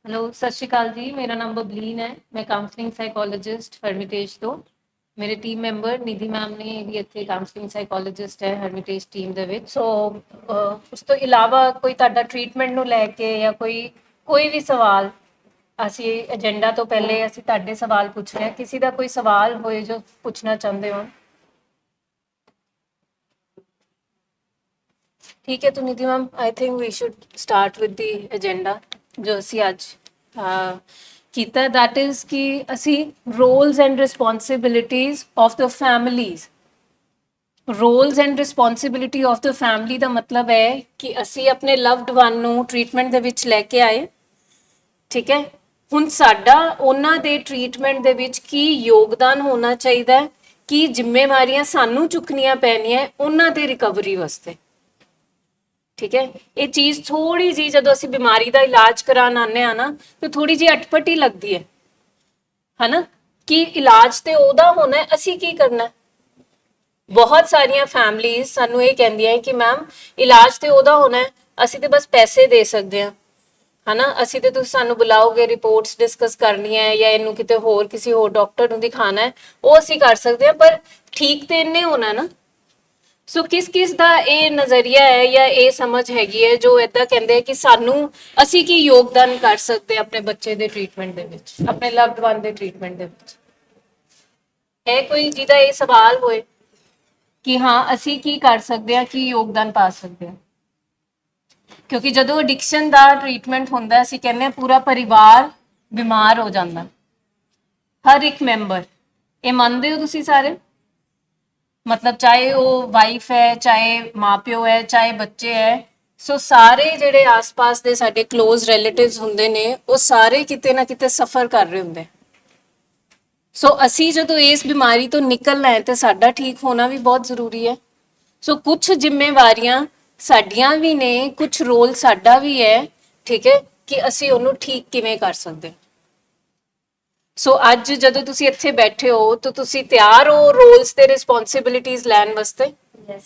Hello, ਸਤਿ ਸ਼੍ਰੀ ਅਕਾਲ ਜੀ। ਮੇਰਾ ਨਾਮ ਬਬਲੀਨ ਹੈ। ਮੈਂ ਕਾਉਂਸਲਿੰਗ ਸਾਈਕੋਲੋਜਿਸਟ ਹਰਮਿਟੇਜ ਤੋਂ। ਮੇਰੇ ਟੀਮ ਮੈਂਬਰ ਨਿਧੀ ਮੈਮ ਨੇ ਵੀ ਇੱਥੇ ਕਾਉਂਸਲਿੰਗ ਸਾਈਕੋਲੋਜਿਸਟ ਹੈ ਹਰਮਿਟੇਜ ਟੀਮ ਦੇ ਵਿੱਚ। ਸੋ ਉਸ ਤੋਂ ਇਲਾਵਾ ਕੋਈ ਤੁਹਾਡਾ ਟ੍ਰੀਟਮੈਂਟ ਨੂੰ ਲੈ ਕੇ ਜਾਂ ਕੋਈ ਵੀ ਸਵਾਲ, ਅਸੀਂ ਏਜੰਡਾ ਤੋਂ ਪਹਿਲੇ ਅਸੀਂ ਤੁਹਾਡੇ ਸਵਾਲ ਪੁੱਛ ਰਹੇ ਹਾਂ। ਕਿਸੇ ਦਾ ਕੋਈ ਸਵਾਲ ਹੋਏ ਜੋ ਪੁੱਛਣਾ ਚਾਹੁੰਦੇ ਹੋ? ਠੀਕ ਹੈ, तो Nidhi ma'am I think we should start with the agenda जो ਅਸੀਂ ਅੱਜ ਕੀਤਾ। दैट इज कि ਅਸੀਂ roles and responsibilities of the families। roles and responsibility of the family ਦਾ ਮਤਲਬ ਹੈ ਕਿ ਅਸੀਂ ਆਪਣੇ ਲਵਡ ਵਨ ਨੂੰ ਟ੍ਰੀਟਮੈਂਟ ਦੇ ਵਿੱਚ ਲੈ ਕੇ ਆਏ। ਠੀਕ ਹੈ, ਹੁਣ ਸਾਡਾ ਉਹਨਾਂ ਦੇ ਟ੍ਰੀਟਮੈਂਟ ਦੇ ਵਿੱਚ ਕੀ ਯੋਗਦਾਨ ਹੋਣਾ ਚਾਹੀਦਾ, ਕੀ ਜ਼ਿੰਮੇਵਾਰੀਆਂ ਸਾਨੂੰ ਚੁੱਕਣੀਆਂ ਪੈਣੀਆਂ ਉਹਨਾਂ ਦੇ ਰਿਕਵਰੀ ਵਾਸਤੇ। ठीक है, ये चीज थोड़ी जी जो असं बीमारी का इलाज कराने आने ना तो थोड़ी जी अटपट ही लगती है ना, कि इलाज तो ओदा होना है, असी की करना है। बहुत सारिया फैमिलीज सानू ये कहंदियां कि मैम इलाज तो ओदा होना है, असी तो बस पैसे दे सकते हैं, है ना। असी तो सानू बुलाओगे, रिपोर्ट्स डिस्कस करनी है या इनू किते होर किसी होर डॉक्टर नू दिखाना है, वो असी कर सकते हैं, पर ठीक तो इन्ने होना ना। सो किस किस ਦਾ ਇਹ ਨਜ਼ਰੀਆ ਹੈ ਜਾਂ ਇਹ ਸਮਝ ਹੈਗੀ ਹੈ ਜੋ ਇਦਾਂ ਕਹਿੰਦੇ ਆ ਕਿ ਸਾਨੂੰ ਅਸੀਂ ਕੀ ਯੋਗਦਾਨ ਕਰ ਸਕਦੇ ਆਪਣੇ ਬੱਚੇ ਦੇ ਟ੍ਰੀਟਮੈਂਟ ਦੇ ਵਿੱਚ, ਆਪਣੇ ਲਵਡ ਵਨ ਦੇ ਟ੍ਰੀਟਮੈਂਟ ਦੇ ਵਿੱਚ? ਹੈ ਕੋਈ ਜਿਹਦਾ ਇਹ ਸਵਾਲ ਹੋਏ ਕਿ ਹਾਂ ਅਸੀਂ ਕੀ ਕਰ ਸਕਦੇ ਹਾਂ, ਕੀ ਯੋਗਦਾਨ ਪਾ ਸਕਦੇ ਹਾਂ? ਕਿਉਂਕਿ ਜਦੋਂ ਐਡਿਕਸ਼ਨ ਦਾ ਟ੍ਰੀਟਮੈਂਟ ਹੁੰਦਾ ਅਸੀਂ ਕਹਿੰਦੇ ਹਾਂ ਪੂਰਾ ਪਰਿਵਾਰ ਬਿਮਾਰ ਹੋ ਜਾਂਦਾ, ਹਰ ਇੱਕ ਮੈਂਬਰ। ਇਹ ਮੰਨਦੇ ਹੋ ਤੁਸੀਂ ਸਾਰੇ? मतलब चाहे वो वाइफ है, चाहे माँ प्यो है, चाहे बच्चे है, सो सारे ਜਿਹੜੇ आस-पास ਦੇ ਸਾਡੇ क्लोज रिलेटिव्स ਹੁੰਦੇ ਨੇ ਉਹ ਸਾਰੇ ਕਿਤੇ ਨਾ ਕਿਤੇ ਸਫਰ ਕਰ ਰਹੇ ਹੁੰਦੇ। ਸੋ ਅਸੀਂ ਜਦੋਂ ਇਸ ਬਿਮਾਰੀ ਤੋਂ ਨਿਕਲਣਾ ਹੈ ਤੇ ਸਾਡਾ ਠੀਕ ਹੋਣਾ ਵੀ ਬਹੁਤ ਜ਼ਰੂਰੀ ਹੈ। ਸੋ ਕੁਝ ਜ਼ਿੰਮੇਵਾਰੀਆਂ ਸਾਡੀਆਂ ਵੀ ਨੇ, ਕੁਝ ਰੋਲ ਸਾਡਾ ਵੀ ਹੈ, ਠੀਕ ਹੈ, ਕਿ ਅਸੀਂ ਉਹਨੂੰ ਠੀਕ ਕਿਵੇਂ ਕਰ ਸਕਦੇ। ਸੋ ਅੱਜ ਜਦੋਂ ਤੁਸੀਂ ਇੱਥੇ ਬੈਠੇ ਹੋ ਤਾਂ ਤੁਸੀਂ ਤਿਆਰ ਹੋ ਰੋਲਸ ਤੇ ਰਿਸਪੌਂਸਿਬਿਲਿਟੀਜ਼ ਲੈਣ ਵਾਸਤੇ? ਯੈਸ,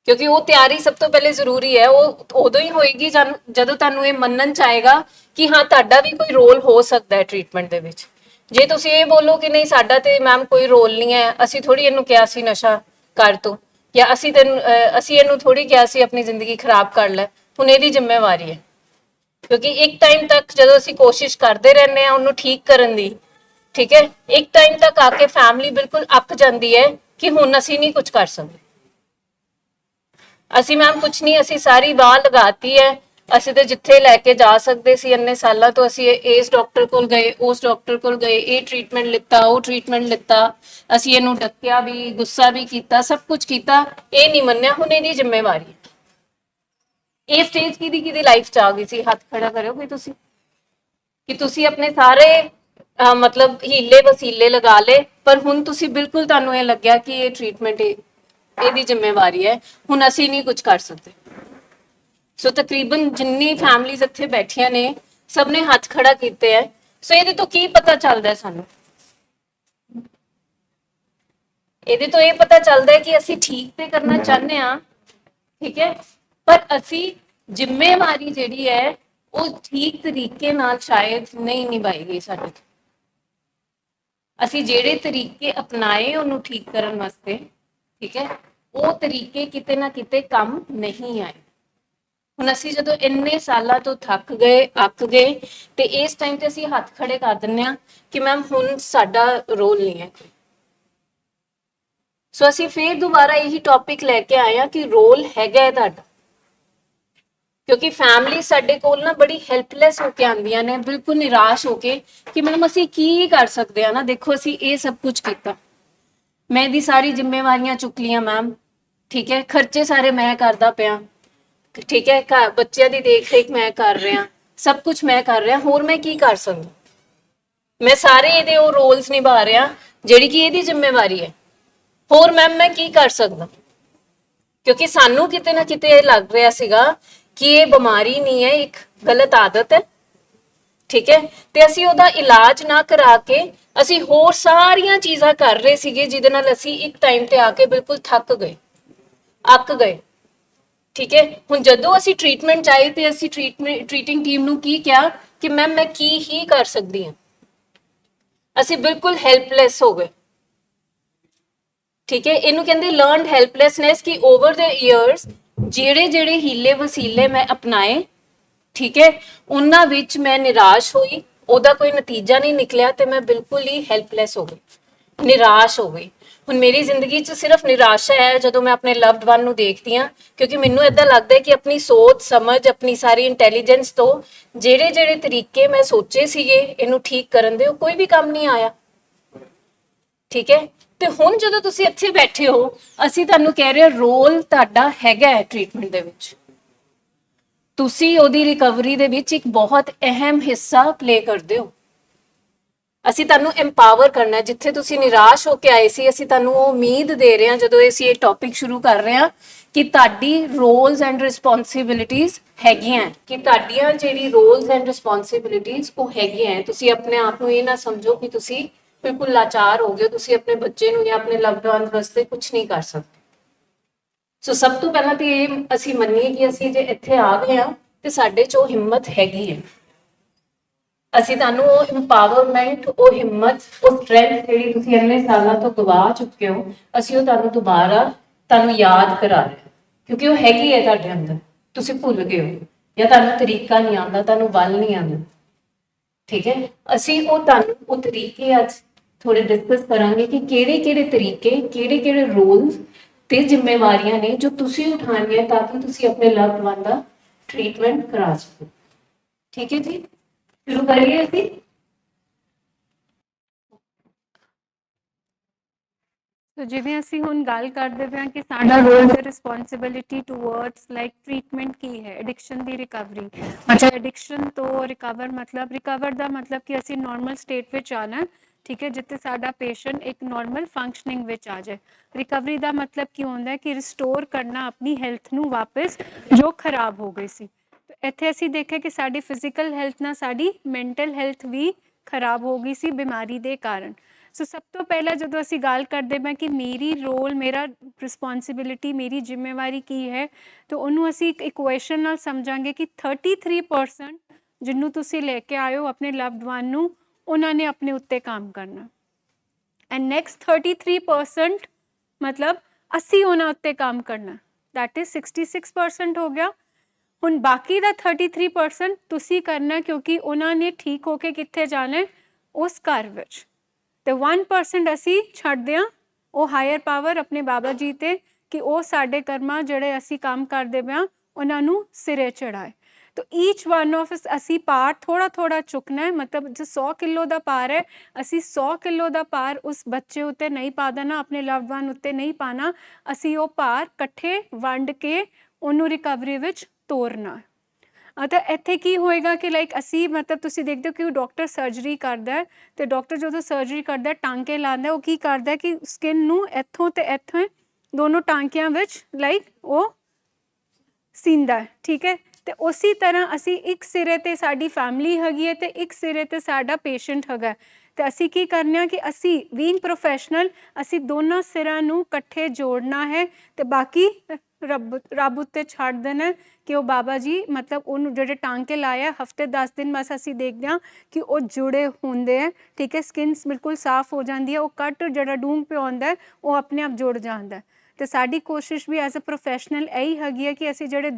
ਕਿਉਂਕਿ ਉਹ ਤਿਆਰੀ ਸਭ ਤੋਂ ਪਹਿਲੇ ਜ਼ਰੂਰੀ ਹੈ। ਉਹ ਉਦੋਂ ਹੀ ਹੋਏਗੀ ਜਦੋਂ ਤੁਹਾਨੂੰ ਇਹ ਮੰਨਣ ਚ ਆਏਗਾ ਕਿ ਹਾਂ ਤੁਹਾਡਾ ਵੀ ਕੋਈ ਰੋਲ ਹੋ ਸਕਦਾ ਹੈ ਟ੍ਰੀਟਮੈਂਟ ਦੇ ਵਿੱਚ। ਜੇ ਤੁਸੀਂ ਇਹ ਬੋਲੋ ਕਿ ਨਹੀਂ ਸਾਡਾ ਤੇ ਮੈਮ ਕੋਈ ਰੋਲ ਨਹੀਂ ਹੈ, ਅਸੀਂ ਥੋੜੀ ਇਹਨੂੰ ਕਿਹਾ ਸੀ ਨਸ਼ਾ ਕਰ ਤੂੰ, ਜਾਂ ਅਸੀਂ ਇਹਨੂੰ ਥੋੜੀ ਕਿਹਾ ਸੀ ਆਪਣੀ ਜ਼ਿੰਦਗੀ ਖਰਾਬ ਕਰ ਲੈ, ਹੁਣ ਇਹਦੀ ਜ਼ਿੰਮੇਵਾਰੀ ਹੈ। ਕਿਉਂਕਿ ਇੱਕ ਟਾਈਮ ਤੱਕ ਜਦੋਂ ਅਸੀਂ ਕੋਸ਼ਿਸ਼ ਕਰਦੇ ਰਹਿੰਦੇ ਆ ਉਹਨੂੰ ਠੀਕ ਕਰਨ ਦੀ, ਠੀਕ ਹੈ, ਇੱਕ ਟਾਈਮ ਤੱਕ ਆ ਕੇ ਫੈਮਿਲੀ ਬਿਲਕੁਲ ਅੱਕ ਜਾਂਦੀ ਹੈ ਕਿ ਹੁਣ ਅਸੀਂ ਨਹੀਂ ਕੁਝ ਕਰ ਸਕਦੇ। ਅਸੀਂ ਮੈਮ ਕੁਝ ਨਹੀਂ, ਅਸੀਂ ਸਾਰੀ ਬਾਹ ਲਗਾਤੀ ਹੈ, ਅਸੀਂ ਤੇ ਜਿੱਥੇ ਲੈ ਕੇ ਜਾ ਸਕਦੇ ਸੀ ਇੰਨੇ ਸਾਲਾਂ ਤੋਂ ਅਸੀਂ ਇਸ ਡਾਕਟਰ ਕੋਲ ਗਏ, ਉਸ ਡਾਕਟਰ ਕੋਲ ਗਏ, ਇਹ ਟ੍ਰੀਟਮੈਂਟ ਲਿੱਤਾ, ਉਹ ਟ੍ਰੀਟਮੈਂਟ ਲਿੱਤਾ, ਅਸੀਂ ਇਹਨੂੰ ਡੱਕਿਆ ਵੀ, ਗੁੱਸਾ ਵੀ ਕੀਤਾ, ਸਭ ਕੁਝ ਕੀਤਾ, ਇਹ ਨਹੀਂ ਮੰਨਿਆ, ਹੁਣ ਇਹਦੀ ਜ਼ਿੰਮੇਵਾਰੀ ਹੈ। ਇਹ ਸਟੇਜ ਕਿਹਦੀ ਲਾਈਫ ਚ ਆ ਗਈ ਸੀ? ਹੱਥ ਖੜਾ ਕਰਿਓ ਕੋਈ ਤੁਸੀਂ, ਕਿ ਤੁਸੀਂ ਆਪਣੇ ਸਾਰੇ ਮਤਲਬ ਹੀਲੇ ਵਸੀਲੇ ਲਗਾ ਲੇ, ਪਰ ਹੁਣ ਤੁਸੀਂ ਬਿਲਕੁਲ ਤੁਹਾਨੂੰ ਇਹ ਲੱਗਿਆ ਕਿ ਇਹ ਟ੍ਰੀਟਮੈਂਟ ਇਹਦੀ ਜ਼ਿੰਮੇਵਾਰੀ ਹੈ, ਹੁਣ ਅਸੀਂ ਨਹੀਂ ਕੁਝ ਕਰ ਸਕਦੇ। ਸੋ ਤਕਰੀਬਨ ਜਿੰਨੀ ਫੈਮਲੀਜ਼ ਇੱਥੇ ਬੈਠੀਆਂ ਨੇ ਸਭ ਨੇ ਹੱਥ ਖੜਾ ਕੀਤੇ ਹੈ। ਸੋ ਇਹਦੇ ਤੋਂ ਕੀ ਪਤਾ ਚੱਲਦਾ ਸਾਨੂੰ? ਇਹਦੇ ਤੋਂ ਇਹ ਪਤਾ ਚੱਲਦਾ ਹੈ ਕਿ ਅਸੀਂ ਠੀਕ ਤੇ ਕਰਨਾ ਚਾਹੁੰਦੇ ਹਾਂ, ਠੀਕ ਹੈ, ਪਰ ਅਸੀਂ ਜ਼ਿੰਮੇਵਾਰੀ ਜਿਹੜੀ ਹੈ ਉਹ ਠੀਕ ਤਰੀਕੇ ਨਾਲ ਸ਼ਾਇਦ ਨਹੀਂ ਨਿਭਾਈ ਗਈ ਸਾਡੇ ਤੋਂ। ਅਸੀਂ ਜਿਹੜੇ ਤਰੀਕੇ ਅਪਣਾਏ ਉਹਨੂੰ ਠੀਕ ਕਰਨ ਵਾਸਤੇ, ਠੀਕ ਹੈ, ਉਹ ਤਰੀਕੇ ਕਿਤੇ ਨਾ ਕਿਤੇ ਕੰਮ ਨਹੀਂ ਆਏ। ਹੁਣ ਅਸੀਂ ਜਦੋਂ ਇੰਨੇ ਸਾਲਾਂ ਤੋਂ ਥੱਕ ਗਏ, ਅੱਕ ਗਏ, ਤੇ ਇਸ ਟਾਈਮ ਤੇ ਅਸੀਂ ਹੱਥ ਖੜੇ ਕਰ ਦਿੰਦੇ ਹਾਂ ਕਿ ਮੈਮ ਹੁਣ ਸਾਡਾ ਰੋਲ ਨਹੀਂ ਹੈ। ਸੋ ਅਸੀਂ ਫੇਰ ਦੁਬਾਰਾ ਇਹੀ ਟੌਪਿਕ ਲੈ ਕੇ ਆਏ ਹਾਂ ਕਿ ਰੋਲ ਹੈਗਾ ਹੈ ਤੁਹਾਡਾ। ਕਿਉਂਕਿ ਫੈਮਿਲੀ ਸਾਡੇ ਕੋਲ ਨਾ ਬੜੀ ਹੈਲਪਲੈਸ ਹੋ ਕੇ ਆਉਂਦੀਆਂ ਨੇ, ਬਿਲਕੁਲ ਨਿਰਾਸ਼ ਹੋ ਕੇ ਕਿ ਮੈਮ ਅਸੀਂ ਕੀ ਕਰ ਸਕਦੇ ਹਾਂ ਨਾ, ਦੇਖੋ ਅਸੀਂ ਇਹ ਸਭ ਕੁਝ ਕੀਤਾ, ਮੈਂ ਇਹਦੀ ਸਾਰੀ ਜ਼ਿੰਮੇਵਾਰੀਆਂ ਚੁੱਕ ਲੀਆਂ ਮੈਮ, ਠੀਕ ਹੈ, ਖਰਚੇ ਸਾਰੇ ਮੈਂ ਕਰਦਾ ਪਿਆ, ਠੀਕ ਹੈ, ਬੱਚਿਆਂ ਦੀ ਦੇਖ ਰੇਖ ਮੈਂ ਕਰ ਰਿਹਾ, ਸਭ ਕੁਝ ਮੈਂ ਕਰ ਰਿਹਾ, ਹੋਰ ਮੈਂ ਕੀ ਕਰ ਸਕਦਾ? ਮੈਂ ਸਾਰੇ ਇਹਦੇ ਉਹ ਰੋਲਸ ਨਿਭਾ ਰਿਹਾ ਜਿਹੜੀ ਕਿ ਇਹਦੀ ਜ਼ਿੰਮੇਵਾਰੀ ਹੈ, ਹੋਰ ਮੈਮ ਮੈਂ ਕੀ ਕਰ ਸਕਦਾ? ਕਿਉਂਕਿ ਸਾਨੂੰ ਕਿਤੇ ਨਾ ਕਿਤੇ ਇਹ ਲੱਗ ਰਿਹਾ ਸੀਗਾ ਕਿ ਇਹ ਬਿਮਾਰੀ ਨਹੀਂ ਹੈ, ਇੱਕ ਗਲਤ ਆਦਤ ਹੈ, ਠੀਕ ਹੈ, ਤੇ ਅਸੀਂ ਉਹਦਾ ਇਲਾਜ ਨਾ ਕਰਾ ਕੇ ਅਸੀਂ ਹੋਰ ਸਾਰੀਆਂ ਚੀਜ਼ਾਂ ਕਰ ਰਹੇ ਸੀਗੇ ਜਿਹਦੇ ਨਾਲ ਅਸੀਂ ਇੱਕ ਟਾਈਮ ਤੇ ਆ ਕੇ ਬਿਲਕੁਲ ਥੱਕ ਗਏ, ਅੱਕ ਗਏ, ਠੀਕ ਹੈ। ਹੁਣ ਜਦੋਂ ਅਸੀਂ ਟ੍ਰੀਟਮੈਂਟ ਚਾਹੀ ਤੇ ਅਸੀਂ ਟ੍ਰੀਟਿੰਗ ਟੀਮ ਨੂੰ ਕੀ ਕਿਹਾ, ਕਿ ਮੈਮ ਮੈਂ ਕੀ ਹੀ ਕਰ ਸਕਦੀ ਹਾਂ, ਅਸੀਂ ਬਿਲਕੁਲ ਹੈਲਪਲੈਸ ਹੋ ਗਏ। ਠੀਕ ਹੈ, ਇਹਨੂੰ ਕਹਿੰਦੇ ਲਰਨਡ ਹੈਲਪਲੈਸਨੈਸ, ਕਿ ਓਵਰ ਦ ਈਅਰਸ ਜਿਹੜੇ ਜਿਹੜੇ ਹੀਲੇ ਵਸੀਲੇ ਮੈਂ ਅਪਣਾਏ, ਠੀਕ ਹੈ, ਉਹਨਾਂ ਵਿੱਚ ਮੈਂ ਨਿਰਾਸ਼ ਹੋਈ, ਉਹਦਾ ਕੋਈ ਨਤੀਜਾ ਨਹੀਂ ਨਿਕਲਿਆ ਤੇ ਮੈਂ ਬਿਲਕੁਲ ਹੀ ਹੈਲਪਲੈਸ ਹੋ ਗਈ, ਨਿਰਾਸ਼ ਹੋ ਗਈ। ਹੁਣ ਮੇਰੀ ਜ਼ਿੰਦਗੀ 'ਚ ਸਿਰਫ ਨਿਰਾਸ਼ਾ ਹੈ ਜਦੋਂ ਮੈਂ ਆਪਣੇ ਲਵਡ ਵਨ ਨੂੰ ਦੇਖਦੀ ਹਾਂ, ਕਿਉਂਕਿ ਮੈਨੂੰ ਏਦਾਂ ਲੱਗਦਾ ਹੈ ਕਿ ਆਪਣੀ ਸੋਚ ਸਮਝ, ਆਪਣੀ ਸਾਰੀ ਇੰਟੈਲੀਜੈਂਸ ਤੋਂ ਜਿਹੜੇ ਜਿਹੜੇ ਤਰੀਕੇ ਮੈਂ ਸੋਚੇ ਸੀਗੇ ਇਹਨੂੰ ਠੀਕ ਕਰਨ ਦੇ, ਉਹ ਕੋਈ ਵੀ ਕੰਮ ਨਹੀਂ ਆਇਆ। ਠੀਕ ਹੈ, ਤੇ ਹੁਣ ਜਦੋਂ ਤੁਸੀਂ ਇੱਥੇ ਬੈਠੇ ਹੋ, ਅਸੀਂ ਤੁਹਾਨੂੰ ਕਹਿ ਰਹੇ ਰੋਲ ਤੁਹਾਡਾ ਹੈਗਾ ਹੈ ਟ੍ਰੀਟਮੈਂਟ ਦੇ ਵਿੱਚ, ਤੁਸੀਂ ਉਹਦੀ ਰਿਕਵਰੀ ਦੇ ਵਿੱਚ ਇੱਕ ਬਹੁਤ ਅਹਿਮ ਹਿੱਸਾ ਪਲੇ ਕਰਦੇ ਹੋ। ਅਸੀਂ ਤੁਹਾਨੂੰ ਐਮਪਾਵਰ ਕਰਨਾ, ਜਿੱਥੇ ਤੁਸੀਂ ਨਿਰਾਸ਼ ਹੋ ਕੇ ਆਏ ਸੀ, ਅਸੀਂ ਤੁਹਾਨੂੰ ਉਹ ਉਮੀਦ ਦੇ ਰਹੇ ਹਾਂ ਜਦੋਂ ਅਸੀਂ ਇਹ ਟੌਪਿਕ ਸ਼ੁਰੂ ਕਰ ਰਹੇ ਹਾਂ ਕਿ ਤੁਹਾਡੀ ਰੋਲਸ ਐਂਡ ਰਿਸਪੌਂਸਿਬਿਲਿਟੀਜ਼ ਹੈਗੀਆਂ, ਕਿ ਤੁਹਾਡੀਆਂ ਜਿਹੜੀ ਰੋਲਸ ਐਂਡ ਰਿਸਪੌਂਸਿਬਿਲਿਟੀਜ਼ ਉਹ ਹੈਗੀਆਂ। ਤੁਸੀਂ ਆਪਣੇ ਆਪ ਨੂੰ ਇਹ ਨਾ ਸਮਝੋ ਕਿ ਤੁਸੀਂ ਬਿਲਕੁਲ ਲਾਚਾਰ ਹੋ ਗਏ, ਤੁਸੀਂ ਆਪਣੇ ਬੱਚੇ ਨੂੰ ਜਾਂ ਆਪਣੇ ਲਵਡ ਵਨਸ ਵਾਸਤੇ ਕੁਝ ਨਹੀਂ ਕਰ ਸਕਦੇ। ਸੋ ਸਭ ਤੋਂ ਪਹਿਲਾਂ ਤੇ ਇਹ ਅਸੀਂ ਮੰਨੀਏ ਕਿ ਅਸੀਂ ਜੇ ਇੱਥੇ ਆ ਗਏ ਹਾਂ ਤੇ ਸਾਡੇ 'ਚ ਉਹ ਹਿੰਮਤ ਹੈਗੀ ਹੈ। ਅਸੀਂ ਤੁਹਾਨੂੰ ਉਹ ਇੰਪਾਵਰਮੈਂਟ, ਉਹ ਹਿੰਮਤ, ਉਹ ਸਟਰੈਂਥ ਜਿਹੜੀ ਤੁਸੀਂ ਇੰਨੇ ਸਾਲਾਂ ਤੋਂ ਗਵਾ ਚੁੱਕੇ ਹੋ, ਅਸੀਂ ਉਹ ਤੁਹਾਨੂੰ ਦੁਬਾਰਾ ਤੁਹਾਨੂੰ ਯਾਦ ਕਰਾ ਰਹੇ ਹਾਂ, ਕਿਉਂਕਿ ਉਹ ਹੈਗੀ ਹੈ ਤੁਹਾਡੇ ਅੰਦਰ, ਤੁਸੀਂ ਭੁੱਲ ਗਏ ਹੋ ਜਾਂ ਤੁਹਾਨੂੰ ਤਰੀਕਾ ਨਹੀਂ ਆਉਂਦਾ, ਤੁਹਾਨੂੰ ਵੱਲ ਨਹੀਂ ਆਉਂਦਾ। ਠੀਕ ਹੈ, ਅਸੀਂ ਉਹ ਤੁਹਾਨੂੰ ਉਹ ਤਰੀਕੇ ਅੱਜ ਥੋੜੇ ਡਿਸਕਸ ਕਰਾਂਗੇ ਕਿ ਕਿਹੜੇ ਕਿਹੜੇ ਤਰੀਕੇ, ਕਿਹੜੇ ਕਿਹੜੇ ਰੋਲ ਤੇ ਜ਼ਿੰਮੇਵਾਰੀਆਂ ਨੇ ਜੋ ਤੁਸੀਂ ਉਠਾਉਣੀਆਂ ਤਾਂ ਕਿ ਤੁਸੀਂ ਆਪਣੇ ਲਵਡ ਵਨ ਦਾ ਟ੍ਰੀਟਮੈਂਟ ਕਰਾ ਸਕੋ। ਠੀਕ ਹੈ ਜੀ, ਸ਼ੁਰੂ ਕਰੀਏ ਅਸੀਂ। ਸੋ ਜਿਵੇਂ ਅਸੀਂ ਹੁਣ ਗੱਲ ਕਰਦੇ ਪਏ ਹਾਂ ਕਿ ਸਾਡਾ ਰੋਲ ਤੇ ਰਿਸਪੌਂਸਿਬਿਲਿਟੀ ਟੂਵਰਡਸ ਲਾਈਕ ਟ੍ਰੀਟਮੈਂਟ ਕੀ ਹੈ, ਐਡਿਕਸ਼ਨ ਦੀ ਰਿਕਵਰੀ। ਅੱਛਾ, ਐਡਿਕਸ਼ਨ ਤੋਂ ਰਿਕਵਰ ਮਤਲਬ, ਰਿਕਵਰ ਦਾ ਮਤਲਬ ਕਿ ਅਸੀਂ ਨੋਰਮਲ ਸਟੇਟ ਵਿੱਚ ਆਉਣਾ, ਠੀਕ ਹੈ, ਜਿੱਥੇ ਸਾਡਾ ਪੇਸ਼ੈਂਟ ਇੱਕ ਨੋਰਮਲ ਫੰਕਸ਼ਨਿੰਗ ਵਿੱਚ ਆ ਜਾਏ। ਰਿਕਵਰੀ ਦਾ ਮਤਲਬ ਕੀ ਹੁੰਦਾ ਹੈ ਕਿ ਰਿਸਟੋਰ ਕਰਨਾ ਆਪਣੀ ਹੈਲਥ ਨੂੰ ਵਾਪਸ ਜੋ ਖਰਾਬ ਹੋ ਗਈ ਸੀ। ਇੱਥੇ ਅਸੀਂ ਦੇਖਿਆ ਕਿ ਸਾਡੀ ਫਿਜ਼ੀਕਲ ਹੈਲਥ ਨਾਲ ਸਾਡੀ ਮੈਂਟਲ ਹੈਲਥ ਵੀ ਖਰਾਬ ਹੋ ਗਈ ਸੀ ਬਿਮਾਰੀ ਦੇ ਕਾਰਨ। ਸੋ ਸਭ ਤੋਂ ਪਹਿਲਾਂ ਜਦੋਂ ਅਸੀਂ ਗੱਲ ਕਰਦੇ ਹਾਂ ਕਿ ਮੇਰੀ ਰੋਲ, ਮੇਰਾ ਰਿਸਪੌਂਸਿਬਿਲਿਟੀ, ਮੇਰੀ ਜ਼ਿੰਮੇਵਾਰੀ ਕੀ ਹੈ, ਤਾਂ ਉਹਨੂੰ ਅਸੀਂ ਇੱਕ ਇਕੁਏਸ਼ਨ ਨਾਲ ਸਮਝਾਂਗੇ ਕਿ 33% ਜਿਹਨੂੰ ਤੁਸੀਂ ਲੈ ਕੇ ਆਏ ਹੋ ਆਪਣੇ ਲਵਡ ਵਨ ਨੂੰ, ਉਹਨਾਂ ਨੇ ਆਪਣੇ ਉੱਤੇ ਕੰਮ ਕਰਨਾ। ਐਂਡ ਨੈਕਸਟ 33% ਮਤਲਬ ਅਸੀਂ ਉਹਨਾਂ ਉੱਤੇ ਕੰਮ ਕਰਨਾ, ਦੈਟ ਇਜ਼ 66% ਹੋ ਗਿਆ। ਹੁਣ ਬਾਕੀ ਦਾ 33% ਤੁਸੀਂ ਕਰਨਾ, ਕਿਉਂਕਿ ਉਹਨਾਂ ਨੇ ਠੀਕ ਹੋ ਕੇ ਕਿੱਥੇ ਜਾਣਾ, ਉਸ ਘਰ ਵਿੱਚ। ਤੇ 1% ਅਸੀਂ ਛੱਡਦੇ ਹਾਂ ਉਹ ਹਾਇਰ ਪਾਵਰ ਆਪਣੇ ਬਾਬਾ ਜੀ ਤੇ, ਕਿ ਉਹ ਸਾਡੇ ਕਰਮਾਂ ਜਿਹੜੇ ਅਸੀਂ ਕੰਮ ਕਰਦੇ ਪਏ ਹਾਂ ਉਹਨਾਂ ਨੂੰ ਸਿਰੇ ਚੜਾਏ। ਤਾਂ ਈਚ ਵਨ ਆਫ ਅਸ ਅਸੀਂ ਭਾਰ ਥੋੜ੍ਹਾ ਥੋੜ੍ਹਾ ਚੁੱਕਣਾ ਹੈ। ਮਤਲਬ ਜੇ 100 ਕਿਲੋ ਦਾ ਭਾਰ ਹੈ, ਅਸੀਂ 100 ਕਿਲੋ ਦਾ ਭਾਰ ਉਸ ਬੱਚੇ ਉੱਤੇ ਨਹੀਂ ਪਾ ਦੇਣਾ, ਆਪਣੇ ਲਵਡ ਵਨ ਉੱਤੇ ਨਹੀਂ ਪਾਣਾ। ਅਸੀਂ ਉਹ ਭਾਰ ਇਕੱਠੇ ਵੰਡ ਕੇ ਉਹਨੂੰ ਰਿਕਵਰੀ ਵਿੱਚ ਤੋਰਨਾ। ਤਾਂ ਇੱਥੇ ਕੀ ਹੋਏਗਾ ਕਿ ਲਾਈਕ ਅਸੀਂ ਮਤਲਬ ਤੁਸੀਂ ਦੇਖਦੇ ਹੋ ਕਿ ਡਾਕਟਰ ਸਰਜਰੀ ਕਰਦਾ ਹੈ, ਅਤੇ ਡਾਕਟਰ ਜਦੋਂ ਸਰਜਰੀ ਕਰਦਾ, ਟਾਂਕੇ ਲਾਉਂਦਾ, ਉਹ ਕੀ ਕਰਦਾ ਕਿ ਸਕਿਨ ਨੂੰ ਇੱਥੋਂ ਤੇ ਇੱਥੋਂ ਦੋਨੋਂ ਟਾਂਕਿਆਂ ਵਿੱਚ ਲਾਈਕ ਉਹ ਸੀਂਦਾ, ਠੀਕ ਹੈ। ਤੇ ਉਸੇ ਤਰ੍ਹਾਂ ਅਸੀਂ ਇੱਕ ਸਿਰੇ ਤੇ ਸਾਡੀ ਫੈਮਿਲੀ ਹੈਗੀ ਹੈ ਤੇ ਇੱਕ ਸਿਰੇ ਤੇ ਸਾਡਾ ਪੇਸ਼ੈਂਟ ਹੈਗਾ। ਤੇ ਅਸੀਂ ਕੀ ਕਰਨਾ ਕਿ ਅਸੀਂ ਬੀਇੰਗ ਪ੍ਰੋਫੈਸ਼ਨਲ, ਅਸੀਂ ਦੋਨਾਂ ਸਿਰਾਂ ਨੂੰ ਇਕੱਠੇ ਜੋੜਨਾ ਹੈ ਤੇ ਬਾਕੀ ਰੱਬ ਉੱਤੇ ਛੱਡ ਦੇਣਾ ਕਿ ਉਹ ਬਾਬਾ ਜੀ ਮਤਲਬ ਉਹਨੂੰ ਜਿਹੜੇ ਟਾਂਕੇ ਲਾਇਆ ਹਫਤੇ 10 ਦਿਨ ਬਸ ਅਸੀਂ ਦੇਖਦੇ ਹਾਂ ਕਿ ਉਹ ਜੁੜੇ ਹੁੰਦੇ ਹੈ, ਠੀਕ ਹੈ। ਸਕਿਨ ਬਿਲਕੁਲ ਸਾਫ਼ ਹੋ ਜਾਂਦੀ ਹੈ, ਉਹ ਕੱਟ ਜਿਹੜਾ ਡੂੰਘ ਪਿਆ ਹੁੰਦਾ ਉਹ ਆਪਣੇ ਆਪ ਜੁੜ ਜਾਂਦਾ। ਤੇ ਸਾਡੀ ਕੋਸ਼ਿਸ਼ ਵੀ ਐਜ਼ ਅ ਪ੍ਰੋਫੈਸ਼ਨਲ ਇਹੀ ਹੈਗੀ ਹੈ ਕਿ ਅਸੀਂ ਜਿਹੜੇ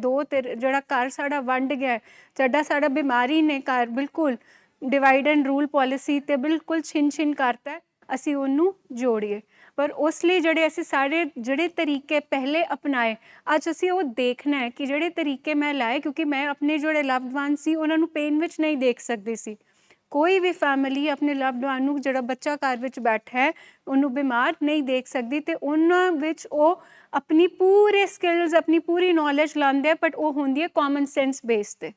ਜਿਹੜਾ ਘਰ ਸਾਡਾ ਵੰਡ ਗਿਆ, ਸਾਡਾ ਬਿਮਾਰੀ ਨੇ ਘਰ ਬਿਲਕੁਲ ਡਿਵਾਈਡ ਐਂਡ ਰੂਲ ਪੋਲਿਸੀ ਤੇ ਬਿਲਕੁਲ ਛਿਨ ਕਰਤਾ, ਅਸੀਂ ਉਹਨੂੰ ਜੋੜੀਏ। ਪਰ ਉਸ ਲਈ ਜਿਹੜੇ ਅਸੀਂ ਸਾਰੇ ਜਿਹੜੇ ਤਰੀਕੇ ਪਹਿਲੇ ਅਪਣਾਏ, ਅੱਜ ਅਸੀਂ ਉਹ ਦੇਖਣਾ ਹੈ ਕਿ ਜਿਹੜੇ ਤਰੀਕੇ ਮੈਂ ਲਾਏ, ਕਿਉਂਕਿ ਮੈਂ ਆਪਣੇ ਜਿਹੜੇ ਲਵਡ ਵਨ ਸੀ ਉਹਨਾਂ ਨੂੰ ਪੇਨ ਵਿੱਚ ਨਹੀਂ ਦੇਖ ਸਕਦੀ ਸੀ। ਕੋਈ ਵੀ ਫੈਮਿਲੀ ਆਪਣੇ ਲਵਡ ਵਨ ਨੂੰ, ਜਿਹੜਾ ਬੱਚਾ ਘਰ ਵਿੱਚ ਬੈਠਾ ਹੈ, ਉਹਨੂੰ ਬਿਮਾਰ ਨਹੀਂ ਦੇਖ ਸਕਦੀ। ਅਤੇ ਉਹਨਾਂ ਵਿੱਚ ਉਹ ਆਪਣੀ ਪੂਰੇ ਸਕਿੱਲਸ, ਆਪਣੀ ਪੂਰੀ ਨੌਲੇਜ ਲਾਉਂਦੇ ਆ, ਬਟ ਉਹ ਹੁੰਦੀ ਹੈ ਕਾਮਨ ਸੈਂਸ ਬੇਸ 'ਤੇ।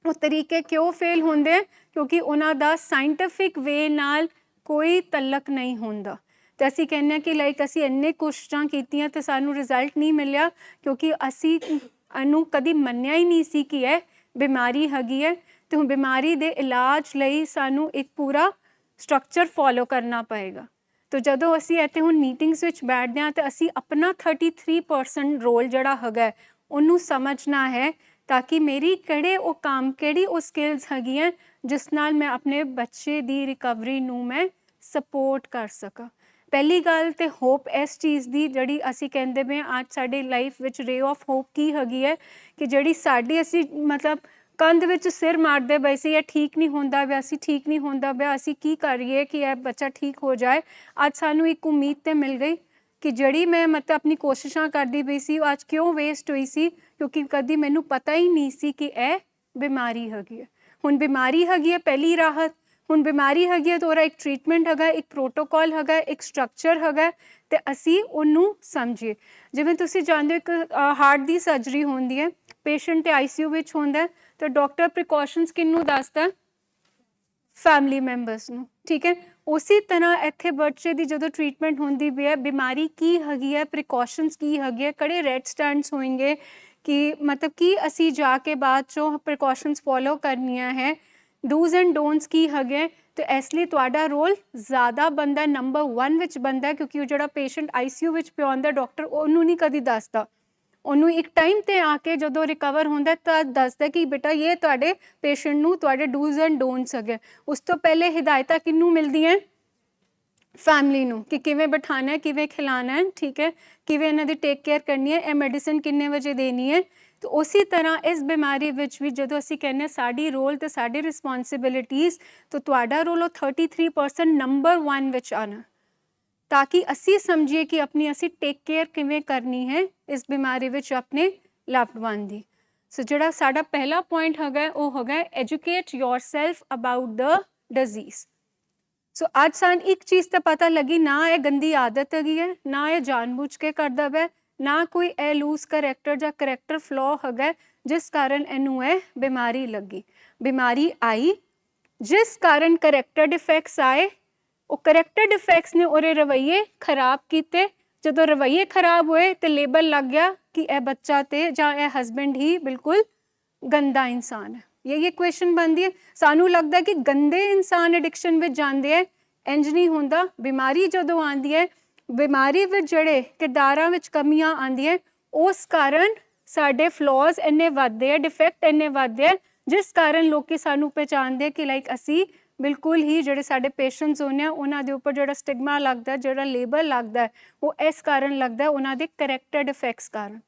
ਉਹ ਤਰੀਕੇ ਕਿਉਂ ਫੇਲ ਹੁੰਦੇ ਆ? ਕਿਉਂਕਿ ਉਹਨਾਂ ਦਾ ਸਾਇੰਟੀਫਿਕ ਵੇ ਨਾਲ ਕੋਈ ਤਲਕ ਨਹੀਂ ਹੁੰਦਾ। ਅਤੇ ਅਸੀਂ ਕਹਿੰਦੇ ਹਾਂ ਕਿ ਲਾਈਕ ਅਸੀਂ ਇੰਨੇ ਕੋਸ਼ਿਸ਼ਾਂ ਕੀਤੀਆਂ ਅਤੇ ਸਾਨੂੰ ਰਿਜ਼ਲਟ ਨਹੀਂ ਮਿਲਿਆ, ਕਿਉਂਕਿ ਅਸੀਂ ਇਹਨੂੰ ਕਦੀ ਮੰਨਿਆ ਹੀ ਨਹੀਂ ਸੀ ਕਿ ਇਹ ਬਿਮਾਰੀ ਹੈਗੀ ਹੈ। ਅਤੇ ਹੁਣ ਬਿਮਾਰੀ ਦੇ ਇਲਾਜ ਲਈ ਸਾਨੂੰ ਇੱਕ ਪੂਰਾ ਸਟਰਕਚਰ ਫੋਲੋ ਕਰਨਾ ਪਏਗਾ। ਤਾਂ ਜਦੋਂ ਅਸੀਂ ਇੱਥੇ ਹੁਣ ਮੀਟਿੰਗਸ ਵਿੱਚ ਬੈਠਦੇ ਹਾਂ ਤਾਂ ਅਸੀਂ ਆਪਣਾ 33% ਰੋਲ ਜਿਹੜਾ ਹੈਗਾ ਉਹਨੂੰ ਸਮਝਣਾ ਹੈ ताकि मेरी ਕਿਹੜੇ ਉਹ ਕੰਮ ਕਿਹੜੀ ਉਹ ਸਕਿੱਲਸ ਹੈਗੀਆਂ ਜਿਸ ਨਾਲ ਮੈਂ ਆਪਣੇ ਬੱਚੇ ਦੀ ਰਿਕਵਰੀ ਨੂੰ ਮੈਂ ਸਪੋਰਟ ਕਰ ਸਕਾਂ। ਪਹਿਲੀ ਗੱਲ ਤੇ ਹੋਪ ਇਸ ਚੀਜ਼ ਦੀ ਜਿਹੜੀ ਅਸੀਂ ਕਹਿੰਦੇ ਪਏ ਅੱਜ ਸਾਡੀ ਲਾਈਫ ਵਿੱਚ ਰੇ ਆਫ ਹੋਪ ਕੀ ਹੈਗੀ ਹੈ ਕਿ ਜਿਹੜੀ ਸਾਡੀ ਅਸੀਂ ਮਤਲਬ ਕੰਧ ਵਿੱਚ ਸਿਰ ਮਾਰਦੇ ਪਏ ਸੀ ਇਹ ਠੀਕ ਨਹੀਂ ਹੁੰਦਾ ਪਿਆ, ਅਸੀਂ ਠੀਕ ਨਹੀਂ ਹੁੰਦਾ ਪਿਆ, ਅਸੀਂ ਕੀ ਕਰੀਏ ਕਿ ਇਹ ਬੱਚਾ ਠੀਕ ਹੋ ਜਾਏ। ਅੱਜ ਸਾਨੂੰ ਇੱਕ ਉਮੀਦ ਤੇ ਮਿਲ ਗਈ ਕਿ ਜਿਹੜੀ ਮੈਂ ਮਤਲਬ ਆਪਣੀ ਕੋਸ਼ਿਸ਼ਾਂ ਕਰਦੀ ਪਈ ਸੀ ਉਹ ਅੱਜ ਕਿਉਂ ਵੇਸਟ ਹੋਈ ਸੀ, ਕਿਉਂਕਿ ਕਦੀ ਮੈਨੂੰ ਪਤਾ ਹੀ ਨਹੀਂ ਸੀ ਕਿ ਇਹ ਬਿਮਾਰੀ ਹੈਗੀ ਹੈ। ਹੁਣ ਬਿਮਾਰੀ ਹੈਗੀ ਹੈ ਪਹਿਲੀ ਰਾਹਤ, ਹੁਣ ਬਿਮਾਰੀ ਹੈਗੀ ਹੈ ਤਾਂ ਉਹਦਾ ਇੱਕ ਟ੍ਰੀਟਮੈਂਟ ਹੈਗਾ, ਇੱਕ ਪ੍ਰੋਟੋਕੋਲ ਹੈਗਾ, ਇੱਕ ਸਟਰਕਚਰ ਹੈਗਾ ਤੇ ਅਸੀਂ ਉਹਨੂੰ ਸਮਝੀਏ। ਜਿਵੇਂ ਤੁਸੀਂ ਜਾਣਦੇ ਹੋ ਇੱਕ ਹਾਰਟ ਦੀ ਸਰਜਰੀ ਹੁੰਦੀ ਹੈ, ਪੇਸ਼ੈਂਟ ਤੇ ਆਈਸੀਯੂ ਵਿੱਚ ਹੁੰਦਾ ਹੈ ਤਾਂ ਡਾਕਟਰ ਪ੍ਰੀਕਾਸ਼ਨਸ ਕਿਹਨੂੰ ਦੱਸਦਾ? ਫੈਮਿਲੀ ਮੈਂਬਰਸ ਨੂੰ, ਠੀਕ ਹੈ। ਉਸੇ ਤਰ੍ਹਾਂ ਇੱਥੇ ਬੱਚੇ ਦੀ ਜਦੋਂ ਟ੍ਰੀਟਮੈਂਟ ਹੁੰਦੀ ਵੀ ਹੈ ਬਿਮਾਰੀ ਕੀ ਹੈਗੀ ਹੈ, ਪ੍ਰੀਕਾਸ਼ਨਸ ਕੀ ਹੈਗੀ ਹੈ, ਕਿਹੜੇ ਰੈਡ ਸਟੈਂਡਸ ਹੋਣਗੇ ਕਿ ਮਤਲਬ ਕਿ ਅਸੀਂ ਜਾ ਕੇ ਬਾਅਦ 'ਚੋਂ ਪ੍ਰੀਕਾਸ਼ਨਸ ਫੋਲੋ ਕਰਨੀਆਂ ਹੈ, ਡੂਜ਼ ਐਂਡ ਡੋਨਟਸ ਕੀ ਹੈਗੇ। ਤੇ ਇਸ ਲਈ ਤੁਹਾਡਾ ਰੋਲ ਜ਼ਿਆਦਾ ਬਣਦਾ, ਨੰਬਰ 1 ਵਿੱਚ ਬਣਦਾ, ਕਿਉਂਕਿ ਉਹ ਜਿਹੜਾ ਪੇਸ਼ੈਂਟ ਆਈਸੀਯੂ ਵਿੱਚ ਪਿਆ ਹੁੰਦਾ ਡਾਕਟਰ ਉਹਨੂੰ ਨਹੀਂ ਕਦੀ ਦੱਸਦਾ, ਉਹਨੂੰ ਇੱਕ ਟਾਈਮ ਤੇ ਆ ਕੇ ਜਦੋਂ ਰਿਕਵਰ ਹੁੰਦਾ ਤਾਂ ਦੱਸਦਾ ਕਿ ਬੇਟਾ ਇਹ ਤੁਹਾਡੇ ਪੇਸ਼ੈਂਟ ਨੂੰ ਤੁਹਾਡੇ ਡੂਜ਼ ਐਂਡ ਡੋਨਟਸ ਹੈਗੇ। ਉਸ ਤੋਂ ਪਹਿਲੇ ਹਿਦਾਇਤਾਂ ਕਿਹਨੂੰ ਮਿਲਦੀਆਂ? ਫੈਮਿਲੀ ਨੂੰ, ਕਿ ਕਿਵੇਂ ਬਿਠਾਣਾ ਹੈ, ਕਿਵੇਂ ਖਿਲਾਣਾ ਹੈ, ਠੀਕ ਹੈ, ਕਿਵੇਂ ਇਹਨਾਂ ਦੀ ਟੇਕ ਕੇਅਰ ਕਰਨੀ ਹੈ, ਇਹ ਮੈਡੀਸਿਨ ਕਿੰਨੇ ਵਜੇ ਦੇਣੀ ਹੈ। ਤਾਂ ਉਸੇ ਤਰ੍ਹਾਂ ਇਸ ਬਿਮਾਰੀ ਵਿੱਚ ਵੀ ਜਦੋਂ ਅਸੀਂ ਕਹਿੰਦੇ ਹਾਂ ਸਾਡੀ ਰੋਲ ਤੇ ਸਾਡੀ ਰਿਸਪੌਂਸਿਬਿਲਿਟੀਜ਼, ਤਾਂ ਤੁਹਾਡਾ ਰੋਲ ਉਹ 33% ਨੰਬਰ 1 ਵਿੱਚ ਆਉਣਾ, ਤਾਂ ਕਿ ਅਸੀਂ ਸਮਝੀਏ ਕਿ ਆਪਣੀ ਅਸੀਂ ਟੇਕ ਕੇਅਰ ਕਿਵੇਂ ਕਰਨੀ ਹੈ ਇਸ ਬਿਮਾਰੀ ਵਿੱਚ ਆਪਣੇ ਲਵਡ ਵਨ ਦੀ। ਸੋ ਜਿਹੜਾ ਸਾਡਾ ਪਹਿਲਾ ਪੁਆਇੰਟ ਹੈਗਾ ਉਹ ਹੈਗਾ educate yourself about the disease. So ਅੱਜ ਸਾਨੂੰ ਇੱਕ ਚੀਜ਼ ਤਾਂ ਪਤਾ ਲੱਗੀ, ਨਾ ਇਹ ਗੰਦੀ ਆਦਤ ਹੈਗੀ ਹੈ, ਨਾ ਇਹ ਜਾਣਬੁੱਝ ਕੇ ਕਰਦਾ ਵੈ, ਨਾ ਕੋਈ ਇਹ ਲੂਜ਼ ਕਰੈਕਟਰ ਜਾਂ ਕਰੈਕਟਰ ਫਲੋ ਹੈਗਾ ਜਿਸ ਕਾਰਨ ਇਹਨੂੰ ਇਹ ਬਿਮਾਰੀ ਲੱਗੀ। ਬਿਮਾਰੀ ਆਈ ਜਿਸ ਕਾਰਨ ਕਰੈਕਟਰ ਡਿਫੈਕਟਸ ਆਏ, ਉਹ ਕਰੈਕਟਰ ਡਿਫੈਕਟਸ ਨੇ ਉਹਦੇ ਰਵੱਈਏ ਖਰਾਬ ਕੀਤੇ। ਜਦੋਂ ਰਵੱਈਏ ਖਰਾਬ ਹੋਏ ਤੇ ਲੇਬਲ ਲੱਗ ਗਿਆ ਕਿ ਇਹ ਬੱਚਾ ਤੇ ਜਾਂ ਇਹ ਹਸਬੈਂਡ ਹੀ ਬਿਲਕੁਲ ਗੰਦਾ ਇਨਸਾਨ ਹੈ। ਇਹ ਕੁਐਸਚਨ ਬਣਦੀ ਹੈ। ਸਾਨੂੰ ਲੱਗਦਾ ਕਿ ਗੰਦੇ ਇਨਸਾਨ ਐਡਿਕਸ਼ਨ ਵਿੱਚ ਜਾਂਦੇ ਹੈ, ਇੰਜ ਨਹੀਂ ਹੁੰਦਾ। ਬਿਮਾਰੀ ਜਦੋਂ ਆਉਂਦੀ ਹੈ, ਬਿਮਾਰੀ ਵਿੱਚ ਜਿਹੜੇ ਕਿਰਦਾਰਾਂ ਵਿੱਚ ਕਮੀਆਂ ਆਉਂਦੀਆਂ ਉਸ ਕਾਰਨ ਸਾਡੇ ਫਲॉज ਇੰਨੇ ਵੱਧਦੇ ਹੈ, ਡਿਫੈਕਟ ਇੰਨੇ ਵੱਧਦੇ ਹੈ, ਜਿਸ ਕਾਰਨ ਲੋਕੀ ਸਾਨੂੰ ਪਹਿਚਾਣਦੇ ਕਿ ਲਾਈਕ ਅਸੀਂ ਬਿਲਕੁਲ ਹੀ ਜਿਹੜੇ ਸਾਡੇ ਪੇਸ਼ੈਂਟਸ ਹੁੰਦੇ ਆ ਉਹਨਾਂ ਦੇ ਉੱਪਰ ਜਿਹੜਾ ਸਟਿਗਮਾ ਲੱਗਦਾ, ਜਿਹੜਾ ਲੇਬਲ ਲੱਗਦਾ, ਉਹ ਇਸ ਕਾਰਨ ਲੱਗਦਾ ਉਹਨਾਂ ਦੇ ਕਰੈਕਟਰ ਡਿਫੈਕਟਸ ਕਾਰਨ।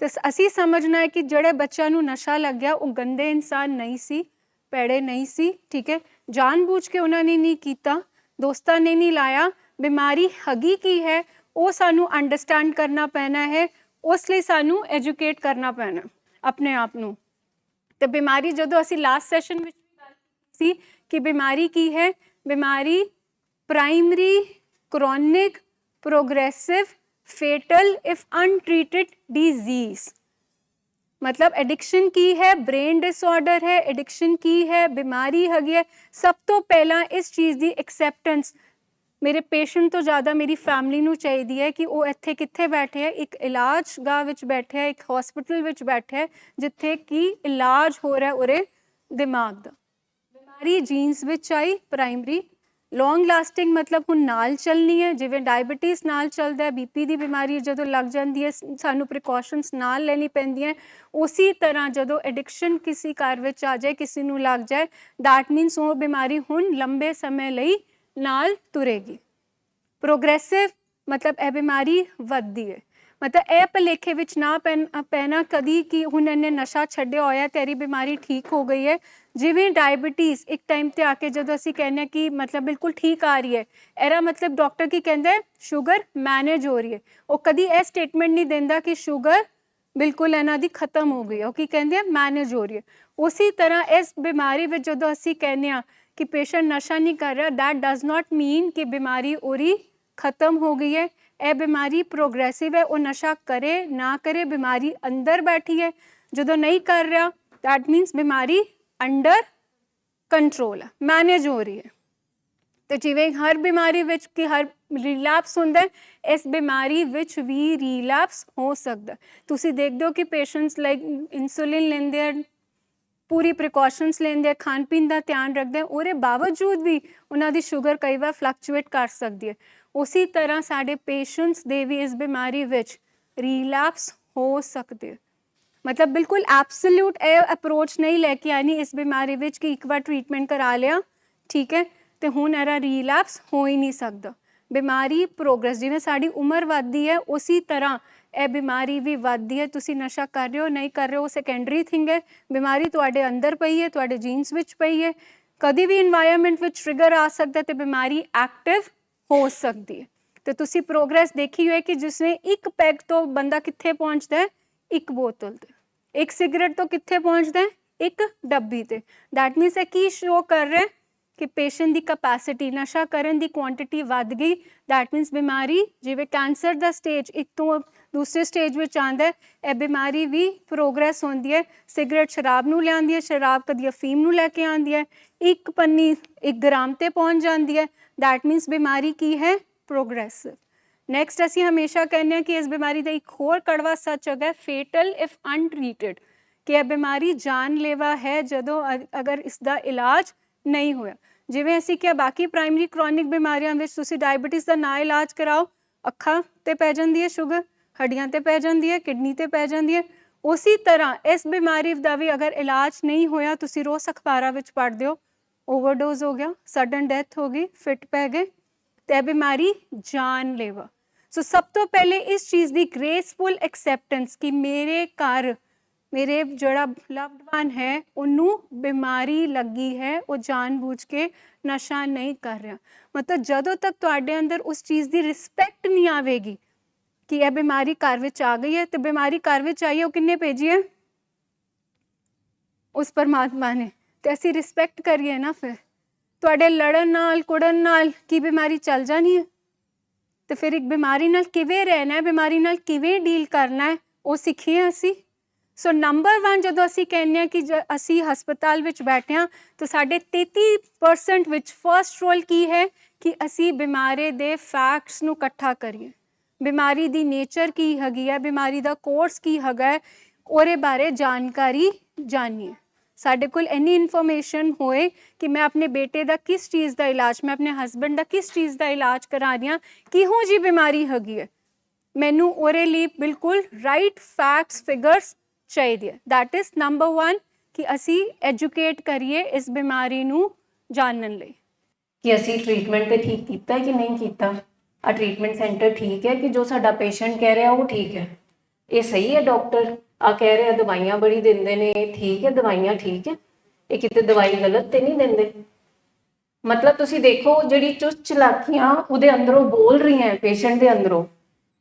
ਤੇ ਅਸੀਂ ਸਮਝਣਾ ਹੈ ਕਿ ਜਿਹੜੇ ਬੱਚਿਆਂ ਨੂੰ ਨਸ਼ਾ ਲੱਗਿਆ ਉਹ ਗੰਦੇ ਇਨਸਾਨ ਨਹੀਂ ਸੀ, ਭੈੜੇ ਨਹੀਂ ਸੀ, ਠੀਕ ਹੈ, ਜਾਣਬੁੱਝ ਕੇ ਉਹਨਾਂ ਨੇ ਨਹੀਂ ਕੀਤਾ, ਦੋਸਤਾਂ ਨੇ ਨਹੀਂ ਲਾਇਆ। ਬਿਮਾਰੀ ਹੈਗੀ ਕੀ ਹੈ ਉਹ ਸਾਨੂੰ ਅੰਡਰਸਟੈਂਡ ਕਰਨਾ ਪੈਣਾ ਹੈ, ਉਸ ਲਈ ਸਾਨੂੰ ਐਜੂਕੇਟ ਕਰਨਾ ਪੈਣਾ ਆਪਣੇ ਆਪ ਨੂੰ। ਤੇ ਬਿਮਾਰੀ ਜਦੋਂ ਅਸੀਂ ਲਾਸਟ ਸੈਸ਼ਨ ਵਿੱਚ ਗੱਲ ਕੀਤੀ ਸੀ ਕਿ ਬਿਮਾਰੀ ਕੀ ਹੈ, ਬਿਮਾਰੀ primary, chronic, progressive, fatal if untreated disease. मतलब एडिक्शन की है, ब्रेन डिसऑर्डर है, एडिक्शन की है, बीमारी हैगी है। सब तो पहला इस चीज़ की एक्सैप्टेंस मेरे पेशेंट तो ज़्यादा मेरी फैमिली नूं चाहिदी है कि वो इत्थे कित्थे बैठे है, एक इलाज गाह विच बैठे है, एक हॉस्पिटल विच बैठे है जिथे कि इलाज हो रहा है उरे दिमाग दा। बीमारी जीन्स विच आई प्राइमरी, लॉन्ग लास्टिंग मतलब हुण नाल चलनी है, जिवें डायबिटीज़ नाल चलदा है, बीपी दी बीमारी जदों लग जाती है सानू प्रिकॉशनस नाल लैनी पैंदियां। उसी तरह जदों एडिक्शन किसी घर विच आ जाए, किसी नूं लग जाए, दैट मीनस वो बीमारी हुण लंबे समय लई नाल तुरेगी। प्रोग्रेसिव मतलब ਇਹ ਬਿਮਾਰੀ ਵੱਧਦੀ ਹੈ, मतलब ਇਹ ਭੁਲੇਖੇ ਵਿੱਚ ਨਾ ਪੈਣਾ ਕਦੀ ਕਿ ਹੁਣ ਇਹਨੇ ਨਸ਼ਾ ਛੱਡਿਆ ਹੋਇਆ ਤੇਰੀ ਬਿਮਾਰੀ ਠੀਕ ਹੋ ਗਈ ਹੈ। ਜਿਵੇਂ ਡਾਇਬੀਟੀਜ਼ ਇੱਕ ਟਾਈਮ ਤੇ ਆ ਕੇ ਜਦੋਂ ਅਸੀਂ ਕਹਿੰਦੇ ਕਿ ਮਤਲਬ ਬਿਲਕੁਲ ਠੀਕ ਆ ਰਹੀ ਹੈ, ਇਹਦਾ ਮਤਲਬ ਡਾਕਟਰ ਕੀ ਕਹਿੰਦਾ ਸ਼ੂਗਰ ਮੈਨੇਜ ਹੋ ਰਹੀ ਹੈ। ਉਹ ਕਦੀ ਇਹ ਸਟੇਟਮੈਂਟ ਨਹੀਂ ਦਿੰਦਾ ਕਿ ਸ਼ੂਗਰ ਬਿਲਕੁਲ ਇਹਨਾਂ ਦੀ ਖਤਮ ਹੋ ਗਈ, ਉਹ ਕੀ ਕਹਿੰਦੇ ਮੈਨੇਜ ਹੋ ਰਹੀ ਹੈ। ਉਸੇ ਤਰ੍ਹਾਂ ਇਸ ਬਿਮਾਰੀ ਵਿੱਚ ਜਦੋਂ ਅਸੀਂ ਕਹਿੰਦੇ ਹਾਂ कि पेशेंट नशा नहीं कर रहा, दैट डज नॉट मीन कि बीमारी ओरी ख़त्म हो गई है। यह बीमारी प्रोग्रेसिव है, वो नशा करे ना करे बीमारी अंदर बैठी है। जो नहीं कर रहा दैट मीनस बीमारी अंडर कंट्रोल है, मैनेज हो रही है। तो जिवें हर बीमारी विच कि हर रीलैप्स हुंदा है, इस बीमारी विच भी रीलैप्स हो सकता। तुसीं देखदे हो कि पेशेंट्स लाइक इंसुलिन लेंदे हैं, पूरी प्रिकॉशनस लेंदे, खान पीन का ध्यान रखते, ਉਹਦੇ बावजूद भी ਉਹਨਾਂ ਦੀ ਸ਼ੂਗਰ ਕਈ ਵਾਰ ਫਲਕਚੁਏਟ ਕਰ ਸਕਦੀ ਹੈ। ਉसी ਤਰ੍ਹਾਂ ਸਾਡੇ ਪੇਸ਼ੈਂਟਸ ਦੇ ਵੀ ਇਸ ਬਿਮਾਰੀ ਵਿੱਚ ਰੀਲੈਪਸ ਹੋ ਸਕਦੇ। ਮਤਲਬ ਬਿਲਕੁਲ ਐਬਸੋਲੂਟ ਇਹ ਅਪਰੋਚ ਨਹੀਂ ਲੈ ਕੇ ਆਣੀ ਇਸ ਬਿਮਾਰੀ ਵਿੱਚ ਕਿ ਇੱਕ ਵਾਰ ਟ੍ਰੀਟਮੈਂਟ ਕਰਾ ਲਿਆ ਠੀਕ ਹੈ ਤੇ ਹੁਣ ਇਹਦਾ ਰੀਲੈਪਸ ਹੋ ਹੀ ਨਹੀਂ ਸਕਦਾ। ਬਿਮਾਰੀ ਪ੍ਰੋਗਰੈਸ, ਜਿਵੇਂ ਸਾਡੀ ਉਮਰ ਵੱਧਦੀ ਹੈ ਉਸੇ ਤਰ੍ਹਾਂ ਇਹ ਬਿਮਾਰੀ ਵੀ ਵੱਧਦੀ ਹੈ। ਤੁਸੀਂ ਨਸ਼ਾ ਕਰ ਰਹੇ ਹੋ ਨਹੀਂ ਕਰ ਰਹੇ ਹੋ ਸੈਕੰਡਰੀ ਥਿੰਗ ਹੈ, ਬਿਮਾਰੀ ਤੁਹਾਡੇ ਅੰਦਰ ਪਈ ਹੈ, ਤੁਹਾਡੇ ਜੀਨਸ ਵਿੱਚ ਪਈ ਹੈ। ਕਦੀ ਵੀ ਇਨਵਾਇਰਮੈਂਟ ਵਿੱਚ ਟ੍ਰਿਗਰ ਆ ਸਕਦਾ ਤੇ ਬਿਮਾਰੀ ਐਕਟਿਵ ਹੋ ਸਕਦੀ ਹੈ। ਤੇ ਤੁਸੀਂ ਪ੍ਰੋਗਰੈਸ ਦੇਖੀ ਹੋਏ ਕਿ ਜਿਸਨੇ ਇੱਕ ਪੈਗ ਤੋਂ ਬੰਦਾ ਕਿੱਥੇ ਪਹੁੰਚਦਾ ਹੈ, ਇੱਕ ਬੋਤਲ ਤੇ, ਇੱਕ ਸਿਗਰਟ ਤੋਂ ਕਿੱਥੇ ਪਹੁੰਚਦਾ ਹੈ, ਇੱਕ ਡੱਬੀ ਤੇ। ਦੈਟ ਮੀਨਸ ਇਹ ਕੀ ਸ਼ੋ ਕਰ ਰਿਹਾ ਕਿ ਪੇਸ਼ੈਂਟ ਦੀ ਕਪੈਸਿਟੀ, ਨਸ਼ਾ ਕਰਨ ਦੀ ਕੁਆਂਟੀਟੀ ਵੱਧ ਗਈ। ਦੈਟ ਮੀਨਸ ਬਿਮਾਰੀ ਜਿਵੇਂ ਕੈਂਸਰ ਦਾ ਸਟੇਜ ਇੱਕ ਤੋਂ ਦੂਸਰੇ ਸਟੇਜ ਵਿੱਚ ਆਉਂਦਾ ਹੈ, ਇਹ ਬਿਮਾਰੀ ਵੀ ਪ੍ਰੋਗਰੈਸ ਹੁੰਦੀ ਹੈ। ਸਿਗਰਟ ਸ਼ਰਾਬ ਨੂੰ ਲਿਆਉਂਦੀ ਹੈ, ਸ਼ਰਾਬ ਕਦੀ ਅਫੀਮ ਨੂੰ ਲੈ ਕੇ ਆਉਂਦੀ ਹੈ, ਇੱਕ ਪੰਨੀ 1 ਗ੍ਰਾਮ ਤੇ ਪਹੁੰਚ ਜਾਂਦੀ ਹੈ। ਦੈਟ ਮੀਨਸ ਬਿਮਾਰੀ ਕੀ ਹੈ, ਪ੍ਰੋਗਰੈਸਿਵ। ਨੈਕਸਟ ਅਸੀਂ ਹਮੇਸ਼ਾ ਕਹਿੰਦੇ ਹਾਂ ਕਿ ਇਸ ਬਿਮਾਰੀ ਦਾ ਇੱਕ ਹੋਰ ਕੜਵਾ ਸੱਚ ਹੈਗਾ, ਫੇਟਲ ਇਫ ਅਨਟ੍ਰੀਟਡ, ਕਿ ਇਹ ਬਿਮਾਰੀ ਜਾਨਲੇਵਾ ਹੈ ਜਦੋਂ ਅਗਰ ਇਸ ਦਾ ਇਲਾਜ ਨਹੀਂ ਹੋਇਆ। ਜਿਵੇਂ ਅਸੀਂ ਕਿਹਾ ਬਾਕੀ ਪ੍ਰਾਇਮਰੀ ਕ੍ਰੋਨਿਕ ਬਿਮਾਰੀਆਂ ਵਿੱਚ ਤੁਸੀਂ ਡਾਇਬਟੀਜ਼ ਦਾ ਨਾ ਇਲਾਜ ਕਰਾਓ, ਅੱਖਾਂ ਤੇ ਪੈ ਜਾਂਦੀ ਹੈ ਸ਼ੂਗਰ, ਹੱਡੀਆਂ ਤੇ ਪੈ ਜਾਂਦੀ ਹੈ, ਕਿਡਨੀ ਤੇ ਪੈ ਜਾਂਦੀ ਹੈ। ਉਸੇ ਤਰ੍ਹਾਂ ਇਸ ਬਿਮਾਰੀ ਦਾ ਵੀ ਅਗਰ ਇਲਾਜ ਨਹੀਂ ਹੋਇਆ, ਤੁਸੀਂ ਰੋਜ਼ ਅਖਬਾਰਾਂ ਵਿੱਚ ਪੜ੍ਹਦੇ ਹੋ ਓਵਰਡੋਜ਼ ਹੋ ਗਿਆ, ਸਡਨ ਡੈਥ ਹੋ ਗਈ, ਫਿੱਟ ਪੈ ਗਏ, ਤੇ ਇਹ ਬਿਮਾਰੀ ਜਾਨਲੇਵਾ। ਸੋ ਸਭ ਤੋਂ ਪਹਿਲੇ ਇਸ ਚੀਜ਼ ਦੀ ਗ੍ਰੇਸਫੁਲ ਐਕਸੈਪਟੈਂਸ ਕਿ ਮੇਰੇ ਘਰ ਮੇਰੇ ਜਿਹੜਾ ਲਵਡ ਵਨ ਹੈ ਉਹਨੂੰ ਬਿਮਾਰੀ ਲੱਗੀ ਹੈ, ਉਹ ਜਾਣਬੁੱਝ ਕੇ ਨਸ਼ਾ ਨਹੀਂ ਕਰ ਰਿਹਾ। ਮਤਲਬ ਜਦੋਂ ਤੱਕ ਤੁਹਾਡੇ ਅੰਦਰ ਉਸ ਚੀਜ਼ ਦੀ ਰਿਸਪੈਕਟ ਨਹੀਂ ਆਵੇਗੀ ਕਿ ਇਹ ਬਿਮਾਰੀ ਘਰ ਵਿੱਚ ਆ ਗਈ ਹੈ, ਤੇ ਬਿਮਾਰੀ ਘਰ ਵਿੱਚ ਆਈ ਹੈ ਉਹ ਕਿੰਨੇ ਭੇਜੀ ਹੈ, ਉਸ ਪਰਮਾਤਮਾ ਨੇ, ਤੇ ਅਸੀਂ ਰਿਸਪੈਕਟ ਕਰੀਏ ਨਾ। ਫਿਰ ਤੁਹਾਡੇ ਲੜਨ ਨਾਲ ਕੁੜਨ ਨਾਲ ਕੀ ਬਿਮਾਰੀ ਚੱਲ ਜਾਣੀ ਹੈ? ਤੇ ਫਿਰ ਇੱਕ ਬਿਮਾਰੀ ਨਾਲ ਕਿਵੇਂ ਰਹਿਣਾ ਹੈ, ਬਿਮਾਰੀ ਨਾਲ ਕਿਵੇਂ ਡੀਲ ਕਰਨਾ ਹੈ, ਉਹ ਸਿੱਖੀਏ ਅਸੀਂ। ਸੋ ਨੰਬਰ 1 ਜਦੋਂ ਅਸੀਂ ਕਹਿੰਦੇ ਹਾਂ ਕਿ ਅਸੀਂ ਹਸਪਤਾਲ ਵਿੱਚ ਬੈਠੇ ਹਾਂ ਤਾਂ ਸਾਡੇ 33% ਵਿੱਚ ਫਸਟ ਰੋਲ ਕੀ ਹੈ ਕਿ ਅਸੀਂ ਬਿਮਾਰੀ ਦੇ ਫੈਕਟਸ ਨੂੰ ਇਕੱਠਾ ਕਰੀਏ, ਬਿਮਾਰੀ ਦੀ ਨੇਚਰ ਕੀ ਹੈਗੀ ਹੈ, ਬਿਮਾਰੀ ਦਾ ਕੋਰਸ ਕੀ ਹੈਗਾ, ਉਹਦੇ ਬਾਰੇ ਜਾਣਕਾਰੀ ਜਾਣੀਏ। ਸਾਡੇ ਕੋਲ ਇੰਨੀ ਇਨਫੋਰਮੇਸ਼ਨ ਹੋਏ ਕਿ ਮੈਂ ਆਪਣੇ ਬੇਟੇ ਦਾ ਕਿਸ ਚੀਜ਼ ਦਾ ਇਲਾਜ, ਮੈਂ ਆਪਣੇ ਹਸਬੈਂਡ ਦਾ ਕਿਸ ਚੀਜ਼ ਦਾ ਇਲਾਜ ਕਰਾ ਰਹੀ ਹਾਂ, ਕਿਹੋ ਜਿਹੀ ਬਿਮਾਰੀ ਹੈਗੀ ਹੈ, ਮੈਨੂੰ ਉਹਦੇ ਲਈ ਬਿਲਕੁਲ ਰਾਈਟ ਫੈਕਟਸ ਫਿਗਰਸ ਚਾਹੀਦੇ ਹੈ। ਦੈਟ ਇਜ਼ ਨੰਬਰ 1 ਕਿ ਅਸੀਂ ਐਜੂਕੇਟ ਕਰੀਏ ਇਸ ਬਿਮਾਰੀ ਨੂੰ ਜਾਣਨ ਲਈ ਕਿ ਅਸੀਂ ਟ੍ਰੀਟਮੈਂਟ ਤੇ ਠੀਕ ਕੀਤਾ ਕਿ ਨਹੀਂ ਕੀਤਾ। ਆ ਟ੍ਰੀਟਮੈਂਟ ਸੈਂਟਰ ਠੀਕ ਹੈ ਕਿ ਜੋ ਸਾਡਾ ਪੇਸ਼ੈਂਟ ਕਹਿ ਰਿਹਾ ਉਹ ਠੀਕ ਹੈ, ਇਹ ਸਹੀ ਹੈ। ਡਾਕਟਰ ਆ ਕਹਿ ਰਿਹਾ ਦਵਾਈਆਂ ਬੜੀ ਦਿੰਦੇ ਨੇ, ਠੀਕ ਹੈ ਦਵਾਈਆਂ ਠੀਕ ਹੈ, ਇਹ ਕਿਤੇ ਦਵਾਈ ਗਲਤ ਤੇ ਨਹੀਂ ਦਿੰਦੇ। ਮਤਲਬ ਤੁਸੀਂ ਦੇਖੋ ਜਿਹੜੀ ਚੁਸਤ ਚਲਾਕੀਆਂ ਉਹਦੇ ਅੰਦਰੋਂ ਬੋਲ ਰਹੀਆਂ ਪੇਸ਼ੈਂਟ ਦੇ ਅੰਦਰੋਂ,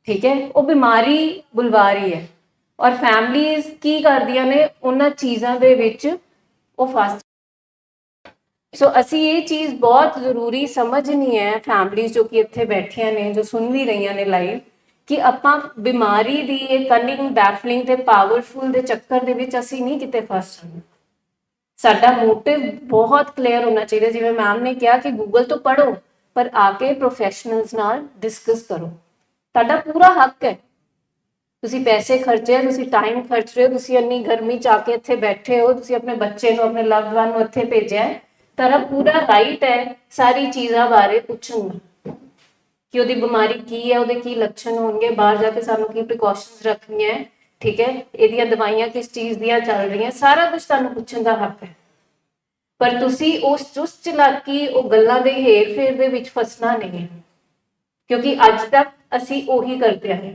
ਠੀਕ ਹੈ, ਉਹ ਬਿਮਾਰੀ ਬੁਲਵਾ ਰਹੀ ਹੈ। ਔਰ ਫੈਮਲੀਜ਼ ਕੀ ਕਰਦੀਆਂ ਨੇ ਉਹਨਾਂ ਚੀਜ਼ਾਂ ਦੇ ਵਿੱਚ ਉਹ ਫਸ। ਸੋ ਅਸੀਂ ਇਹ ਚੀਜ਼ ਬਹੁਤ ਜ਼ਰੂਰੀ ਸਮਝਣੀ ਹੈ ਫੈਮਲੀਜ਼ ਜੋ ਕਿ ਇੱਥੇ ਬੈਠੀਆਂ ਨੇ, ਜੋ ਸੁਣ ਵੀ ਰਹੀਆਂ ਨੇ ਲਾਈਵ, ਕਿ ਆਪਾਂ ਬਿਮਾਰੀ ਦੀ ਇਹ ਕਨਿੰਗ ਬੈਫਲਿੰਗ ਤੇ ਪਾਵਰਫੁਲ ਦੇ ਚੱਕਰ ਦੇ ਵਿੱਚ ਅਸੀਂ ਨਹੀਂ ਕਿਤੇ ਫਸ ਜਾਣਾ। ਸਾਡਾ ਮੋਟਿਵ ਬਹੁਤ ਕਲੀਅਰ ਹੋਣਾ ਚਾਹੀਦਾ। ਜਿਵੇਂ ਮੈਮ ਨੇ ਕਿਹਾ ਕਿ ਗੂਗਲ ਤੋਂ ਪੜ੍ਹੋ, ਪਰ ਆ ਕੇ ਪ੍ਰੋਫੈਸ਼ਨਲਸ ਨਾਲ ਡਿਸਕਸ ਕਰੋ। ਤੁਹਾਡਾ ਪੂਰਾ ਹੱਕ ਹੈ, ਤੁਸੀਂ ਪੈਸੇ ਖਰਚੇ, ਤੁਸੀਂ ਟਾਈਮ ਖਰਚ ਰਹੇ ਹੋ, ਤੁਸੀਂ ਇੰਨੀ ਗਰਮੀ ਚ ਆ ਕੇ ਇੱਥੇ ਬੈਠੇ ਹੋ, ਤੁਸੀਂ ਆਪਣੇ ਬੱਚੇ ਨੂੰ ਆਪਣੇ ਲਵਡ ਵਨ ਨੂੰ ਇੱਥੇ ਭੇਜਿਆ ਹੈ, ਤੁਹਾਡਾ ਪੂਰਾ ਰਾਈਟ ਹੈ ਸਾਰੀ ਚੀਜ਼ਾਂ ਬਾਰੇ ਪੁੱਛਣ ਦਾ ਕਿ ਉਹਦੀ ਬਿਮਾਰੀ ਕੀ ਹੈ, ਉਹਦੇ ਕੀ ਲੱਛਣ ਹੋਣਗੇ, ਬਾਹਰ ਜਾ ਕੇ ਸਾਨੂੰ ਕੀ ਪ੍ਰੀਕਾਸ਼ਨਸ ਰੱਖਣੀਆਂ ਹੈ, ਠੀਕ ਹੈ, ਇਹਦੀਆਂ ਦਵਾਈਆਂ ਕਿਸ ਚੀਜ਼ ਦੀਆਂ ਚੱਲ ਰਹੀਆਂ, ਸਾਰਾ ਕੁਝ ਤੁਹਾਨੂੰ ਪੁੱਛਣ ਦਾ ਹੱਕ ਹੈ। ਪਰ ਤੁਸੀਂ ਉਸ ਚੁਸਤ ਚਲਾਕੀ ਉਹ ਗੱਲਾਂ ਦੇ ਹੇਰ ਫੇਰ ਦੇ ਵਿੱਚ ਫਸਣਾ ਨਹੀਂ ਹੈ, ਕਿਉਂਕਿ ਅੱਜ ਤੱਕ ਅਸੀਂ ਉਹੀ ਕਰਦੇ ਆਏ।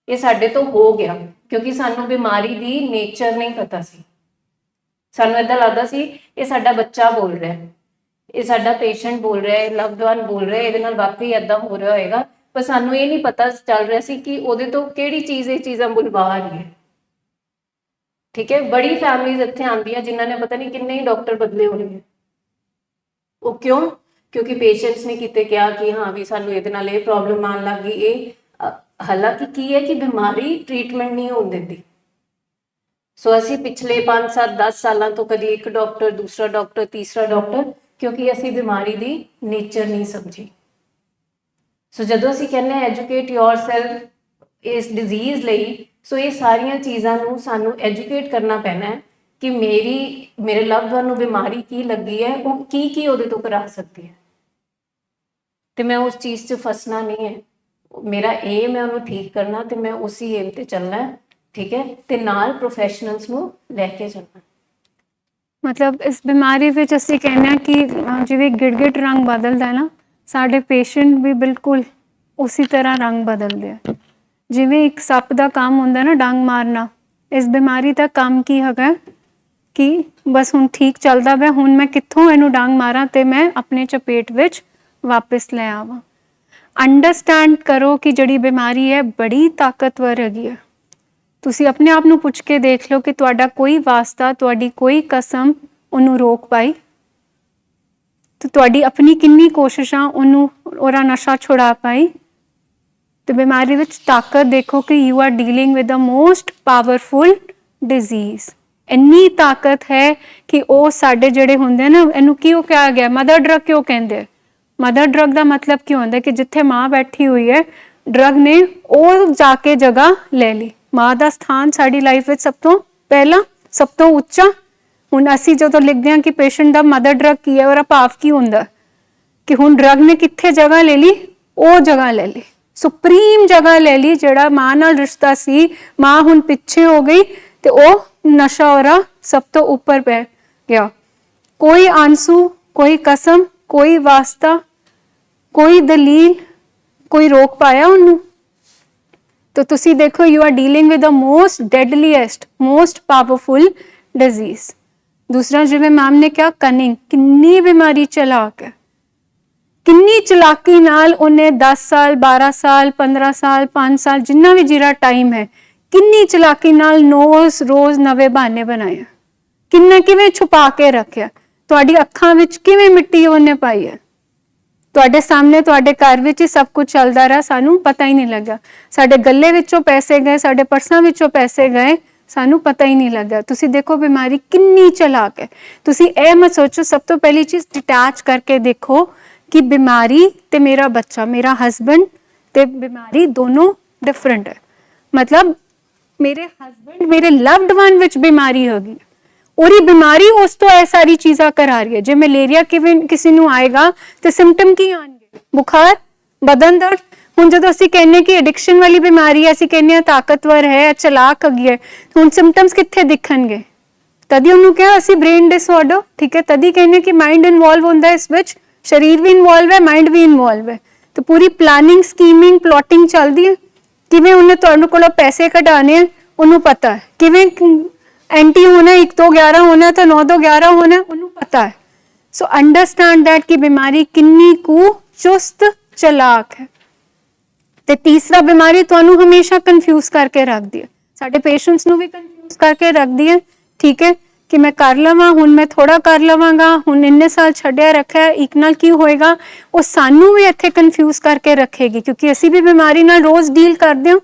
ਇਹ ਸਾਡੇ ਤੋਂ ਹੋ ਗਿਆ ਕਿਉਂਕਿ ਸਾਨੂੰ ਬਿਮਾਰੀ ਦੀ ਨੇਚਰ ਨਹੀਂ ਪਤਾ ਸੀ। ਸਾਨੂੰ ਏਦਾਂ ਲੱਗਦਾ ਸੀ ਇਹ ਸਾਡਾ ਬੱਚਾ ਬੋਲ ਰਿਹਾ, ਇਹ ਸਾਡਾ ਪੇਸ਼ੈਂਟ ਬੋਲ ਰਿਹਾ ਹੈ, ਲਵਡ ਵਨ ਬੋਲ ਰਿਹਾ, ਇਹਦੇ ਨਾਲ ਵਾਕਈ ਏਦਾਂ ਹੋ ਰਿਹਾ ਹੋਏਗਾ। ਪਰ ਸਾਨੂੰ ਇਹ ਨਹੀਂ ਪਤਾ ਚੱਲ ਰਿਹਾ ਸੀ ਕਿ ਉਹਦੇ ਤੋਂ ਕਿਹੜੀ ਚੀਜ਼ ਇਹ ਚੀਜ਼ਾਂ ਬੁਲਵਾ ਰਹੀ ਹੈ। ਠੀਕ ਹੈ, ਬੜੀ ਫੈਮਲੀਜ਼ ਇੱਥੇ ਆਉਂਦੀਆਂ ਜਿਨ੍ਹਾਂ ਨੇ ਪਤਾ ਨਹੀਂ ਕਿੰਨੇ ਹੀ ਡਾਕਟਰ ਬਦਲੇ ਹੋਣੇ ਹੈ। ਉਹ ਕਿਉਂ? ਕਿਉਂਕਿ ਪੇਸ਼ੈਂਟਸ ਨੇ ਕਿਤੇ ਕਿਹਾ ਕਿ ਹਾਂ ਵੀ ਸਾਨੂੰ ਇਹਦੇ ਨਾਲ ਇਹ ਪ੍ਰੋਬਲਮ ਆਉਣ ਲੱਗ ਗਈ। ਇਹ ਹਾਲਾਂਕਿ ਕੀ ਹੈ ਕਿ ਬਿਮਾਰੀ ਟ੍ਰੀਟਮੈਂਟ ਨਹੀਂ ਹੋਣ ਦਿੰਦੀ। ਸੋ ਅਸੀਂ ਪਿਛਲੇ 5 7 10 ਸਾਲਾਂ ਤੋਂ ਕਦੀ ਇੱਕ ਡਾਕਟਰ, ਦੂਸਰਾ ਡਾਕਟਰ, ਤੀਸਰਾ ਡਾਕਟਰ, ਕਿਉਂਕਿ ਅਸੀਂ ਬਿਮਾਰੀ ਦੀ ਨੇਚਰ ਨਹੀਂ ਸਮਝੀ। ਸੋ ਜਦੋਂ ਅਸੀਂ ਕਹਿੰਦੇ ਹਾਂ ਐਜੂਕੇਟ ਯੋਰਸੈਲਫ ਇਸ ਡਿਜ਼ੀਜ਼ ਲਈ, ਸੋ ਇਹ ਸਾਰੀਆਂ ਚੀਜ਼ਾਂ ਨੂੰ ਸਾਨੂੰ ਐਜੂਕੇਟ ਕਰਨਾ ਪੈਣਾ ਹੈ ਕਿ ਮੇਰੇ ਲਵਡ ਵਨ ਨੂੰ ਬਿਮਾਰੀ ਕੀ ਲੱਗੀ ਹੈ, ਉਹ ਕੀ ਉਹਦੇ ਤੋਂ ਕਰਾ ਸਕਦੀ ਹੈ, ਤੇ ਮੈਂ ਉਸ ਚੀਜ਼ 'ਚ ਫਸਣਾ ਨਹੀਂ ਹੈ। ਮੇਰਾ ਏਮ ਹੈ ਉਹਨੂੰ ਠੀਕ ਕਰਨਾ, ਤੇ ਮੈਂ ਉਸੇ ਏਮ ਤੇ ਚੱਲਣਾ ਹੈ। ਠੀਕ ਹੈ, ਤੇ ਨਾਲ ਪ੍ਰੋਫੈਸ਼ਨਲਸ ਨੂੰ ਲੈ ਕੇ ਚੱਲਣਾ। ਮਤਲਬ ਇਸ ਬਿਮਾਰੀ ਵਿੱਚ ਅਸੀਂ ਕਹਿੰਦੇ ਹਾਂ ਕਿ ਜਿਵੇਂ ਗਿੜਗਿੜ ਰੰਗ ਬਦਲਦਾ ਹੈ ਨਾ, ਸਾਡੇ ਪੇਸ਼ੈਂਟ ਵੀ ਬਿਲਕੁਲ ਉਸੇ ਤਰ੍ਹਾਂ ਰੰਗ ਬਦਲਦੇ ਆ। ਜਿਵੇਂ ਇੱਕ ਸੱਪ ਦਾ ਕੰਮ ਹੁੰਦਾ ਨਾ ਡੰਗ ਮਾਰਨਾ, ਇਸ ਬਿਮਾਰੀ ਦਾ ਕੰਮ ਕੀ ਹੈਗਾ ਕਿ ਬਸ ਹੁਣ ਠੀਕ ਚੱਲਦਾ ਪਿਆ, ਹੁਣ ਮੈਂ ਕਿੱਥੋਂ ਇਹਨੂੰ ਡੰਗ ਮਾਰਾਂ ਤੇ ਮੈਂ ਆਪਣੇ ਚਪੇਟ ਵਿੱਚ ਵਾਪਸ ਲੈ ਆਵਾਂ। ਅੰਡਰਸਟੈਂਡ ਕਰੋ ਕਿ ਜਿਹੜੀ ਬਿਮਾਰੀ ਹੈ ਬੜੀ ਤਾਕਤਵਰ ਹੈਗੀ ਹੈ। ਤੁਸੀਂ ਆਪਣੇ ਆਪ ਨੂੰ ਪੁੱਛ ਕੇ ਦੇਖ ਲਓ ਕਿ ਤੁਹਾਡਾ ਕੋਈ ਵਾਸਤਾ, ਤੁਹਾਡੀ ਕੋਈ ਕਸਮ ਉਹਨੂੰ ਰੋਕ ਪਾਈ? ਤੇ ਤੁਹਾਡੀ ਆਪਣੀ ਕਿੰਨੀ ਕੋਸ਼ਿਸ਼ਾਂ ਉਹਨੂੰ ਉਹਦਾ ਨਸ਼ਾ ਛੁਡਾ ਪਾਈ? ਤੇ ਬਿਮਾਰੀ ਵਿੱਚ ਤਾਕਤ ਦੇਖੋ ਕਿ you are dealing with the most powerful disease. ਇੰਨੀ ਤਾਕਤ ਹੈ ਕਿ ਉਹ ਸਾਡੇ ਜਿਹੜੇ ਹੁੰਦੇ ਨਾ, ਇਹਨੂੰ ਕਿਉਂ ਕਿਹਾ ਗਿਆ ਮਦਰ ਡਰਗ ਕਿਉਂ ਕਹਿੰਦੇ? ਮਦਰ ਡਰਗ ਦਾ ਮਤਲਬ ਕੀ ਹੁੰਦਾ ਕਿ ਜਿੱਥੇ ਮਾਂ ਬੈਠੀ ਹੋਈ ਹੈ, ਡਰਗ ਨੇ ਉਹ ਜਾ ਕੇ ਜਗ੍ਹਾ ਲੈ ਲਈ। ਮਾਂ ਦਾ ਸਥਾਨ ਸਾਡੀ ਲਾਈਫ ਵਿੱਚ ਸਭ ਤੋਂ ਪਹਿਲਾਂ, ਸਭ ਤੋਂ ਉੱਚਾ। ਹੁਣ ਅਸੀਂ ਜਦੋਂ ਲਿਖਦੇ ਹਾਂ ਕਿ ਪੇਸ਼ੈਂਟ ਦਾ ਮਦਰ ਡਰਗ ਕੀ ਹੈ, ਉਹਦਾ ਭਾਵ ਕੀ ਹੁੰਦਾ ਕਿ ਹੁਣ ਡਰਗ ਨੇ ਕਿੱਥੇ ਜਗ੍ਹਾ ਲੈ ਲਈ? ਉਹ ਜਗ੍ਹਾ ਲੈ ਲਈ, ਸੁਪਰੀਮ ਜਗ੍ਹਾ ਲੈ ਲਈ। ਜਿਹੜਾ ਮਾਂ ਨਾਲ ਰਿਸ਼ਤਾ ਸੀ, ਮਾਂ ਹੁਣ ਪਿੱਛੇ ਹੋ ਗਈ ਤੇ ਉਹ ਨਸ਼ਾ ਉਹਦਾ ਸਭ ਤੋਂ ਉੱਪਰ ਪੈ ਗਿਆ। ਕੋਈ ਆਂਸੂ, ਕੋਈ ਕਸਮ, ਕੋਈ ਵਾਸਤਾ, ਕੋਈ ਦਲੀਲ, ਕੋਈ ਰੋਕ ਪਾਇਆ ਉਹਨੂੰ? ਤਾਂ ਤੁਸੀਂ ਦੇਖੋ you are dealing with the most deadliest, most powerful disease. ਦੂਸਰਾ, ਜਿਵੇਂ ਮੈਮ ਨੇ ਕਿਹਾ ਕਨਿੰਗ, ਕਿੰਨੀ ਬਿਮਾਰੀ ਚਲਾਕ ਹੈ, ਕਿੰਨੀ ਚਲਾਕੀ ਨਾਲ ਉਹਨੇ 10 ਸਾਲ 12 ਸਾਲ 15 ਸਾਲ 5 ਸਾਲ ਜਿੰਨਾ ਵੀ ਜਿਹੜਾ ਟਾਈਮ ਹੈ, ਕਿੰਨੀ ਚਲਾਕੀ ਨਾਲ ਰੋਜ਼ ਨਵੇਂ ਬਹਾਨੇ ਬਣਾਏ, ਕਿਵੇਂ ਛੁਪਾ ਕੇ ਰੱਖਿਆ। ਤੁਹਾਡੀ ਅੱਖਾਂ ਵਿੱਚ ਕਿਵੇਂ ਮਿੱਟੀ ਉਹਨੇ ਪਾਈ ਹੈ, ਤੁਹਾਡੇ ਸਾਹਮਣੇ ਤੁਹਾਡੇ ਘਰ ਵਿੱਚ ਹੀ ਸਭ ਕੁਝ ਚੱਲਦਾ ਰਿਹਾ, ਸਾਨੂੰ ਪਤਾ ਹੀ ਨਹੀਂ ਲੱਗਾ। ਸਾਡੇ ਗੱਲੇ ਵਿੱਚੋਂ ਪੈਸੇ ਗਏ, ਸਾਡੇ ਪਰਸਾਂ ਵਿੱਚੋਂ ਪੈਸੇ ਗਏ, ਸਾਨੂੰ ਪਤਾ ਹੀ ਨਹੀਂ ਲੱਗਾ। ਤੁਸੀਂ ਦੇਖੋ ਬਿਮਾਰੀ ਕਿੰਨੀ ਚਲਾਕ ਹੈ। ਤੁਸੀਂ ਇਹ ਮਤ ਸੋਚੋ, ਸਭ ਤੋਂ ਪਹਿਲੀ ਚੀਜ਼ ਡਿਟੈਚ ਕਰਕੇ ਦੇਖੋ ਕਿ ਬਿਮਾਰੀ ਤੇ ਮੇਰਾ ਬੱਚਾ, ਮੇਰਾ ਹਸਬੈਂਡ ਤੇ ਬਿਮਾਰੀ ਦੋਨੋਂ ਡਿਫਰੈਂਟ ਹੈ। ਮਤਲਬ ਮੇਰੇ ਹਸਬੈਂਡ, ਮੇਰੇ ਲਵਡ ਵਨ ਵਿੱਚ ਬਿਮਾਰੀ ਹੋ ਗਈ, ਉਹਦੀ ਬਿਮਾਰੀ ਉਸ ਤੋਂ ਇਹ ਸਾਰੀ ਚੀਜ਼ਾਂ ਕਰਾ ਰਹੀ ਹੈ। ਜੇ ਮਲੇਰੀਆ ਕਿਵੇਂ ਕਿਸੇ ਨੂੰ ਆਏਗਾ ਤੇ ਸਿੰਪਟਮ ਕੀ ਆਉਣਗੇ? ਬੁਖਾਰ, ਬਦਨ ਦਰਦ। ਹੁਣ ਜਦੋਂ ਅਸੀਂ ਕਹਿੰਦੇ ਕਿ ਐਡਿਕਸ਼ਨ ਵਾਲੀ ਬਿਮਾਰੀ ਹੈ, ਅਸੀਂ ਕਹਿੰਦੇ ਹਾਂ ਤਾਕਤਵਰ ਹੈ, ਚਲਾਕ ਹੈਗੀ ਹੈ, ਹੁਣ ਸਿੰਪਟਮਸ ਕਿੱਥੇ ਦਿਖਣਗੇ? ਤਦੀ ਉਹਨੂੰ ਕਿਹਾ ਅਸੀਂ ਬ੍ਰੇਨ ਡਿਸਆਰਡਰ, ਠੀਕ ਹੈ, ਤਦੀ ਕਹਿੰਦੇ ਕਿ ਮਾਈਂਡ ਇਨਵੋਲਵ ਹੁੰਦਾ ਇਸ ਵਿੱਚ, ਸਰੀਰ ਵੀ ਇਨਵੋਲਵ ਹੈ, ਮਾਈਂਡ ਵੀ ਇਨਵੋਲਵ ਹੈ। ਤੇ ਪੂਰੀ ਪਲਾਨਿੰਗ, ਸਕੀਮਿੰਗ, ਪਲੋਟਿੰਗ ਚੱਲਦੀ ਹੈ। ਕਿਵੇਂ ਉਹਨੇ ਤੁਹਾਨੂੰ ਕੋਲੋਂ ਪੈਸੇ ਕਢਾਣੇ ਆ, ਉਹਨੂੰ ਪਤਾ ਹੈ। ਕਿਵੇਂ ਐਂਟੀ ਹੋਣਾ, 1 ਤੋਂ 11 ਹੋਣਾ ਤਾਂ 9 ਤੋਂ 11 ਹੋਣਾ, ਉਹਨੂੰ ਪਤਾ ਹੈ। ਸੋ ਅੰਡਰਸਟੈਂਡ ਦੈਟ ਕਿ ਬਿਮਾਰੀ ਕਿੰਨੀ ਕੁ ਚੁਸਤ ਚਲਾਕ ਹੈ। ਤੇ ਤੀਸਰਾ, ਬਿਮਾਰੀ ਤੁਹਾਨੂੰ ਹਮੇਸ਼ਾ ਕਨਫਿਊਜ਼ ਕਰਕੇ ਰੱਖਦੀ ਹੈ, ਸਾਡੇ ਪੇਸ਼ੈਂਟਸ ਨੂੰ ਵੀ ਕਨਫਿਊਜ਼ ਕਰਕੇ ਰੱਖਦੀ ਹੈ, ਠੀਕ ਹੈ, ਕਿ ਮੈਂ ਕਰ ਲਵਾਂ, ਹੁਣ ਮੈਂ ਥੋੜਾ ਕਰ ਲਵਾਂਗਾ, ਹੁਣ ਇੰਨੇ ਸਾਲ ਛੱਡਿਆ ਰੱਖਿਆ, ਇੱਕ ਨਾਲ ਕੀ ਹੋਏਗਾ? ਉਹ ਸਾਨੂੰ ਵੀ ਇੱਥੇ ਕਨਫਿਊਜ਼ ਕਰਕੇ ਰੱਖੇਗੀ, ਕਿਉਂਕਿ ਅਸੀਂ ਵੀ ਬਿਮਾਰੀ ਨਾਲ ਰੋਜ਼ ਡੀਲ ਕਰਦੇ ਹਾਂ,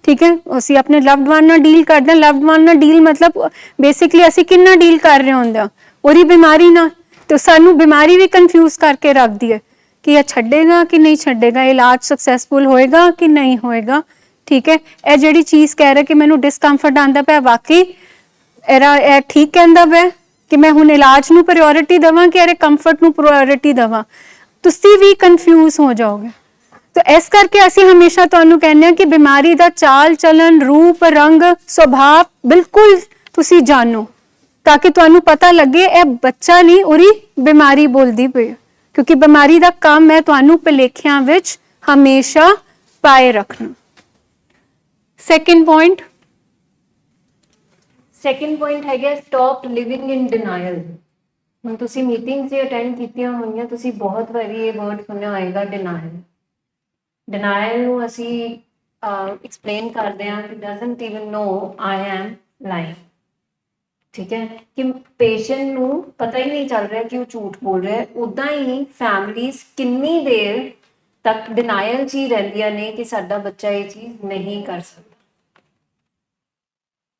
ਠੀਕ ਹੈ। ਅਸੀਂ ਆਪਣੇ ਲਵਡ ਵਨ ਨਾਲ ਡੀਲ ਕਰਦੇ ਹਾਂ। ਲਵਡ ਵਨ ਨਾਲ ਡੀਲ ਮਤਲਬ ਬੇਸਿਕਲੀ ਅਸੀਂ ਕਿੰਨਾ ਡੀਲ ਕਰ ਰਹੇ ਹੁੰਦੇ ਹਾਂ? ਉਹਦੀ ਬਿਮਾਰੀ ਨਾਲ। ਤੇ ਸਾਨੂੰ ਬਿਮਾਰੀ ਵੀ ਕਨਫਿਊਜ਼ ਕਰਕੇ ਰੱਖਦੀ ਹੈ ਕਿ ਇਹ ਛੱਡੇਗਾ ਕਿ ਨਹੀਂ ਛੱਡੇਗਾ, ਇਲਾਜ ਸਕਸੈਸਫੁਲ ਹੋਏਗਾ ਕਿ ਨਹੀਂ ਹੋਏਗਾ, ਠੀਕ ਹੈ। ਇਹ ਜਿਹੜੀ ਚੀਜ਼ ਕਹਿ ਰਿਹਾ ਕਿ ਮੈਨੂੰ ਡਿਸਕੰਫਰਟ ਆਉਂਦਾ ਪਿਆ, ਵਾਕਈ ਇਹ ਠੀਕ ਕਹਿੰਦਾ ਪਿਆ ਕਿ ਮੈਂ ਹੁਣ ਇਲਾਜ ਨੂੰ ਪ੍ਰਾਇੋਰਿਟੀ ਦੇਵਾਂ ਕਿ ਇਹਦੇ ਕੰਫਰਟ ਨੂੰ ਪ੍ਰਾਇੋਰਿਟੀ ਦੇਵਾਂ? ਤੁਸੀਂ ਵੀ ਕਨਫਿਊਜ਼ ਹੋ ਜਾਓਗੇ। तो इस करके ਅਸੀਂ ਹਮੇਸ਼ਾ ਤੁਹਾਨੂੰ ਕਹਿੰਦੇ ਹਾਂ ਕਿ ਬਿਮਾਰੀ ਦਾ ਚਾਲ ਚਲਨ, ਰੂਪ, ਰੰਗ, ਸੁਭਾਅ ਬਿਲਕੁਲ ਤੁਸੀਂ ਜਾਣੋ, ਤਾਂ ਕਿ ਤੁਹਾਨੂੰ ਪਤਾ ਲੱਗੇ ਇਹ ਬੱਚਾ ਨਹੀਂ, ਉਹਦੀ ਬਿਮਾਰੀ ਬੋਲਦੀ ਪਈ, ਕਿਉਂਕਿ ਬਿਮਾਰੀ ਦਾ ਕੰਮ ਹੈ ਤੁਹਾਨੂੰ ਭੁਲੇਖਿਆਂ ਵਿੱਚ ਹਮੇਸ਼ਾ ਪਾਏ ਰੱਖਣਾ। ਸੈਕਿੰਡ ਪੁਆਇੰਟ ਹੈਗਾ ਸਟਾਪ ਲਿਵਿੰਗ ਇਨ ਡਿਨਾਇਲ। ਹੁਣ ਤੁਸੀਂ ਮੀਟਿੰਗਸ ਜੇ ਅਟੈਂਡ ਕੀਤੀਆਂ ਹੋਣਗੀਆਂ, ਤੁਸੀਂ ਬਹੁਤ ਵਾਰੀ ਇਹ ਵਰਡ ਸੁਣਿਆ ਹੋਏਗਾ, ਡਿਨਾਇਲ। ਡਿਨਾਇਲ ਨੂੰ ਅਸੀਂ ਐਕਸਪਲੇਨ ਕਰਦੇ ਹਾਂ ਕਿ doesn't even no I am lying, ਠੀਕ ਹੈ, ਕਿ ਪੇਸ਼ੈਂਟ ਨੂੰ ਪਤਾ ਹੀ ਨਹੀਂ ਚੱਲ ਰਿਹਾ ਕਿ ਉਹ ਝੂਠ ਬੋਲ ਰਿਹਾ। ਉੱਦਾਂ ਹੀ ਫੈਮਲੀਜ਼ ਕਿੰਨੀ ਦੇਰ ਤੱਕ ਡਿਨਾਇਲ 'ਚ ਹੀ ਰਹਿੰਦੀਆਂ ਨੇ ਕਿ ਸਾਡਾ ਬੱਚਾ ਇਹ ਚੀਜ਼ ਨਹੀਂ ਕਰ ਸਕਦਾ।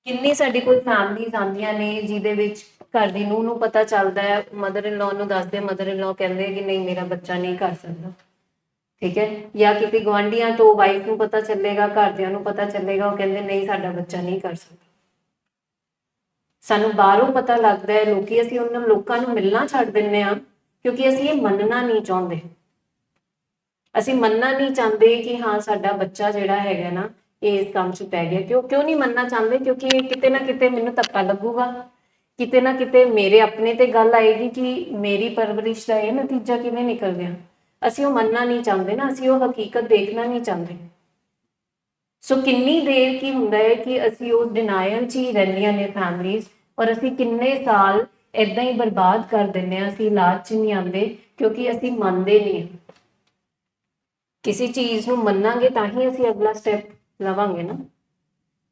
ਕਿੰਨੀ ਸਾਡੀ ਕੋਈ ਫੈਮਲੀਜ਼ ਆਉਂਦੀਆਂ ਨੇ ਜਿਹਦੇ ਵਿੱਚ ਘਰ ਦੀ ਨੂੰਹ ਨੂੰ ਪਤਾ ਚੱਲਦਾ ਹੈ, ਮਦਰ ਇਨ ਲਾਅ ਨੂੰ ਦੱਸਦੇ, ਮਦਰ ਇਨ ਲਾਅ ਕਹਿੰਦੇ ਕਿ ਨਹੀਂ ਮੇਰਾ ਬੱਚਾ ਨਹੀਂ ਕਰ ਸਕਦਾ, ਠੀਕ ਹੈ। ਜਾਂ ਕਿਤੇ ਗੁਆਂਢੀਆਂ ਤੋਂ ਵਾਈਫ ਨੂੰ ਪਤਾ ਚੱਲੇਗਾ, ਘਰਦਿਆਂ ਨੂੰ ਪਤਾ ਚੱਲੇਗਾ, ਉਹ ਕਹਿੰਦੇ ਨਹੀਂ ਸਾਡਾ ਬੱਚਾ ਨਹੀਂ ਕਰ ਸਕਦਾ। ਸਾਨੂੰ ਬਾਹਰੋਂ ਪਤਾ ਲੱਗਦਾ ਹੈ, ਅਸੀਂ ਉਹਨਾਂ ਲੋਕਾਂ ਨੂੰ ਮਿਲਣਾ ਛੱਡ ਦਿੰਦੇ ਹਾਂ ਕਿਉਂਕਿ ਅਸੀਂ ਇਹ ਮੰਨਣਾ ਨਹੀਂ ਚਾਹੁੰਦੇ। ਅਸੀਂ ਮੰਨਣਾ ਨਹੀਂ ਚਾਹੁੰਦੇ ਕਿ ਹਾਂ ਸਾਡਾ ਬੱਚਾ ਜਿਹੜਾ ਹੈਗਾ ਨਾ ਇਸ ਕੰਮ 'ਚ ਪੈ ਗਿਆ। ਕਿਉਂ ਨਹੀਂ ਮੰਨਣਾ ਚਾਹੁੰਦੇ? ਕਿਉਂਕਿ ਇਹ ਕਿਤੇ ਨਾ ਕਿਤੇ ਮੈਨੂੰ ਧੱਕਾ ਲੱਗੂਗਾ, ਕਿਤੇ ਨਾ ਕਿਤੇ ਮੇਰੇ ਆਪਣੇ ਤੇ ਗੱਲ ਆਏਗੀ ਕਿ ਮੇਰੀ ਪਰਵਰਿਸ਼ ਦਾ ਇਹ ਨਤੀਜਾ ਕਿਵੇਂ ਨਿਕਲ ਗਿਆ। ਅਸੀਂ ਉਹ ਮੰਨਣਾ ਨਹੀਂ ਚਾਹੁੰਦੇ ਨਾ, ਅਸੀਂ ਉਹ ਹਕੀਕਤ ਦੇਖਣਾ ਨਹੀਂ ਚਾਹੁੰਦੇ। ਸੋ ਕਿੰਨੀ ਦੇਰ ਕੀ ਹੁੰਦਾ ਹੈ ਕਿ ਅਸੀਂ ਉਹ ਡਿਨਾਇਲ 'ਚ ਹੀ ਰਹਿੰਦੀਆਂ ਨੇ ਫੈਮਲੀਜ਼, ਔਰ ਅਸੀਂ ਕਿੰਨੇ ਸਾਲ ਏਦਾਂ ਹੀ ਬਰਬਾਦ ਕਰ ਦਿੰਦੇ ਹਾਂ। ਅਸੀਂ ਇਲਾਜ 'ਚ ਨਹੀਂ ਆਉਂਦੇ ਕਿਉਂਕਿ ਅਸੀਂ ਮੰਨਦੇ ਨਹੀਂ ਹਾਂ। ਕਿਸੇ ਚੀਜ਼ ਨੂੰ ਮੰਨਾਂਗੇ ਤਾਂ ਹੀ ਅਸੀਂ ਅਗਲਾ ਸਟੈਪ ਲਵਾਂਗੇ ਨਾ,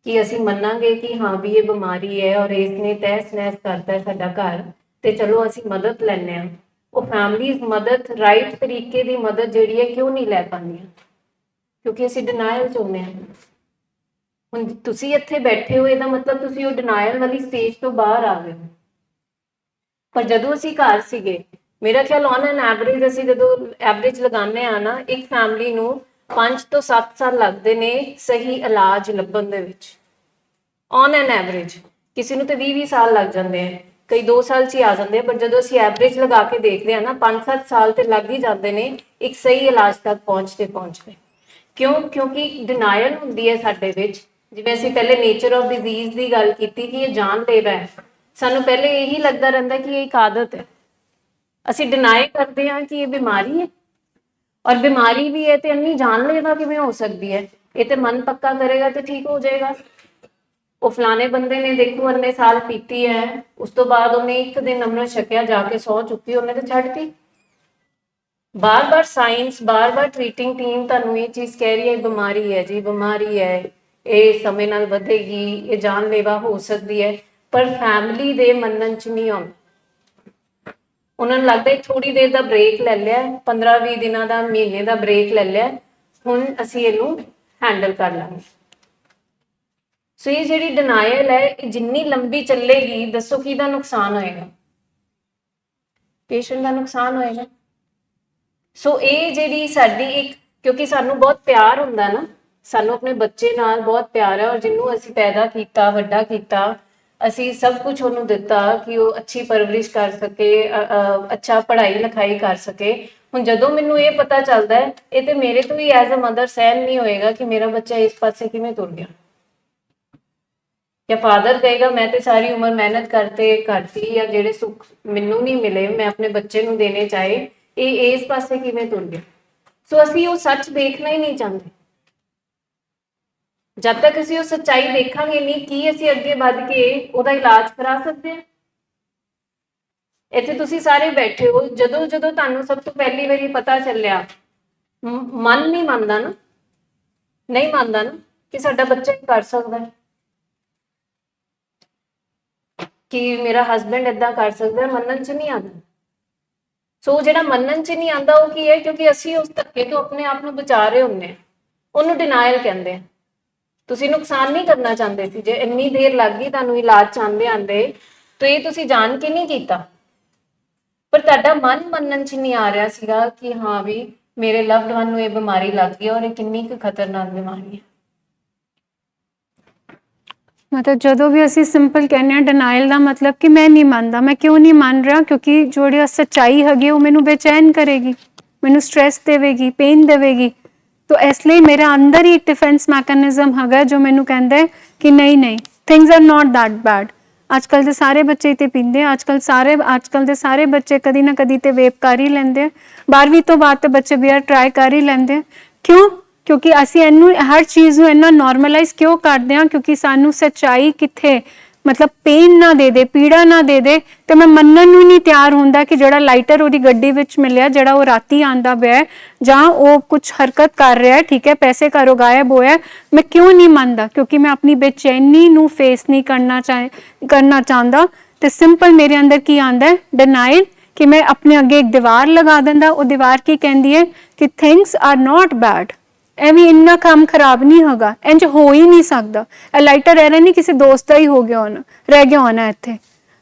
ਕਿ ਅਸੀਂ ਮੰਨਾਂਗੇ ਕਿ ਹਾਂ ਵੀ ਇਹ ਬਿਮਾਰੀ ਹੈ ਔਰ ਇਸ ਨੇ ਤਹਿਸ ਨਹਿਸ ਕਰਤਾ ਹੈ ਸਾਡਾ ਘਰ, ਤੇ ਚਲੋ ਅਸੀਂ ਮਦਦ ਲੈਂਦੇ ਹਾਂ। ਉਹ ਫੈਮਲੀਜ਼ ਮਦਦ, ਰਾਈਟ ਤਰੀਕੇ ਦੀ ਮਦਦ ਜਿਹੜੀ ਹੈ ਕਿਉਂ ਨਹੀਂ ਲੈ ਪਾਉਂਦੀਆਂ? ਕਿਉਂਕਿ ਅਸੀਂ ਡਿਨਾਇਲ 'ਚ ਹੁੰਦੇ ਹਾਂ। ਹੁਣ ਤੁਸੀਂ ਇੱਥੇ ਬੈਠੇ ਹੋ, ਇਹਦਾ ਮਤਲਬ ਤੁਸੀਂ ਉਹ ਡਿਨਾਇਲ ਵਾਲੀ ਸਟੇਜ ਤੋਂ ਬਾਹਰ ਆ ਗਏ ਹੋ। ਪਰ ਜਦੋਂ ਅਸੀਂ ਘਰ ਸੀਗੇ, ਮੇਰਾ ਖਿਆਲ ਔਨ ਐਨ ਐਵਰੇਜ, ਅਸੀਂ ਜਦੋਂ ਐਵਰੇਜ ਲਗਾਉਂਦੇ ਆ ਨਾ, ਇੱਕ ਫੈਮਲੀ ਨੂੰ 5 ਤੋਂ 7 ਸਾਲ ਲੱਗਦੇ ਨੇ ਸਹੀ ਇਲਾਜ ਲੱਭਣ ਦੇ ਵਿੱਚ, ਔਨ ਐਨ ਐਵਰੇਜ। ਕਿਸੇ ਨੂੰ ਤੇ 20-20 ਸਾਲ ਲੱਗ ਜਾਂਦੇ ਆ, ਕਈ 2 ਸਾਲ 'ਚ ਹੀ ਆ ਜਾਂਦੇ ਆ, ਪਰ ਜਦੋਂ ਅਸੀਂ ਐਵਰੇਜ ਲਗਾ ਕੇ ਦੇਖਦੇ ਆ ਨਾ, 5-7 ਸਾਲ ਤੇ ਲੱਗ ਹੀ ਜਾਂਦੇ ਨੇ ਇੱਕ ਸਹੀ ਇਲਾਜ ਤੱਕ ਪਹੁੰਚਦੇ। ਕਿਉਂ? ਕਿਉਂਕਿ ਡਿਨਾਇਲ ਹੁੰਦੀ ਹੈ ਸਾਡੇ ਵਿੱਚ। ਜਿਵੇਂ ਅਸੀਂ ਪਹਿਲੇ ਨੇਚਰ ਆਫ ਡਿਜ਼ੀਜ਼ ਦੀ ਗੱਲ ਕੀਤੀ ਕਿ ਇਹ ਜਾਨਲੇਵਾ ਹੈ, ਸਾਨੂੰ ਪਹਿਲੇ ਇਹੀ ਲੱਗਦਾ ਰਹਿੰਦਾ ਕਿ ਇਹ ਇੱਕ ਆਦਤ ਹੈ। ਅਸੀਂ ਡਿਨਾਈ ਕਰਦੇ ਹਾਂ ਕਿ ਇਹ ਬਿਮਾਰੀ ਹੈ, ਔਰ ਬਿਮਾਰੀ ਵੀ ਹੈ ਤੇ ਇੰਨੀ ਜਾਨਲੇਵਾ ਕਿਵੇਂ ਹੋ ਸਕਦੀ ਹੈ? ਇਹ ਤੇ ਮਨ ਪੱਕਾ ਕਰੇਗਾ ਤੇ ਠੀਕ ਹੋ ਜਾਏਗਾ। ਉਹ ਫਲਾਣੇ ਬੰਦੇ ਨੇ ਦੇਖੋ ਇੰਨੇ ਸਾਲ ਪੀਤੀ ਹੈ, ਉਸ ਤੋਂ ਬਾਅਦ ਉਹਨੇ ਇੱਕ ਦਿਨ ਅੰਮ੍ਰਿਤ ਛਕਿਆ, ਜਾ ਕੇ ਸੌ ਚੁੱਕੀ, ਉਹਨੇ ਤੇ ਛੱਡਤੀ। ਬਾਰ-ਬਾਰ ਸਾਇੰਸ, ਬਾਰ-ਬਾਰ ਟ੍ਰੀਟਿੰਗ ਟੀਮ ਤੁਹਾਨੂੰ ਇਹ ਚੀਜ਼ ਕਹਿ ਰਹੀ ਹੈ ਬਿਮਾਰੀ ਹੈ ਜੀ, ਬਿਮਾਰੀ ਹੈ, ਇਹ ਸਮੇਂ ਨਾਲ ਵਧੇਗੀ, ਇਹ ਜਾਨਲੇਵਾ ਹੋ ਸਕਦੀ ਹੈ, ਪਰ ਫੈਮਿਲੀ ਦੇ ਮੰਨਣ 'ਚ ਨਹੀਂ ਆਉਂਦਾ। ਉਹਨਾਂ ਨੂੰ ਲੱਗਦਾ ਥੋੜੀ ਦੇਰ ਦਾ ਬ੍ਰੇਕ ਲੈ ਲਿਆ, 15-20 ਦਿਨਾਂ ਦਾ, ਮਹੀਨੇ ਦਾ ਬ੍ਰੇਕ ਲੈ ਲਿਆ, ਹੁਣ ਅਸੀਂ ਇਹਨੂੰ ਹੈਂਡਲ ਕਰ ਲਾਂਗੇ। ਸੋ ਇਹ ਜਿਹੜੀ ਡਿਨਾਇਲ ਹੈ, ਇਹ ਜਿੰਨੀ ਲੰਬੀ ਚੱਲੇਗੀ, ਦੱਸੋ ਕਿਹਦਾ ਨੁਕਸਾਨ ਹੋਏਗਾ? ਪੇਸ਼ੈਂਟ ਦਾ ਨੁਕਸਾਨ ਹੋਏਗਾ। ਸੋ ਇਹ ਜਿਹੜੀ ਸਾਡੀ ਇੱਕ, ਕਿਉਂਕਿ ਸਾਨੂੰ ਬਹੁਤ ਪਿਆਰ ਹੁੰਦਾ ਨਾ, ਸਾਨੂੰ ਆਪਣੇ ਬੱਚੇ ਨਾਲ ਬਹੁਤ ਪਿਆਰ ਹੈ, ਔਰ ਜਿਹਨੂੰ ਅਸੀਂ ਪੈਦਾ ਕੀਤਾ, ਵੱਡਾ ਕੀਤਾ, ਅਸੀਂ ਸਭ ਕੁਝ ਉਹਨੂੰ ਦਿੱਤਾ ਕਿ ਉਹ ਅੱਛੀ ਪਰਵਰਿਸ਼ ਕਰ ਸਕੇ, ਅੱਛਾ ਪੜ੍ਹਾਈ ਲਿਖਾਈ ਕਰ ਸਕੇ। ਹੁਣ ਜਦੋਂ ਮੈਨੂੰ ਇਹ ਪਤਾ ਚੱਲਦਾ ਹੈ, ਇਹ ਤੇ ਮੇਰੇ ਤੋਂ ਹੀ ਐਜ਼ ਅ ਮਦਰ ਸਹਿਨ ਨਹੀਂ ਹੋਏਗਾ ਕਿ ਮੇਰਾ ਬੱਚਾ ਇਸ ਪਾਸੇ ਕਿਵੇਂ ਤੁਰ ਗਿਆ। ਜਾਂ ਫਾਦਰ ਕਹੇਗਾ ਮੈਂ ਤੇ ਸਾਰੀ ਉਮਰ ਮਿਹਨਤ ਕਰਤੀ, ਜਾਂ ਜਿਹੜੇ ਸੁੱਖ ਮੈਨੂੰ ਨਹੀਂ ਮਿਲੇ ਮੈਂ ਆਪਣੇ ਬੱਚੇ ਨੂੰ ਦੇਣੇ ਚਾਹੇ, ਇਹ ਇਸ ਪਾਸੇ ਕਿਵੇਂ ਤੁਰ ਗਿਆ। ਸੋ ਅਸੀਂ ਉਹ ਸੱਚ ਦੇਖਣਾ ਹੀ ਨਹੀਂ ਚਾਹੁੰਦੇ। ਜਦ ਤੱਕ ਅਸੀਂ ਉਹ ਸੱਚਾਈ ਦੇਖਾਂਗੇ ਨਹੀਂ, ਕੀ ਅਸੀਂ ਅੱਗੇ ਵੱਧ ਕੇ ਉਹਦਾ ਇਲਾਜ ਕਰਾ ਸਕਦੇ ਹਾਂ? ਇੱਥੇ ਤੁਸੀਂ ਸਾਰੇ ਬੈਠੇ ਹੋ, ਜਦੋਂ ਤੁਹਾਨੂੰ ਸਭ ਤੋਂ ਪਹਿਲੀ ਵਾਰੀ ਪਤਾ ਚੱਲਿਆ, ਮਨ ਨਹੀਂ ਮੰਨਦਾ ਨਾ, ਨਹੀਂ ਮੰਨਦਾ ਨਾ ਕਿ ਸਾਡਾ ਬੱਚਾ ਹੀ ਕਰ ਸਕਦਾ ਹੈ, ਕਿ ਮੇਰਾ ਹਸਬੈਂਡ ਏਦਾਂ ਕਰ ਸਕਦਾ, ਮੰਨਣ 'ਚ ਨਹੀਂ ਆਉਂਦਾ। ਸੋ ਜਿਹੜਾ ਮੰਨਣ 'ਚ ਨਹੀਂ ਆਉਂਦਾ ਉਹ ਕੀ ਹੈ? ਕਿਉਂਕਿ ਅਸੀਂ ਉਸ ਧੱਕੇ ਤੋਂ ਆਪਣੇ ਆਪ ਨੂੰ ਬਚਾ ਰਹੇ ਹੁੰਦੇ ਹਾਂ, ਉਹਨੂੰ ਡਿਨਾਇਲ ਕਹਿੰਦੇ ਆ। ਤੁਸੀਂ ਨੁਕਸਾਨ ਨਹੀਂ ਕਰਨਾ ਚਾਹੁੰਦੇ ਸੀ, ਜੇ ਇੰਨੀ ਦੇਰ ਲੱਗ ਗਈ ਤੁਹਾਨੂੰ ਇਲਾਜ 'ਚ ਆਉਂਦੇ ਤਾਂ ਇਹ ਤੁਸੀਂ ਜਾਣ ਕੇ ਨਹੀਂ ਕੀਤਾ, ਪਰ ਤੁਹਾਡਾ ਮਨ ਮੰਨਣ 'ਚ ਨਹੀਂ ਆ ਰਿਹਾ ਸੀਗਾ ਕਿ ਹਾਂ ਵੀ ਮੇਰੇ ਲਵਡ ਵਨ ਨੂੰ ਇਹ ਬਿਮਾਰੀ ਲੱਗ ਗਈ, ਔਰ ਇਹ ਕਿੰਨੀ ਕੁ ਖਤਰਨਾਕ ਬਿਮਾਰੀ ਹੈ। ਮਤਲਬ ਜਦੋਂ ਵੀ ਅਸੀਂ ਸਿੰਪਲ ਕਹਿੰਦੇ ਹਾਂ ਡਿਨਾਇਲ ਦਾ ਮਤਲਬ ਕਿ ਮੈਂ ਨਹੀਂ ਮੰਨਦਾ। ਮੈਂ ਕਿਉਂ ਨਹੀਂ ਮੰਨ ਰਿਹਾ? ਕਿਉਂਕਿ ਜਿਹੜੀ ਸੱਚਾਈ ਹੈਗੀ ਉਹ ਮੈਨੂੰ ਬੇਚੈਨ ਕਰੇਗੀ, ਮੈਨੂੰ ਸਟ੍ਰੈਸ ਦੇਵੇਗੀ, ਪੇਨ ਦੇਵੇਗੀ। ਤਾਂ ਇਸ ਲਈ ਮੇਰੇ ਅੰਦਰ ਹੀ ਇੱਕ ਡਿਫੈਂਸ ਮੈਕੈਨਿਜ਼ਮ ਹੈਗਾ ਜੋ ਮੈਨੂੰ ਕਹਿੰਦਾ ਹੈ ਕਿ ਨਹੀਂ, things are not that bad. ਅੱਜ ਕੱਲ੍ਹ ਦੇ ਸਾਰੇ ਬੱਚੇ ਤੇ ਪੀਂਦੇ ਆ, ਅੱਜ ਕੱਲ੍ਹ ਦੇ ਸਾਰੇ ਬੱਚੇ ਕਦੀ ਨਾ ਕਦੀ ਤੇ ਵੇਪ ਕਰ ਹੀ ਲੈਂਦੇ ਆ। 12ਵੀਂ ਤੋਂ ਬਾਅਦ ਤੇ ਬੱਚੇ ਬੀਅਰ ਟਰਾਈ ਕਰ ਹੀ ਲੈਂਦੇ ਆ। ਕਿਉਂ? ਕਿਉਂਕਿ ਅਸੀਂ ਇਹਨੂੰ ਹਰ ਚੀਜ਼ ਨੂੰ ਇੰਨਾ ਨੋਰਮਲਾਈਜ਼ ਕਿਉਂ ਕਰਦੇ ਹਾਂ? ਕਿਉਂਕਿ ਸਾਨੂੰ ਸੱਚਾਈ ਕਿੱਥੇ ਮਤਲਬ ਪੇਨ ਨਾ ਦੇ ਦੇ, ਪੀੜਾ ਨਾ ਦੇ ਦੇ, ਤੇ ਮੈਂ ਮੰਨਣ ਨੂੰ ਨਹੀਂ ਤਿਆਰ ਹੁੰਦਾ ਕਿ ਜਿਹੜਾ ਲਾਈਟਰ ਉਹਦੀ ਗੱਡੀ ਵਿੱਚ ਮਿਲਿਆ, ਜਿਹੜਾ ਉਹ ਰਾਤੀ ਆਂਦਾ ਪਿਆ, ਜਾਂ ਉਹ ਕੁਛ ਹਰਕਤ ਕਰ ਰਿਹਾ, ਠੀਕ ਹੈ, ਪੈਸੇ ਘਰੋਂ ਗਾਇਬ ਹੋਇਆ, ਮੈਂ ਕਿਉਂ ਨਹੀਂ ਮੰਨਦਾ? ਕਿਉਂਕਿ ਮੈਂ ਆਪਣੀ ਬੇਚੈਨੀ ਨੂੰ ਫੇਸ ਨਹੀਂ ਕਰਨਾ ਚਾਹੁੰਦਾ। ਤੇ ਸਿੰਪਲ ਮੇਰੇ ਅੰਦਰ ਕੀ ਆਉਂਦਾ ਹੈ? ਡਿਨਾਇਲ, ਕਿ ਮੈਂ ਆਪਣੇ ਅੱਗੇ ਇੱਕ ਦੀਵਾਰ ਲਗਾ ਦਿੰਦਾ। ਉਹ ਦੀਵਾਰ ਕੀ ਕਹਿੰਦੀ ਹੈ ਕਿ ਥਿੰਗਸ ਆਰ ਨੋਟ ਬੈਡ, ਇਹ ਵੀ ਇੰਨਾ ਕੰਮ ਖਰਾਬ ਨਹੀਂ ਹੋਗਾ, ਇੰਝ ਹੋ ਹੀ ਨਹੀਂ ਸਕਦਾ। ਇਹ ਲਾਈਟਰ ਰਹਿ ਨਹੀਂ ਕਿਸੇ ਦੋਸਤ ਦਾ ਹੀ ਹੋ ਗਿਆ ਹੋਣਾ, ਰਹਿ ਗਿਆ ਹੋਣਾ ਇੱਥੇ।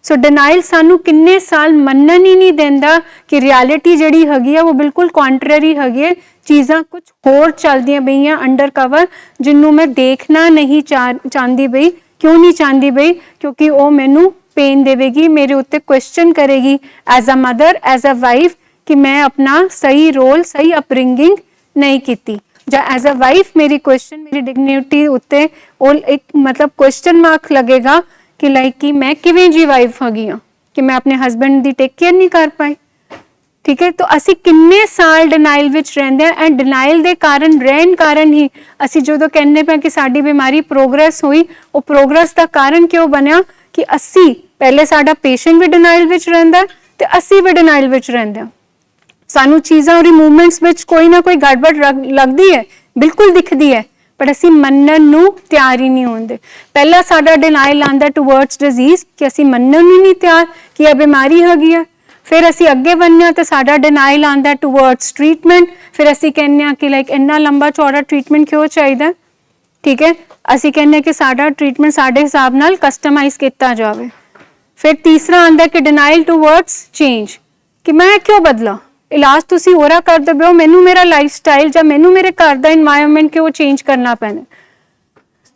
ਸੋ ਡਿਨਾਇਲ ਸਾਨੂੰ ਕਿੰਨੇ ਸਾਲ ਮੰਨਣ ਹੀ ਨਹੀਂ ਦਿੰਦਾ ਕਿ ਰਿਐਲਿਟੀ ਜਿਹੜੀ ਹੈਗੀ ਆ ਉਹ ਬਿਲਕੁਲ ਕੰਟਰਰੀ ਹੈਗੀ ਹੈ। ਚੀਜ਼ਾਂ ਕੁਝ ਹੋਰ ਚੱਲਦੀਆਂ ਪਈਆਂ ਅੰਡਰ ਕਵਰ, ਜਿਹਨੂੰ ਮੈਂ ਦੇਖਣਾ ਨਹੀਂ ਚਾਹੁੰਦੀ ਬਈ। ਕਿਉਂ ਨਹੀਂ ਚਾਹੁੰਦੀ ਬਈ? ਕਿਉਂਕਿ ਉਹ ਮੈਨੂੰ ਪੇਨ ਦੇਵੇਗੀ, ਮੇਰੇ ਉੱਤੇ ਕੁਐਸਚਨ ਕਰੇਗੀ as a mother, as a wife, ਕਿ ਮੈਂ ਆਪਣਾ ਸਹੀ ਰੋਲ, ਸਹੀ ਅਪਬ੍ਰਿੰਗਿੰਗ ਨਹੀਂ ਕੀਤੀ। ਜਾਂ ਐਜ਼ ਅ ਵਾਈਫ ਮੇਰੀ ਕੁਐਸਚਨ, ਮੇਰੀ ਡਿਗਨਿਟੀ ਉੱਤੇ ਉਹ ਇੱਕ ਮਤਲਬ ਕੁਐਸਚਨ ਮਾਰਕ ਲੱਗੇਗਾ ਕਿ ਲਾਈਕ ਕਿ ਮੈਂ ਕਿਵੇਂ ਜੀ ਵਾਈਫ ਹੈਗੀ ਹਾਂ, ਕਿ ਮੈਂ ਆਪਣੇ ਹਸਬੈਂਡ ਦੀ ਟੇਕ ਕੇਅਰ ਨਹੀਂ ਕਰ ਪਾਈ। ਠੀਕ ਹੈ, ਤਾਂ ਅਸੀਂ ਕਿੰਨੇ ਸਾਲ ਡਿਨਾਈਲ ਵਿੱਚ ਰਹਿੰਦੇ ਹਾਂ, ਐਂਡ ਡਿਨਾਈਲ ਦੇ ਕਾਰਨ ਰਹਿਣ ਕਾਰਨ ਹੀ ਅਸੀਂ ਜਦੋਂ ਕਹਿੰਦੇ ਪਏ ਕਿ ਸਾਡੀ ਬਿਮਾਰੀ ਪ੍ਰੋਗਰੈਸ ਹੋਈ, ਉਹ ਪ੍ਰੋਗਰੈਸ ਦਾ ਕਾਰਨ ਕਿਉਂ ਬਣਿਆ ਕਿ ਅਸੀਂ ਪਹਿਲੇ ਸਾਡਾ ਪੇਸ਼ੈਂਟ ਵੀ ਡਿਨਾਈਲ ਵਿੱਚ ਰਹਿੰਦਾ ਤੇ ਅਸੀਂ ਵੀ ਡਿਨਾਈਲ ਵਿੱਚ ਰਹਿੰਦੇ ਹਾਂ। ਸਾਨੂੰ ਚੀਜ਼ਾਂ ਉਹਦੀ ਮੂਵਮੈਂਟਸ ਵਿੱਚ ਕੋਈ ਨਾ ਕੋਈ ਗੜਬੜ ਲੱਗਦੀ ਹੈ, ਬਿਲਕੁਲ ਦਿਖਦੀ ਹੈ, ਪਰ ਅਸੀਂ ਮੰਨਣ ਨੂੰ ਤਿਆਰ ਹੀ ਨਹੀਂ ਹੁੰਦੇ। ਪਹਿਲਾਂ ਸਾਡਾ ਡਿਨਾਈਲ ਆਉਂਦਾ ਟੂਵਰਡਸ ਡਿਜ਼ੀਜ਼ ਕਿ ਅਸੀਂ ਮੰਨਣ ਨੂੰ ਨਹੀਂ ਤਿਆਰ ਕਿ ਇਹ ਬਿਮਾਰੀ ਹੈਗੀ ਹੈ। ਫਿਰ ਅਸੀਂ ਅੱਗੇ ਵਧਦੇ ਹਾਂ ਤਾਂ ਸਾਡਾ ਡਿਨਾਈਲ ਆਉਂਦਾ ਟੂਵਰਡਸ ਟ੍ਰੀਟਮੈਂਟ। ਫਿਰ ਅਸੀਂ ਕਹਿੰਦੇ ਹਾਂ ਕਿ ਲਾਈਕ ਇੰਨਾ ਲੰਬਾ ਚੌੜਾ ਟ੍ਰੀਟਮੈਂਟ ਕਿਉਂ ਚਾਹੀਦਾ। ਠੀਕ ਹੈ, ਅਸੀਂ ਕਹਿੰਦੇ ਹਾਂ ਕਿ ਸਾਡਾ ਟ੍ਰੀਟਮੈਂਟ ਸਾਡੇ ਹਿਸਾਬ ਨਾਲ ਕਸਟਮਾਈਜ਼ ਕੀਤਾ ਜਾਵੇ। ਫਿਰ ਤੀਸਰਾ ਆਉਂਦਾ ਕਿ ਡਿਨਾਈਲ ਟੂਵਰਡਸ ਚੇਂਜ, ਕਿ ਮੈਂ ਕਿਉਂ ਬਦਲਾਂ, ਇਲਾਜ ਤੁਸੀਂ ਹੋਰਾ ਕਰਦੇ ਪਏ ਹੋ, ਮੈਨੂੰ ਮੇਰਾ ਲਾਈਫ ਸਟਾਈਲ ਜਾਂ ਮੈਨੂੰ ਮੇਰੇ ਘਰ ਦਾ ਇਨਵਾਇਰਨਮੈਂਟ ਕਿਉਂ ਚੇਂਜ ਕਰਨਾ ਪੈਣਾ।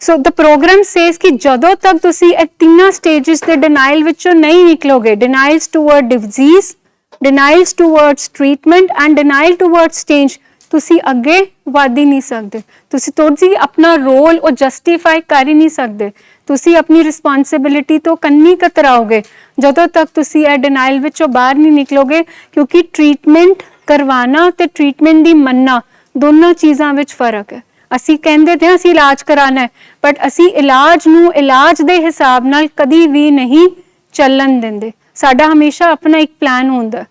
ਸੋ ਦ ਪ੍ਰੋਗਰਾਮ ਸੇਜ਼ ਕਿ ਜਦੋਂ ਤੱਕ ਤੁਸੀਂ ਇਹ ਤਿੰਨਾਂ ਸਟੇਜਸ ਦੇ ਡਿਨਾਈਲ ਵਿੱਚੋਂ ਨਹੀਂ ਨਿਕਲੋਗੇ, denials toward disease, denials towards treatment and denial towards change, ਤੁਸੀਂ ਅੱਗੇ ਵਧ ਹੀ ਨਹੀਂ ਸਕਦੇ। ਤੁਸੀਂ ਆਪਣਾ ਰੋਲ ਉਹ ਜਸਟੀਫਾਈ ਕਰ ਹੀ ਨਹੀਂ ਸਕਦੇ। ਤੁਸੀਂ ਆਪਣੀ ਰਿਸਪੌਂਸਿਬਿਲਿਟੀ ਤੋਂ ਕੰਨੀ ਕਤਰਾਓਗੇ ਜਦੋਂ ਤੱਕ ਤੁਸੀਂ ਇਹ ਡਿਨਾਈਲ ਵਿੱਚੋਂ ਬਾਹਰ ਨਹੀਂ ਨਿਕਲੋਗੇ, ਕਿਉਂਕਿ ਟ੍ਰੀਟਮੈਂਟ ਕਰਵਾਉਣਾ ਤੇ ਟ੍ਰੀਟਮੈਂਟ ਦੀ ਮੰਨਣਾ ਦੋਨਾਂ ਚੀਜ਼ਾਂ ਵਿੱਚ ਫਰਕ ਹੈ। ਅਸੀਂ ਕਹਿੰਦੇ ਤੇ ਅਸੀਂ ਇਲਾਜ ਕਰਾਉਣਾ ਹੈ, ਬਟ ਅਸੀਂ ਇਲਾਜ ਨੂੰ ਇਲਾਜ ਦੇ ਹਿਸਾਬ ਨਾਲ ਕਦੀ ਵੀ ਨਹੀਂ ਚੱਲਣ ਦਿੰਦੇ। ਸਾਡਾ ਹਮੇਸ਼ਾ ਆਪਣਾ ਇੱਕ ਪਲਾਨ ਹੁੰਦਾ।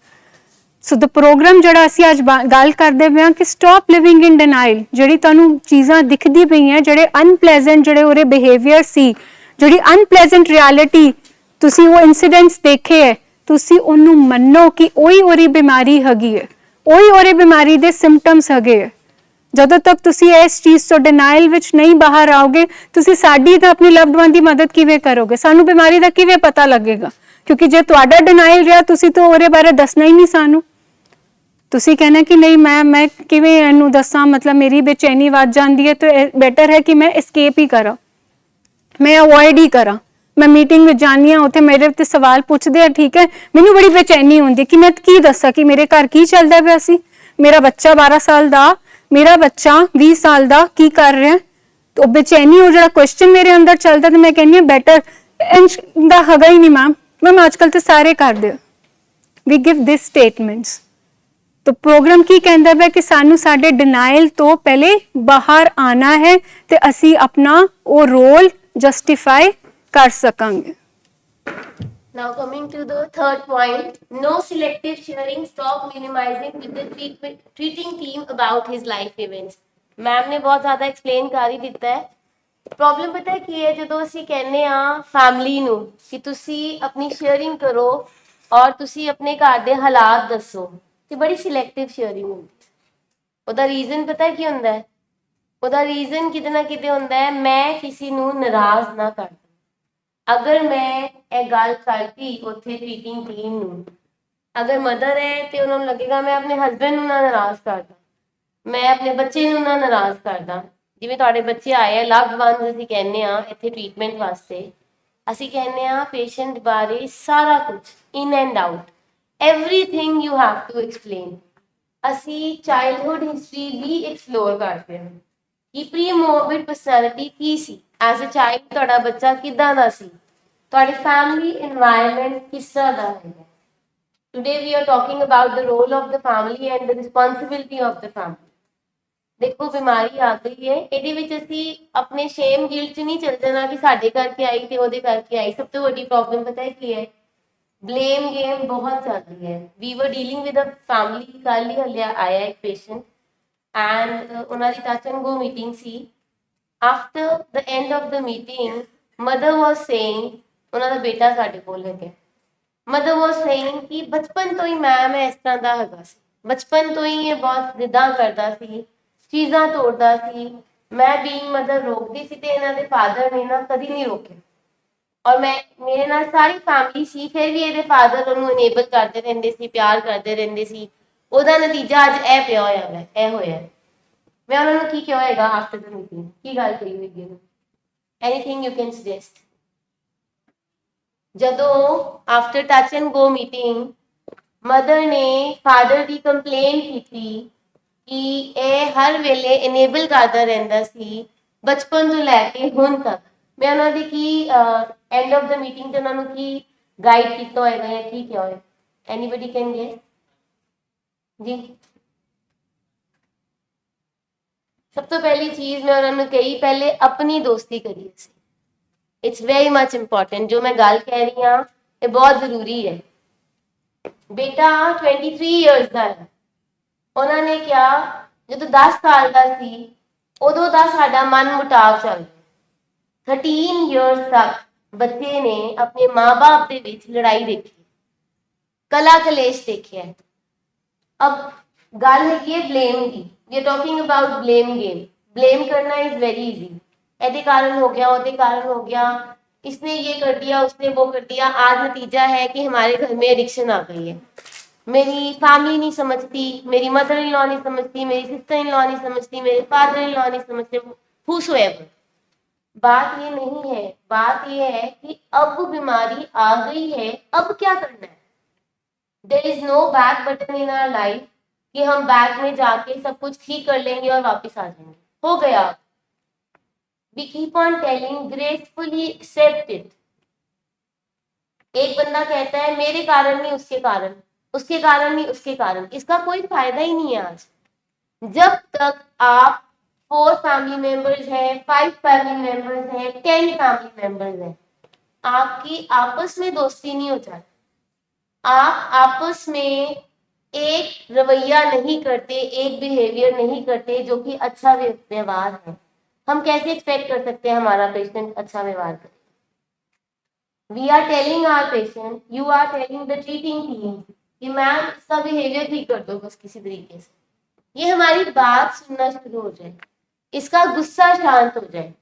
ਸੋ ਦ ਪ੍ਰੋਗਰਾਮ ਜਿਹੜਾ ਅਸੀਂ ਅੱਜ ਗੱਲ ਕਰਦੇ ਪਏ ਹਾਂ ਕਿ ਸਟਾਪ ਲਿਵਿੰਗ ਇਨ ਡਿਨਾਈਲ, ਜਿਹੜੀ ਤੁਹਾਨੂੰ ਚੀਜ਼ਾਂ ਦਿਖਦੀ ਪਈਆਂ, ਜਿਹੜੇ ਅਨਪਲੇਜ਼ੈਂਟ ਜਿਹੜੇ ਉਹਦੇ ਬਿਹੇਵੀਅਰ ਸੀ, ਜਿਹੜੀ ਅਨਪਲੇਜ਼ੈਂਟ ਰਿਐਲਿਟੀ ਤੁਸੀਂ ਉਹ ਇਨਸੀਡੈਂਟਸ ਦੇਖੇ ਹੈ, ਤੁਸੀਂ ਉਹਨੂੰ ਮੰਨੋ ਕਿ ਉਹੀ ਉਹਦੀ ਬਿਮਾਰੀ ਹੈਗੀ ਹੈ, ਉਹੀ ਉਹਦੀ ਬਿਮਾਰੀ ਦੇ ਸਿੰਪਟਮਸ ਹੈਗੇ ਹੈ। ਜਦੋਂ ਤੱਕ ਤੁਸੀਂ ਇਸ ਚੀਜ਼ ਤੋਂ ਡਿਨਾਈਲ ਵਿੱਚ ਨਹੀਂ ਬਾਹਰ ਆਓਗੇ, ਤੁਸੀਂ ਸਾਡੀ ਤਾਂ ਆਪਣੀ ਲਵਡ ਵਨ ਦੀ ਮਦਦ ਕਿਵੇਂ ਕਰੋਗੇ, ਸਾਨੂੰ ਬਿਮਾਰੀ ਦਾ ਕਿਵੇਂ ਪਤਾ ਲੱਗੇਗਾ। ਕਿਉਂਕਿ ਜੇ ਤੁਹਾਡਾ ਡਿਨਾਈਲ ਰਿਹਾ, ਤੁਸੀਂ ਤਾਂ ਉਹਦੇ ਬਾਰੇ ਦੱਸਣਾ ਹੀ ਨਹੀਂ ਸਾਨੂੰ। ਤੁਸੀਂ ਕਹਿਣਾ ਕਿ ਨਹੀਂ ਮੈਂ ਕਿਵੇਂ ਇਹਨੂੰ ਦੱਸਾਂ, ਮਤਲਬ ਮੇਰੀ ਬੇਚੈਨੀ ਵੱਧ ਜਾਂਦੀ ਹੈ, ਤਾਂ ਬੈਟਰ ਹੈ ਕਿ ਮੈਂ ਐਸਕੇਪ ਹੀ ਕਰਾਂ, ਮੈਂ ਅਵੋਇਡ ਹੀ ਕਰਾਂ। ਮੈਂ ਮੀਟਿੰਗ ਵਿੱਚ ਜਾਂਦੀ ਹਾਂ, ਉੱਥੇ ਮੇਰੇ ਉੱਤੇ ਸਵਾਲ ਪੁੱਛਦੇ ਆ, ਠੀਕ ਹੈ, ਮੈਨੂੰ ਬੜੀ ਬੇਚੈਨੀ ਹੁੰਦੀ ਕਿ ਮੈਂ ਕੀ ਦੱਸਾਂ ਕਿ ਮੇਰੇ ਘਰ ਕੀ ਚੱਲਦਾ ਪਿਆ ਸੀ, ਮੇਰਾ ਬੱਚਾ 12 ਸਾਲ ਦਾ, ਮੇਰਾ ਬੱਚਾ 20 ਸਾਲ ਦਾ ਕੀ ਕਰ ਰਿਹਾ। ਤਾਂ ਬੇਚੈਨੀ ਉਹ ਜਿਹੜਾ ਕੁਐਸਚਨ ਮੇਰੇ ਅੰਦਰ ਚੱਲਦਾ, ਤਾਂ ਮੈਂ ਕਹਿੰਦੀ ਹਾਂ ਬੈਟਰ ਦਾ ਹੈਗਾ ਹੀ ਨਹੀਂ ਮੈਮ ਅੱਜ ਕੱਲ੍ਹ ਤਾਂ ਸਾਰੇ ਕਰਦੇ ਵੀ ਗਿਵ ਦਿਸ ਸਟੇਟਮੈਂਟਸ। ਤਾਂ ਪ੍ਰੋਗਰਾਮ ਕੀ ਕਹਿੰਦਾ ਹੈ ਕਿ ਸਾਨੂੰ ਸਾਡੇ ਡਿਨਾਈਲ ਤੋਂ ਪਹਿਲੇ ਬਾਹਰ ਆਣਾ ਹੈ ਤੇ ਅਸੀਂ ਆਪਣਾ ਉਹ ਰੋਲ ਜਸਟੀਫਾਈ ਕਰ ਸਕਾਂਗੇ। Now coming to the third point, no selective sharing, stop minimizing with the treating team about his life events. Ma'am ने बहुत ज़्यादा explain कर ही ਦਿੱਤਾ ਹੈ। ਪ੍ਰੋਬਲਮ ਪਤਾ ਹੈ ਕੀ ਹੈ, ਜਦੋਂ ਅਸੀਂ ਕਹਿੰਦੇ ਆ ਫੈਮਿਲੀ ਨੂੰ ਕਿ ਤੁਸੀਂ ਆਪਣੀ ਸ਼ੇਅਰਿੰਗ ਕਰੋ ਔਰ ਤੁਸੀਂ ਆਪਣੇ ਘਰ ਦੇ ਹਾਲਾਤ ਦੱਸੋ, ਤੇ ਬੜੀ ਸਿਲੈਕਟਿਵ ਸ਼ੇਅਰਿੰਗ ਹੁੰਦੀ ਹੈ। ਉਹਦਾ ਰੀਜ਼ਨ ਪਤਾ ਕੀ ਹੁੰਦਾ ਹੈ, ਉਹਦਾ ਰੀਜ਼ਨ ਕਿਤੇ ਨਾ ਕਿਤੇ ਹੁੰਦਾ ਹੈ ਮੈਂ ਕਿਸੇ ਨੂੰ ਨਾਰਾਜ਼ ਨਾ ਕਰਦਾ। ਅਗਰ ਮੈਂ ਇਹ ਗੱਲ ਕਰਤੀ ਉੱਥੇ ਟ੍ਰੀਟਿੰਗ ਟੀਮ ਨੂੰ, ਅਗਰ ਮਦਰ ਹੈ ਤੇ ਉਹਨਾਂ ਨੂੰ ਲੱਗੇਗਾ ਮੈਂ ਆਪਣੇ ਹਸਬੈਂਡ ਨੂੰ ਨਾ ਨਾਰਾਜ਼ ਕਰਦਾ, ਮੈਂ ਆਪਣੇ ਬੱਚੇ ਨੂੰ ਨਾ ਨਾਰਾਜ਼ ਕਰਦਾ। ਜਿਵੇਂ ਤੁਹਾਡੇ ਬੱਚੇ ਆਏ ਆ ਲਵਡ ਵਨਸ, ਅਸੀਂ ਕਹਿੰਦੇ ਆ ਇੱਥੇ ਟ੍ਰੀਟਮੈਂਟ ਵਾਸਤੇ, ਅਸੀਂ ਕਹਿੰਦੇ ਆ ਪੇਸ਼ੈਂਟ ਬਾਰੇ ਸਾਰਾ ਕੁਝ in and out, everything you have to explain. ਅਸੀਂ ਚਾਈਲਡਹੁੱਡ ਹਿਸਟਰੀ ਵੀ ਐਕਸਪਲੋਰ ਕਰਦੇ ਹਾਂ ਕਿ ਪ੍ਰੀ ਮੋਰਬਿਡ ਪਰਸਨੈਲਿਟੀ ਕੀ ਸੀ, ਐਜ਼ ਅ ਚਾਈਲਡ ਤੁਹਾਡਾ ਬੱਚਾ ਕਿੱਦਾਂ ਦਾ ਸੀ, ਤੁਹਾਡੀ ਫੈਮਿਲੀ ਇਨਵਾਇਰਨਮੈਂਟ ਕਿਸ ਤਰ੍ਹਾਂ ਦਾ ਹੈ। Today we are talking about the role of the family and the responsibility of the family. ਦੇਖੋ ਬਿਮਾਰੀ ਆ ਗਈ ਹੈ, ਇਹਦੇ ਵਿੱਚ ਅਸੀਂ ਆਪਣੇ ਸ਼ੇਮ ਗਿਲਟ 'ਚ ਨਹੀਂ ਚੱਲ ਜਾਣਾ ਕਿ ਸਾਡੇ ਕਰਕੇ ਆਈ ਤੇ ਉਹਦੇ ਕਰਕੇ ਆਈ। ਸਭ ਤੋਂ ਵੱਡੀ ਪ੍ਰੋਬਲਮ ਪਤਾ ਹੈ ਕੀ ਹੈ, ਬਲੇਮ ਗੇਮ ਬਹੁਤ ਚੱਲਦੀ ਹੈ। ਵੀ ਵਰ ਡੀਲਿੰਗ ਵਿਦ ਅ ਫੈਮਿਲੀ, ਕੱਲ੍ਹ ਹੀ ਹਲਿਆ ਆਇਆ ਇੱਕ ਪੇਸ਼ੈਂਟ ਐਂਡ ਉਹਨਾਂ ਦੀ touch and go meeting C. After the end of the meeting mother was saying, ਉਹਨਾਂ ਦਾ ਬੇਟਾ ਸਾਡੇ ਕੋਲ ਹੈਗਾ, ਮਦਰ ਵਾਜ਼ ਸੇਇੰਗ ਕਿ ਬਚਪਨ ਤੋਂ ਹੀ ਮੈਂ ਇਸ ਤਰ੍ਹਾਂ ਦਾ ਹੈਗਾ ਸੀ, ਬਚਪਨ ਤੋਂ ਹੀ ਇਹ ਬਹੁਤ ਜ਼ਿੱਦਾਂ ਕਰਦਾ ਸੀ, ਚੀਜ਼ਾਂ ਤੋੜਦਾ ਸੀ, ਮੈਂ ਬੀਇੰਗ ਮਦਰ ਰੋਕਦੀ ਸੀ ਤੇ ਇਹਨਾਂ ਦੇ ਫਾਦਰ ਨੇ ਨਾ ਕਦੀ ਨਹੀਂ ਰੋਕਿਆ, ਔਰ ਮੈਂ ਮੇਰੇ ਨਾਲ ਸਾਰੀ ਫੈਮਿਲੀ ਸੀ, ਫਿਰ ਵੀ ਇਹਦੇ ਫਾਦਰ ਉਹਨੂੰ ਇਨੇਬਲ ਕਰਦੇ ਰਹਿੰਦੇ ਸੀ, ਪਿਆਰ ਕਰਦੇ ਰਹਿੰਦੇ ਸੀ। ਉਹਦਾ ਨਤੀਜਾ ਅੱਜ ਇਹ ਪਿਆ ਹੋਇਆ ਵੈ, ਇਹ ਹੋਇਆ। ਮੈਂ ਉਹਨਾਂ ਨੂੰ ਕੀ ਕਿਹਾ ਹੋਏਗਾ ਆਫਟਰ ਦ ਮੀਟਿੰਗ, ਕੀ ਗੱਲ ਕਹੀ ਹੋਏਗੀ ਉਹਨੂੰ, ਐਨੀਥਿੰਗ ਯੂ ਕੈਨ ਸੁਜੈਸਟ। ਜਦੋਂ after touch and go meeting mother ਨੇ ਫਾਦਰ ਦੀ ਕੰਪਲੇਨ ਕੀਤੀ कि ਇਹ ਹਰ ਵੇਲੇ ਇਨੇਬਲ ਕਰਦਾ ਰਹਿੰਦਾ ਸੀ ਬਚਪਨ ਤੋਂ ਲੈ ਕੇ ਹੁਣ ਤੱਕ। ਮੈਂ ਉਹਨਾਂ ਦੀ ਕੀ ਐਂਡ ਆਫ ਦ ਮੀਟਿੰਗ ਤੇ ਉਹਨਾਂ ਨੂੰ ਕੀ ਗਾਈਡ ਕੀਤਾ ਹੋਏਗਾ ਜਾਂ ਕੀ ਕਿਹਾ ਹੋਏਗਾ? Anybody can gas? ਜੀ ਸਭ ਤੋਂ ਪਹਿਲੀ ਚੀਜ਼ ਮੈਂ ਉਹਨਾਂ ਨੂੰ ਕਹੀ, ਪਹਿਲੇ ਆਪਣੀ ਦੋਸਤੀ ਕਰੀਏ ਸੀ। It's very much important. ਜੋ ਮੈਂ ਗੱਲ ਕਹਿ ਰਹੀ ਹਾਂ ਇਹ ਬਹੁਤ ਜ਼ਰੂਰੀ ਹੈ। ਬੇਟਾ 23 ਇਅਰਸ ਦਾ ਹੈ। ਉਹਨਾਂ ਨੇ ਕਿਹਾ ਜਦੋਂ 10 ਸਾਲ ਦਾ ਸੀ ਉਦੋਂ ਦਾ ਸਾਡਾ ਮਨ ਮੁਟਾਵ ਚੱਲ ਰਿਹਾ। 13 ਇਅਰਸ ਤੱਕ ਬੱਚੇ ਨੇ ਆਪਣੇ ਮਾਂ-ਬਾਪ ਦੇ ਵਿੱਚ ਲੜਾਈ ਦੇਖੀ, ਕਲਾ ਕਲੇਸ਼ ਦੇਖਿਆ। अब ਗੱਲ ਹੈਗੀ ਹੈ ਬਲੇਮ ਦੀ। We are talking about blame game. Blame करना इज वेरी इजी। ਇਹਦੇ ਕਾਰਨ ਹੋ गया, ਉਹਦੇ कारण हो गया, इसने ये कर दिया, उसने वो कर दिया। आज नतीजा है कि हमारे घर में एडिक्शन आ गई है। मेरी फैमिली नहीं समझती, मेरी मदर इन लॉ नहीं समझती, मेरी सिस्टर इन लॉ नहीं समझती, मेरे फादर इन लॉ नहीं समझते, whosoever। बात ये नहीं है, बात ये है कि अब बीमारी आ गई है, अब क्या करना है? There is no back button in our life कि हम बैक में जाके सब कुछ ठीक कर लेंगे और वापस आ जाएंगे। हो गया। We keep on telling, gracefully accept it. एक बंदा कहता है मेरे कारण नहीं उसके कारण, उसके कारण नहीं उसके कारण। इसका कोई फायदा ही नहीं है। आज जब तक आप 4 फैमिली मेंबर्स हैं, 5 फैमिली मेंबर्स हैं, 10 फैमिली मेंबर्स हैं, आपकी आपस में दोस्ती नहीं हो जाती, आप आपस में एक रवैया नहीं करते, एक बिहेवियर नहीं करते जो कि अच्छा व्यवहार है, हम कैसे एक्सपेक्ट कर सकते हैं हमारा पेशेंट अच्छा व्यवहार करे? We are telling our patient, you are telling the treating team कि मैम इसका बिहेवियर ठीक कर दो बस किसी तरीके से, ये हमारी बात सुनना शुरू हो जाए, इसका गुस्सा शांत हो जाए,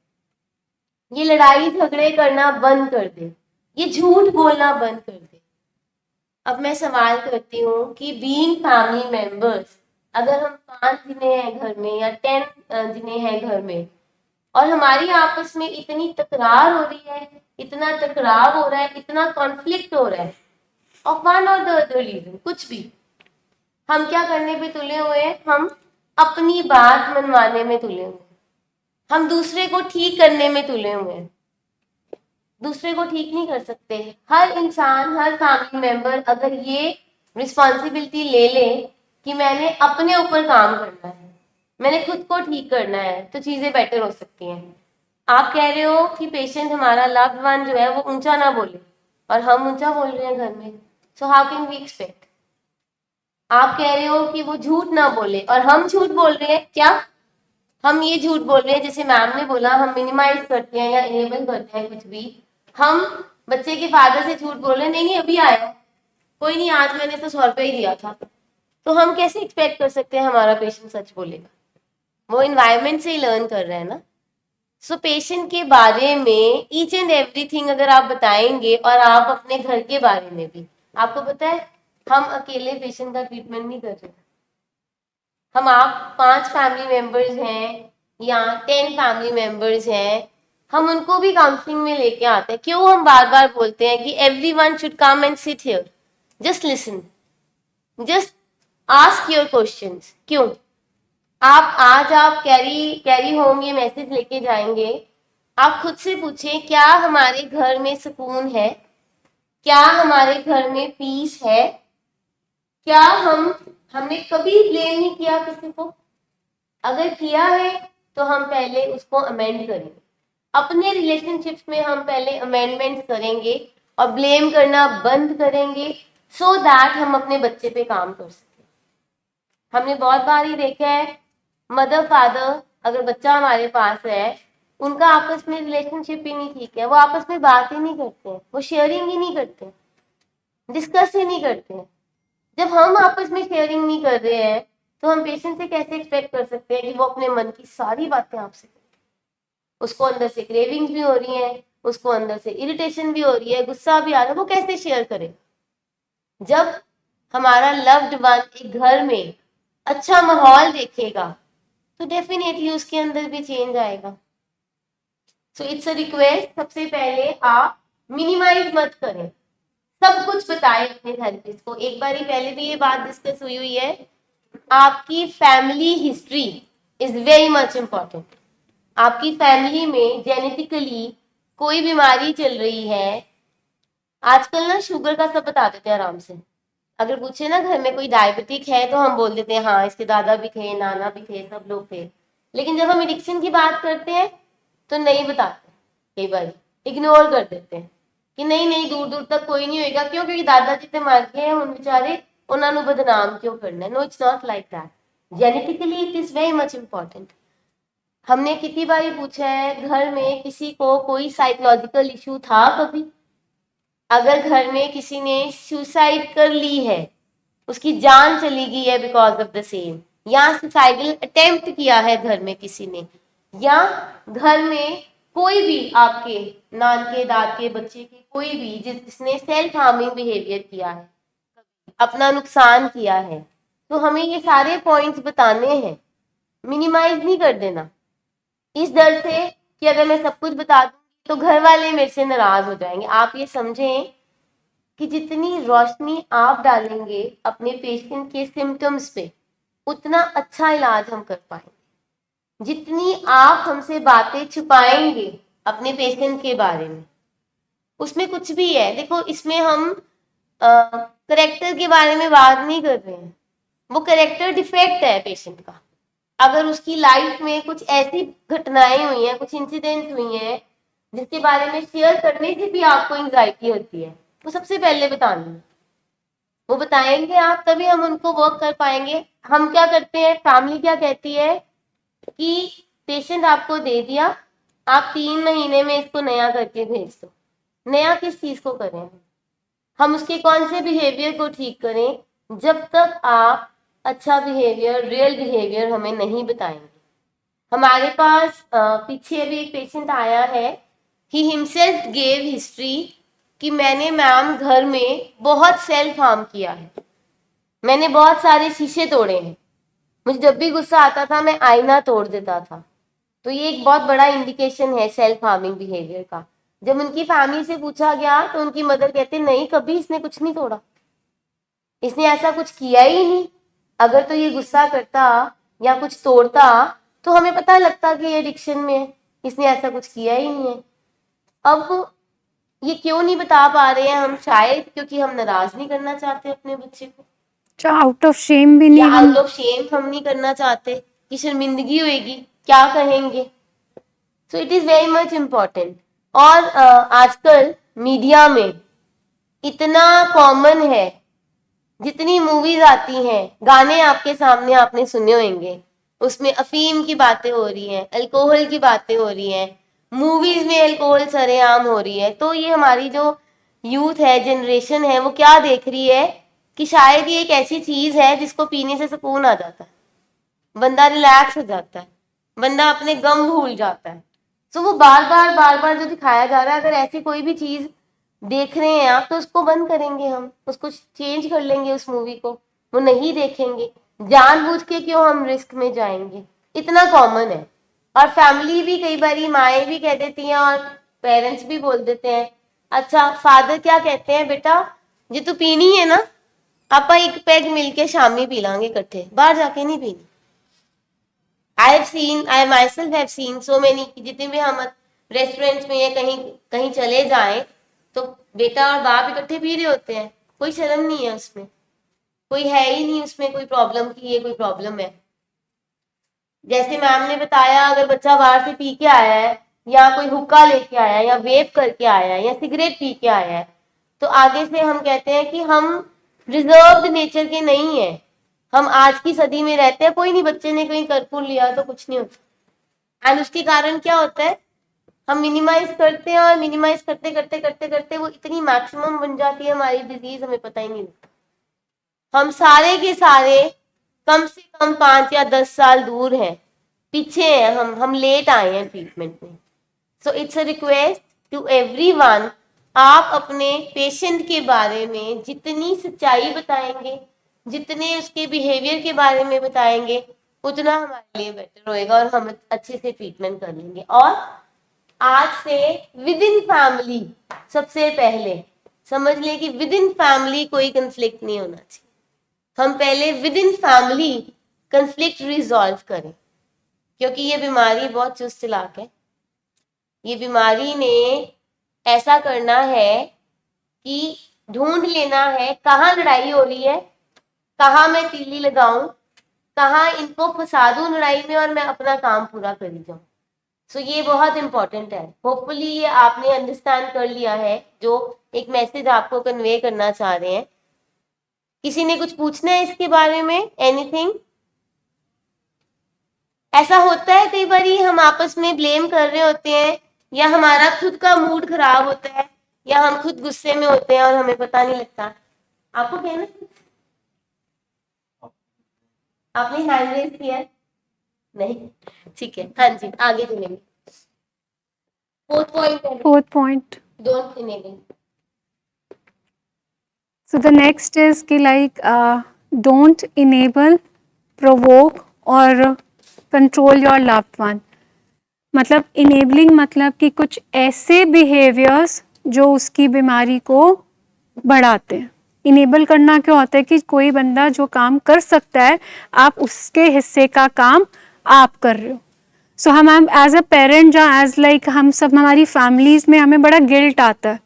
ये लड़ाई झगड़े करना बंद कर दे, ये झूठ बोलना बंद कर दे। अब मैं सवाल करती हूँ कि बीइंग फैमिली मेंबर्स, अगर हम 5 जने हैं घर में या 10 जने हैं घर में और हमारी आपस में इतनी तकरार हो रही है, इतना टकराव हो रहा है, इतना कॉन्फ्लिक्ट हो रहा है ऑफ वन और द अदर रीजन, कुछ भी, हम क्या करने पे तुले हुए हैं? हम अपनी बात मनवाने में तुले हुए हैं, हम दूसरे को ठीक करने में तुले हुए हैं। दूसरे को ठीक नहीं कर सकते। हर इंसान, हर फैमिली मेंबर अगर ये रिस्पॉन्सिबिलिटी ले ले कि मैंने अपने ऊपर काम करना है, मैंने खुद को ठीक करना है, तो चीजें बेटर हो सकती हैं। आप कह रहे हो कि पेशेंट हमारा लव्ड वन जो है वो ऊंचा ना बोले और हम ऊंचा बोल रहे हैं घर में, so how can we expect? आप कह रहे हो कि वो झूठ ना बोले और हम झूठ बोल रहे हैं। क्या हम ये झूठ बोल रहे हैं? जैसे मैम ने बोला, हम मिनिमाइज करते हैं या इनेबल करते हैं कुछ भी। हम बच्चे के फादर से झूठ बोल रहे हैं, नहीं नहीं अभी आया, कोई नहीं, आज मैंने तो 100 रुपये ही दिया था। तो हम कैसे एक्सपेक्ट कर सकते हैं हमारा पेशेंट सच बोलेगा? वो इन्वायरमेंट से ही लर्न कर रहा है ना। सो पेशेंट के बारे में ईच एंड एवरीथिंग अगर आप बताएंगे और आप अपने घर के बारे में भी, आपको पता है हम अकेले पेशेंट का ट्रीटमेंट नहीं कर रहे। हम आप 5 फैमिली मेंबर्स हैं या 10 फैमिली मेंबर्स हैं, हम उनको भी काउंसलिंग में लेके आते हैं। क्यों हम बार बार बोलते हैं कि everyone should come and sit here, just listen, just ask your questions. क्यों? आप कैरी होम ये मैसेज लेके जाएंगे, आप खुद से पूछें क्या हमारे घर में सुकून है, क्या हमारे घर में पीस है, क्या हमने कभी ब्लेम नहीं किया किसी को? अगर किया है तो हम पहले उसको अमेंड करेंगे, अपने रिलेशनशिप्स में हम पहले अमेंडमेंट करेंगे और ब्लेम करना बंद करेंगे, सो दैट हम अपने बच्चे पे काम कर सकें। हमने बहुत बार ही देखा है, मदर फादर अगर बच्चा हमारे पास है, उनका आपस में रिलेशनशिप ही नहीं ठीक है, वो आपस में बात ही नहीं करते हैं, वो शेयरिंग ही नहीं करते, डिस्कस ही नहीं करते हैं। जब हम आपस में शेयरिंग नहीं कर रहे हैं तो हम पेशेंट से कैसे एक्सपेक्ट कर सकते हैं कि वो अपने मन की सारी बातें आपसे करें? उसको अंदर से क्रेविंग्स भी हो रही हैं, उसको अंदर से इरिटेशन भी हो रही है, गुस्सा भी आ रहा है, वो कैसे शेयर करे? जब हमारा लव्ड वन एक घर में अच्छा माहौल देखेगा तो डेफिनेटली उसके अंदर भी चेंज आएगा। सो इट्स अ रिक्वेस्ट, सबसे पहले आप मिनिमाइज मत करें, सब कुछ बताएं अपने थेरेपिस्ट को। एक बार ही पहले भी ये बात डिस्कस हुई है, आपकी family history is very much important. आपकी फैमिली में जेनेटिकली कोई बीमारी चल रही है, आजकल ना शुगर का सब बता देते हैं आराम से। अगर पूछे ना घर में कोई डायबिटिक है तो हम बोल देते हैं हाँ इसके दादा भी थे, नाना भी थे, सब लोग थे। लेकिन जब हम एडिक्शन की बात करते हैं तो नहीं बताते, कई बार इग्नोर कर देते हैं कि नहीं नहीं दूर दूर तक कोई नहीं होएगा। क्यों? क्योंकि दादाजी ते मर गए हैं, उन बेचारे उन्होंने बदनाम क्यों करना है। No, it's not like that. Genetically it is very much important. हमने कितनी बार पूछा है घर में किसी को कोई साइकोलॉजिकल इशू था कभी? अगर घर में किसी ने सुसाइड कर ली है, उसकी जान चली गई है बिकॉज ऑफ द सेम, या सुसाइडल अटेम्प्ट किया है घर में किसी ने, या घर में कोई भी आपके नान के दाद के बच्चे के कोई भी जिसने सेल्फ हार्मिंग बिहेवियर किया है, अपना नुकसान किया है, तो हमें ये सारे पॉइंट्स बताने हैं, मिनिमाइज नहीं कर देना इस डर से कि अगर मैं सब कुछ बता दूंगी तो घर वाले मेरे से नाराज हो जाएंगे। आप ये समझें कि जितनी रोशनी आप डालेंगे अपने पेशेंट के सिम्टम्स पे, उतना अच्छा इलाज हम कर पाएंगे। जितनी आप हमसे बातें छुपाएंगे अपने पेशेंट के बारे में, उसमें कुछ भी है। देखो, इसमें हम करेक्टर के बारे में बात नहीं कर रहे हैं, वो करेक्टर डिफेक्ट है पेशेंट का। अगर उसकी लाइफ में कुछ ऐसी घटनाएं हुई हैं, कुछ इंसिडेंट्स हुई हैं जिसके बारे में शेयर करने से भी आपको एंजाइटी होती है, वो सबसे पहले बताना, वो बताएंगे आप, तभी हम उनको वर्क कर पाएंगे। हम क्या करते हैं, फैमिली क्या कहती है कि पेशेंट आपको दे दिया, आप 3 महीने में इसको नया करके भेज दो। नया किस चीज को करें? हम उसके कौन से बिहेवियर को ठीक करें? जब तक आप अच्छा बिहेवियर, रियल बिहेवियर हमें नहीं बताएंगे। हमारे पास पीछे अभी एक पेशेंट आया है, ही हिमसेल्फ गेव हिस्ट्री कि मैंने मैम घर में बहुत सेल्फ हार्म किया है, मैंने बहुत सारे शीशे तोड़े हैं, मुझे जब भी गुस्सा आता था मैं आईना तोड़ देता था। तो ये एक बहुत बड़ा इंडिकेशन है सेल्फ हार्मिंग बिहेवियर का। जब उनकी फैमिली से पूछा गया तो उनकी मदर कहते नहीं, कभी इसने कुछ नहीं तोड़ा, इसने ऐसा कुछ किया ही नहीं। अगर तो ये गुस्सा करता या कुछ तोड़ता तो हमें पता लगता कि ये एडिक्शन में है, इसने ऐसा कुछ किया ही नहीं है। अब ये क्यों नहीं बता पा रहे हैं हम? शायद क्योंकि हम नाराज नहीं करना चाहते अपने बच्चे को, आउट ऑफ शेम भी नहीं, या हम आउट ऑफ शेम हम नहीं करना चाहते कि शर्मिंदगी होएगी, क्या कहेंगे। So it is very much important. और आजकल मीडिया में इतना कॉमन है, जितनी मूवीज आती हैं, गाने आपके सामने आपने सुने होंगे, उसमें अफीम की बातें हो रही हैं, अल्कोहल की बातें हो रही हैं, मूवीज में अल्कोहल सरेआम हो रही है। तो ये हमारी जो यूथ है, जनरेशन है, वो क्या देख रही है कि शायद ये एक ऐसी चीज है जिसको पीने से सुकून आ जाता है, बंदा रिलैक्स हो जाता है, बंदा अपने गम भूल जाता है। तो वो बार बार जो दिखाया जा रहा है, अगर ऐसी कोई भी चीज देख रहे हैं आप तो उसको बंद करेंगे, हम उसको चेंज कर लेंगे, उस मूवी को वो नहीं देखेंगे। जानबूझ के क्यों हम रिस्क में जाएंगे? इतना कॉमन है। और फैमिली भी कई बार माएँ भी कह देती हैं और पेरेंट्स भी बोल देते हैं, अच्छा फादर क्या कहते हैं, बेटा जे तू पीनी है ना, आपा एक पैग मिलके शामी पी लांगे इकट्ठे, बाहर जाके नहीं पीनी। I myself have seen so many, जितने भी हम रेस्टोरेंट्स में या कहीं कहीं चले जाएं तो बेटा और बाप इकट्ठे पी रहे होते हैं, कोई शर्म नहीं है उसमें, कोई है ही नहीं उसमें कोई प्रॉब्लम की ये कोई प्रॉब्लम है। जैसे मैम ने बताया, अगर बच्चा बाहर से पी के आया है, या कोई हुक्का लेके आया है, या वेप करके आया है, या सिगरेट पी के आया है, तो आगे से हम कहते हैं कि हम रिजर्व्ड नेचर के नहीं है, हम आज की सदी में रहते हैं, कोई नहीं, बच्चे ने कहीं कर्पूर लिया तो कुछ नहीं होता। एंड उसके कारण क्या होता है, हम मिनिमाइज करते हैं, और मिनिमाइज करते करते करते करते वो इतनी मैक्सिमम बन जाती है हमारी डिजीज, हमें पता ही नहीं लगता। हम सारे के सारे कम से कम 5 या 10 साल दूर हैं, पीछे हैं, हम लेट आए हैं ट्रीटमेंट में। So it's a request to everyone, आप अपने पेशेंट के बारे में जितनी सच्चाई बताएंगे, जितने उसके बिहेवियर के बारे में बताएंगे, उतना हमारे लिए बेटर होएगा और हम अच्छे से ट्रीटमेंट कर लेंगे। और आज से विद इन फैमिली सबसे पहले समझ लें कि विद इन फैमिली कोई कंफ्लिक्ट नहीं होना चाहिए। हम पहले with in family conflict resolve करें, क्योंकि ये बीमारी बहुत चुस्त चालाक है। ये बीमारी ने ऐसा करना है कि ढूंढ लेना है कहाँ लड़ाई हो रही है, कहाँ मैं तीली लगाऊं, कहाँ इनको फंसा दूं लड़ाई में और मैं अपना काम पूरा करी जाऊं। सो ये बहुत इंपॉर्टेंट है। होपफुली ये आपने अंडरस्टैंड कर लिया है जो एक मैसेज आपको कन्वे करना चाह रहे हैं। किसी ने कुछ पूछना है इसके बारे में? एनीथिंग? ऐसा होता है कई बार हम आपस में ब्लेम कर रहे होते हैं, या हमारा खुद का मूड खराब होता है, या हम खुद गुस्से में होते हैं और हमें पता नहीं लगता। आपको कहना, आपने हैंड रेज किया है? नहीं, ठीक है, हाँ जी, आगे चलेंगे। Fourth point, don't enable. so the next is कि like don't enable, provoke और control your loved one। मतलब enabling मतलब कि कुछ ऐसे behaviors जो उसकी बीमारी को बढ़ाते हैं। enable करना क्या होता है कि कोई बंदा जो काम कर सकता है आप उसके हिस्से का काम आप कर रहे हो। सो हम एज अ पेरेंट या एज लाइक हम सब हमारी फैमिलीज में हमें बड़ा गिल्ट आता है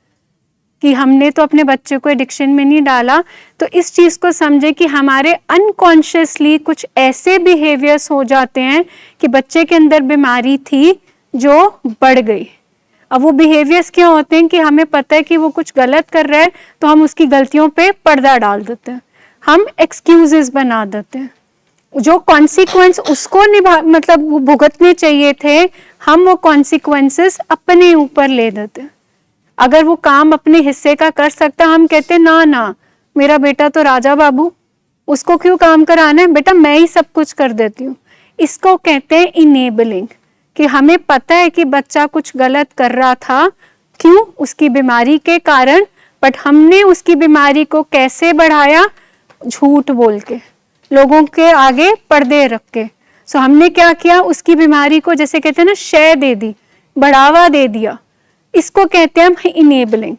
कि हमने तो अपने बच्चे को एडिक्शन में नहीं डाला। तो इस चीज़ को समझे कि हमारे अनकॉन्शियसली कुछ ऐसे बिहेवियर्स हो जाते हैं कि बच्चे के अंदर बीमारी थी जो बढ़ गई। अब वो बिहेवियर्स क्या होते हैं कि हमें पता है कि वो कुछ गलत कर रहा है तो हम उसकी गलतियों पे पर्दा डाल देते हैं, हम एक्सक्यूजेस बना देते हैं। जो कॉन्सिक्वेंस उसको मतलब भुगतने चाहिए थे, हम वो कॉन्सिक्वेंसेस अपने ऊपर ले देते हैं। अगर वो काम अपने हिस्से का कर सकता, हम कहते ना ना मेरा बेटा तो राजा बाबू, उसको क्यों काम कराना है, बेटा मैं ही सब कुछ कर देती हूँ। इसको कहते हैं इनेबलिंग, कि हमें पता है कि बच्चा कुछ गलत कर रहा था, क्यों, उसकी बीमारी के कारण, बट हमने उसकी बीमारी को कैसे बढ़ाया, झूठ बोल के, लोगों के आगे पर्दे रख के। सो हमने क्या किया, उसकी बीमारी को जैसे कहते हैं ना शय दे दी, बढ़ावा दे दिया। इसको कहते हैं हम इनेबलिंग।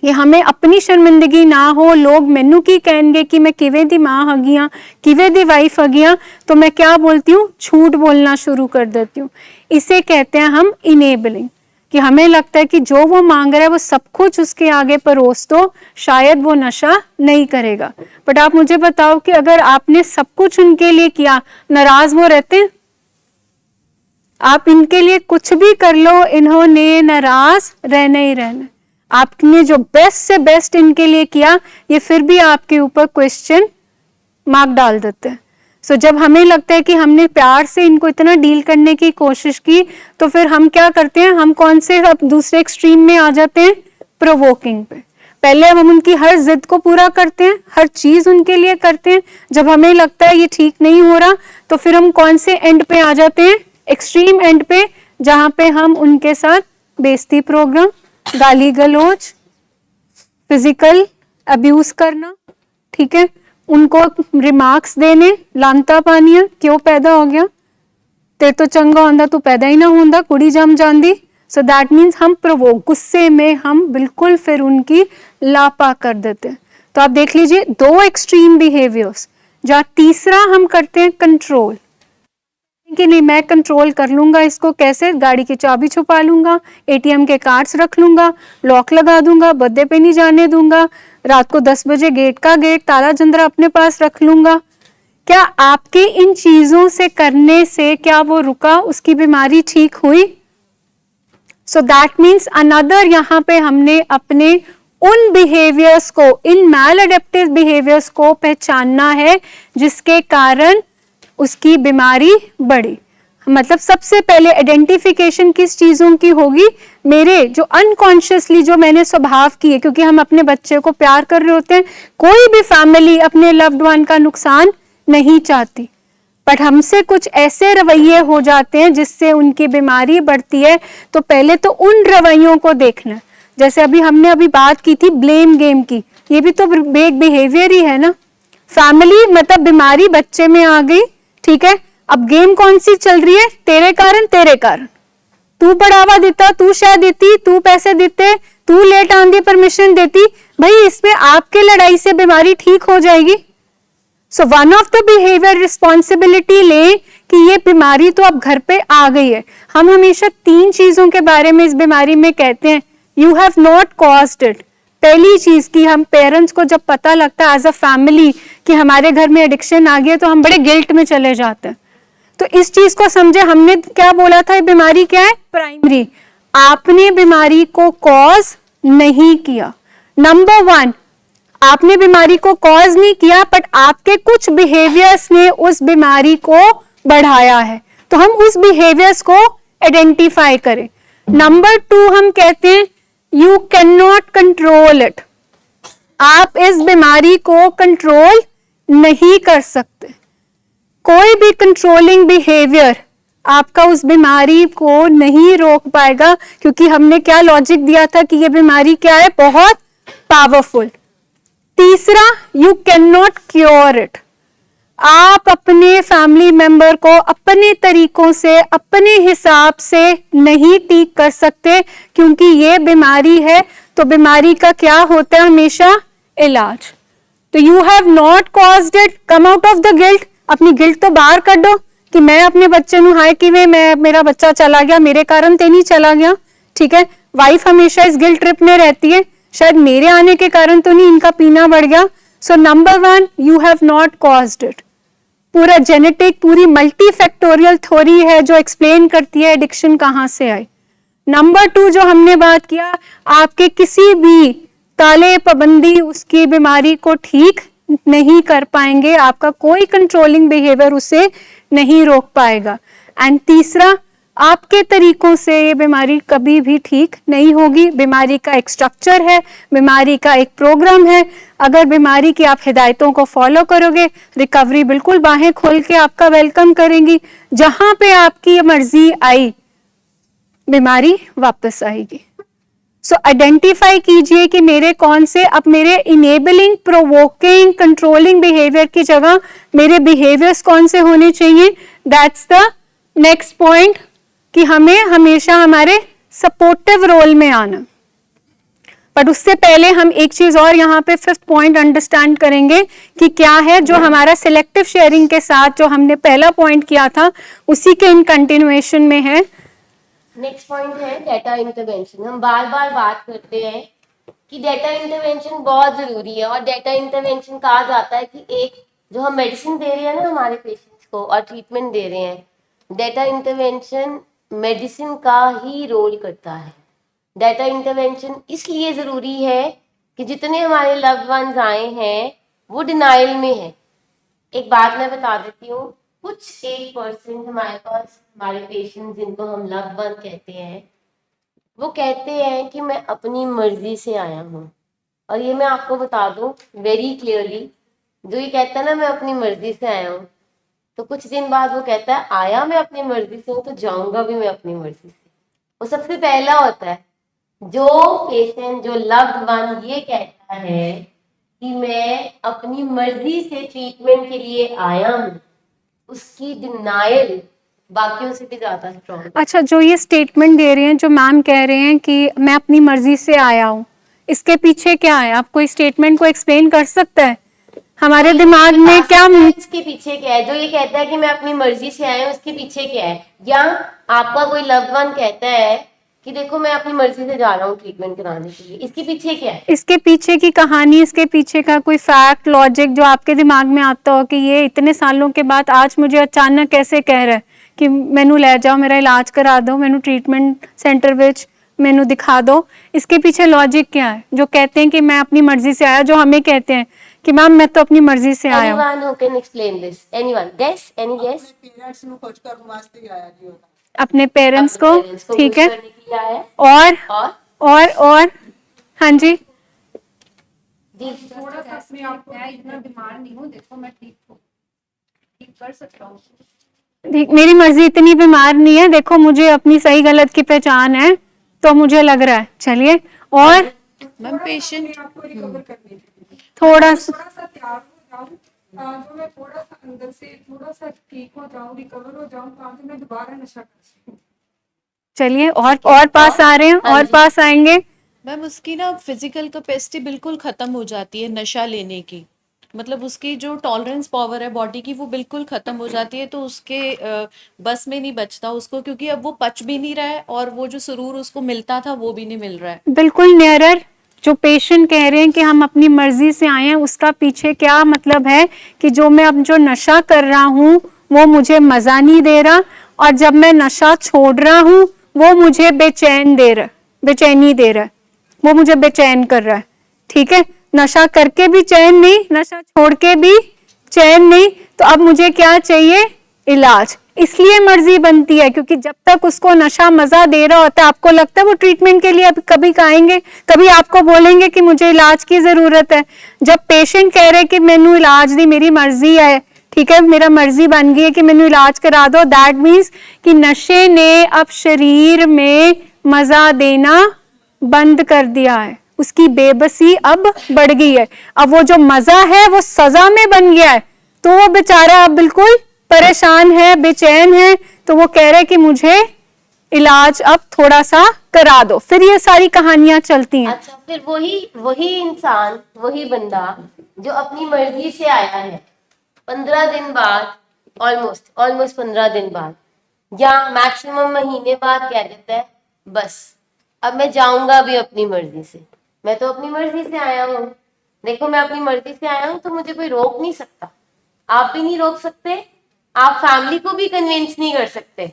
ये हमें अपनी शर्मिंदगी ना हो, लोग मैनू की कहेंगे कि मैं किवें दी माँ हगियां, किवें दी वाइफ हगियां, तो मैं क्या बोलती हूँ, झूठ बोलना शुरू कर देती हूँ। इसे कहते हैं हम इनेबलिंग, कि हमें लगता है कि जो वो मांग रहा है वो सब कुछ उसके आगे परोस दो, शायद वो नशा नहीं करेगा। बट आप मुझे बताओ कि अगर आपने सब कुछ उनके लिए किया, नाराज वो रहते हैं? आप इनके लिए कुछ भी कर लो, इन्होंने नाराज रहना ही रहना। आपने जो बेस्ट से बेस्ट इनके लिए किया, ये फिर भी आपके ऊपर क्वेश्चन मार्क डाल देते हैं। सो जब हमें लगता है कि हमने प्यार से इनको इतना डील करने की कोशिश की, तो फिर हम क्या करते हैं, हम कौन से अब दूसरे एक्सट्रीम में आ जाते हैं, प्रोवोकिंग पे। पहले हम उनकी हर जिद को पूरा करते हैं, हर चीज उनके लिए करते हैं। जब हमें लगता है ये ठीक नहीं हो रहा, तो फिर हम कौन से एंड पे आ जाते हैं, एक्सट्रीम एंड पे, जहां पे हम उनके साथ बेइज्जती प्रोग्राम, गाली गलौज, फिजिकल अब्यूज करना, ठीक है, उनको रिमार्क्स देने, लानता पानिया, क्यों पैदा हो गया, तेरे तो चंगा होंदा तू पैदा ही ना होंदा, कुड़ी जम जांदी। सो दैट मीन्स हम प्रोवोक, गुस्से में हम बिल्कुल फिर उनकी लापा कर देते हैं। तो आप देख लीजिए दो एक्सट्रीम बिहेवियर्स। जहाँ तीसरा हम करते हैं कंट्रोल, कि नहीं मैं कंट्रोल कर लूंगा इसको, कैसे, गाड़ी की चाबी छुपा लूंगा, एटीएम के कार्ड्स रख लूंगा, लॉक लगा दूंगा, बर्थडे पे नहीं जाने दूंगा, रात को 10 बजे गेट का गेट ताला जंदरा अपने पास रख लूंगा। क्या आपके इन चीजों से करने से क्या वो रुका, उसकी बीमारी ठीक हुई? सो दैट मीन्स अनदर, यहाँ पे हमने अपने उन बिहेवियर्स को, इन मैल एडेप्टिव बिहेवियर्स को पहचानना है जिसके कारण उसकी बीमारी बढ़ी। मतलब सबसे पहले आइडेंटिफिकेशन किस चीजों की होगी, मेरे जो अनकॉन्शियसली जो मैंने स्वभाव किए, क्योंकि हम अपने बच्चे को प्यार कर रहे होते हैं। कोई भी फैमिली अपने लव्ड वन का नुकसान नहीं चाहती, बट हमसे कुछ ऐसे रवैये हो जाते हैं जिससे उनकी बीमारी बढ़ती है। तो पहले तो उन रवैयों को देखना, जैसे हमने बात की थी ब्लेम गेम की, ये भी तो एक बिहेवियर ही है ना। फैमिली मतलब बीमारी बच्चे में आ गई, ठीक है, अब गेम कौन सी चल रही है, तेरे कारण, तू बढ़ावा देता, तू शायद देती, तू पैसे देते, तू लेट आंदी परमिशन देती, भाई इसमें आपके लड़ाई से बीमारी ठीक हो जाएगी? So one of the behaviour responsibility ले कि ये बीमारी तो अब घर पे आ गई है। हम हमेशा 3 चीजों के बारे में इस बीमारी में कहते हैं, you have not caused it. पहली चीज कि हम पेरेंट्स को जब पता लगता है एज अ फैमिली कि हमारे घर में एडिक्शन आ गया तो हम बड़े गिल्ट में चले जाते हैं। तो इस चीज को समझे, हमने क्या बोला था, बीमारी क्या है, प्राइमरी। आपने बीमारी को कॉज नहीं किया। नंबर 1, आपने बीमारी को कॉज नहीं किया, बट आपके कुछ बिहेवियर्स ने उस बीमारी को बढ़ाया है। तो हम उस बिहेवियर्स को आइडेंटिफाई करें। नंबर 2, हम कहते हैं you can not control it. आप इस बीमारी को कंट्रोल नहीं कर सकते। कोई भी कंट्रोलिंग बिहेवियर आपका उस बीमारी को नहीं रोक पाएगा, क्योंकि हमने क्या लॉजिक दिया था कि ये बीमारी क्या है, बहुत पावरफुल। तीसरा, you can not cure it. आप अपने फैमिली मेंबर को अपने तरीकों से, अपने हिसाब से नहीं ठीक कर सकते, क्योंकि ये बीमारी है। तो बीमारी का क्या होता है हमेशा, इलाज। तो you have not caused it, come out of the guilt. अपनी गिल्ट तो बाहर कर दो कि मैं अपने बच्चे नु हाय कि मैं, मेरा बच्चा चला गया, मेरे कारण ते नहीं चला गया। ठीक है, वाइफ हमेशा इस गिल्ट ट्रिप में रहती है, शायद मेरे आने के कारण तो नहीं इनका पीना बढ़ गया। So number 1, you have not caused it. पूरा जेनेटिक, पूरी मल्टी फैक्टोरियल थ्योरी है जो एक्सप्लेन करती है एडिक्शन कहां से आई। नंबर 2 जो हमने बात किया, आपके किसी भी ताले पाबंदी उसकी बीमारी को ठीक नहीं कर पाएंगे, आपका कोई कंट्रोलिंग बिहेवियर उसे नहीं रोक पाएगा। एंड तीसरा, आपके तरीकों से ये बीमारी कभी भी ठीक नहीं होगी। बीमारी का एक स्ट्रक्चर है, बीमारी का एक प्रोग्राम है। अगर बीमारी की आप हिदायतों को फॉलो करोगे, रिकवरी बिल्कुल बाहें खोल के आपका वेलकम करेंगी। जहां पे आपकी मर्जी आई, बीमारी वापस आएगी। सो आइडेंटिफाई कीजिए कि मेरे कौन से, अब मेरे इनेबलिंग, प्रोवोकिंग, कंट्रोलिंग बिहेवियर की जगह मेरे बिहेवियर्स कौन से होने चाहिए। दैट्स द नेक्स्ट पॉइंट, कि हमें हमेशा हमारे सपोर्टिव रोल में आना। बट उससे पहले हम एक चीज और यहाँ पे 5th पॉइंट अंडरस्टैंड करेंगे कि क्या है, जो हमारा सिलेक्टिव शेयरिंग के साथ जो हमने पहला पॉइंट किया था उसी के इन कंटिन्यूएशन में है। नेक्स्ट पॉइंट है डेटा इंटरवेंशन। हम बार बार बात करते हैं कि डेटा इंटरवेंशन बहुत जरूरी है, और डेटा इंटरवेंशन कहा जाता है कि एक जो हम मेडिसिन दे रहे हैं ना हमारे पेशेंट्स को और ट्रीटमेंट दे रहे हैं, डेटा इंटरवेंशन मेडिसिन का ही रोल करता है। डेटा इंटरवेंशन इसलिए ज़रूरी है कि जितने हमारे लव्ड वंस आए हैं वो डिनाइल में है। एक बात मैं बता देती हूँ, कुछ 1% हमारे पास हमारे पेशेंट्स जिनको हम लव्ड वन कहते हैं, वो कहते हैं कि मैं अपनी मर्जी से आया हूँ। और ये मैं आपको बता दूँ वेरी क्लियरली, जो ये कहता है ना मैं अपनी मर्जी से आया हूँ, तो कुछ दिन बाद वो कहता है आया मैं अपनी मर्जी से हूँ तो जाऊंगा भी मैं अपनी मर्जी से। वो सबसे पहला होता है जो पेशेंट, जो लव्ड वन ये कहता है कि मैं अपनी मर्जी से ट्रीटमेंट के लिए आया हूँ, उसकी डिनायल बाकियों से भी ज्यादा स्ट्रॉन्ग। अच्छा, जो ये स्टेटमेंट दे रहे हैं, जो मैम कह रहे हैं कि मैं अपनी मर्जी से आया हूँ, इसके पीछे क्या है? आप कोई स्टेटमेंट को एक्सप्लेन कर सकता है? हमारे दिमाग में क्या, इसके पीछे क्या है? जो ये कहता है कि मैं अपनी मर्जी से आया हूँ, इसके पीछे क्या है? या आपका कोई लव्ड वन कहता है कि देखो मैं अपनी मर्जी से जा रहा हूँ ट्रीटमेंट कराने के लिए, इसके पीछे क्या है? इसके पीछे की कहानी, इसके पीछे का कोई फैक्ट, लॉजिक जो आपके दिमाग में आता हो कि ये इतने सालों के बाद आज मुझे अचानक कैसे कह रहा है कि मैनू ले जाओ, मेरा इलाज करा दो, मैनू ट्रीटमेंट सेंटर विच मैनू दिखा दो। इसके पीछे लॉजिक क्या है जो कहते हैं कि मैं अपनी मर्जी से आया, जो हमें कहते हैं कि मैम मैं तो अपनी मर्जी से आया हूँ। Anyone who can explain this? Anyone? Guess? Any guess? Parents ਨੂੰ ਖੁਸ਼ ਕਰਨ ਵਾਸਤੇ ਹੀ ਆਇਆ ਜੀ ਉਹ ਤਾਂ। अपने पेरेंट्स को, Parents को ठीक खुश है। करने के लिए आया है। और और हाँ जी, जी थोड़ा सा अपने आप को, मैं इतना बीमार नहीं हूँ, देखो मैं ठीक कर सकता हूँ। ठीक, मेरी मर्जी इतनी बीमार नहीं है, देखो मुझे अपनी सही गलत की पहचान है, तो मुझे लग रहा है। चलिए, और मैम पेशेंट आपको रिकवर करने के लिए थोड़ा सा थोड़ा सा तैयार हो जाऊं, जो मैं थोड़ा सा अंदर से थोड़ा सा ठीक हो जाऊं, रिकवर हो जाऊं, ताकि मैं दोबारा नशा कर सकूं। चलिए, और पास आ रहे हैं, और पास आएंगे। मैम उसकी ना फिजिकल कैपेसिटी बिल्कुल खत्म हो जाती है नशा लेने की, मतलब उसकी जो टॉलरेंस पावर है बॉडी की वो बिल्कुल खत्म हो जाती है, तो उसके बस में नहीं बचता उसको, क्योंकि अब वो पच भी नहीं रहा है और वो जो सुरूर उसको मिलता था वो भी नहीं मिल रहा है। बिल्कुल नियरर जो पेशेंट कह रहे हैं कि हम अपनी मर्जी से आए हैं, उसका पीछे क्या मतलब है कि जो मैं अब जो नशा कर रहा हूँ वो मुझे मजा नहीं दे रहा, और जब मैं नशा छोड़ रहा हूँ वो मुझे बेचैनी दे रहा है, वो मुझे बेचैन कर रहा है। ठीक है, नशा करके भी चैन नहीं, नशा छोड़ के भी चैन नहीं, तो अब मुझे क्या चाहिए? इलाज। इसलिए मर्जी बनती है क्योंकि जब तक उसको नशा मजा दे रहा होता है, आपको लगता है वो ट्रीटमेंट के लिए अब कभी आएंगे, कभी आपको बोलेंगे कि मुझे इलाज की जरूरत है। जब पेशेंट कह रहे कि मैनू इलाज दी मेरी मर्जी है, ठीक है, मेरा मर्जी बन गई है कि मैनू इलाज करा दो, दैट मीन्स कि नशे ने अब शरीर में मजा देना बंद कर दिया है, उसकी बेबसी अब बढ़ गई है। अब वो जो मजा है वो सजा में बन गया है, तो वो बेचारा अब बिल्कुल परेशान है, बेचैन है, तो वो कह रहे कि मुझे इलाज अब थोड़ा सा करा दो। फिर ये सारी कहानियां चलती हैं। अच्छा, फिर वही इंसान, वही बंदा जो अपनी मर्जी से आया है, 15 दिन बाद, ऑलमोस्ट 15 दिन बाद या मैक्सिमम महीने बाद कह देता है बस अब मैं जाऊंगा भी अपनी मर्जी से, मैं तो अपनी मर्जी से आया हूँ, देखो मैं अपनी मर्जी से आया हूँ तो मुझे कोई रोक नहीं सकता, आप भी नहीं रोक सकते, आप फैमिली को भी कन्विंस नहीं कर सकते,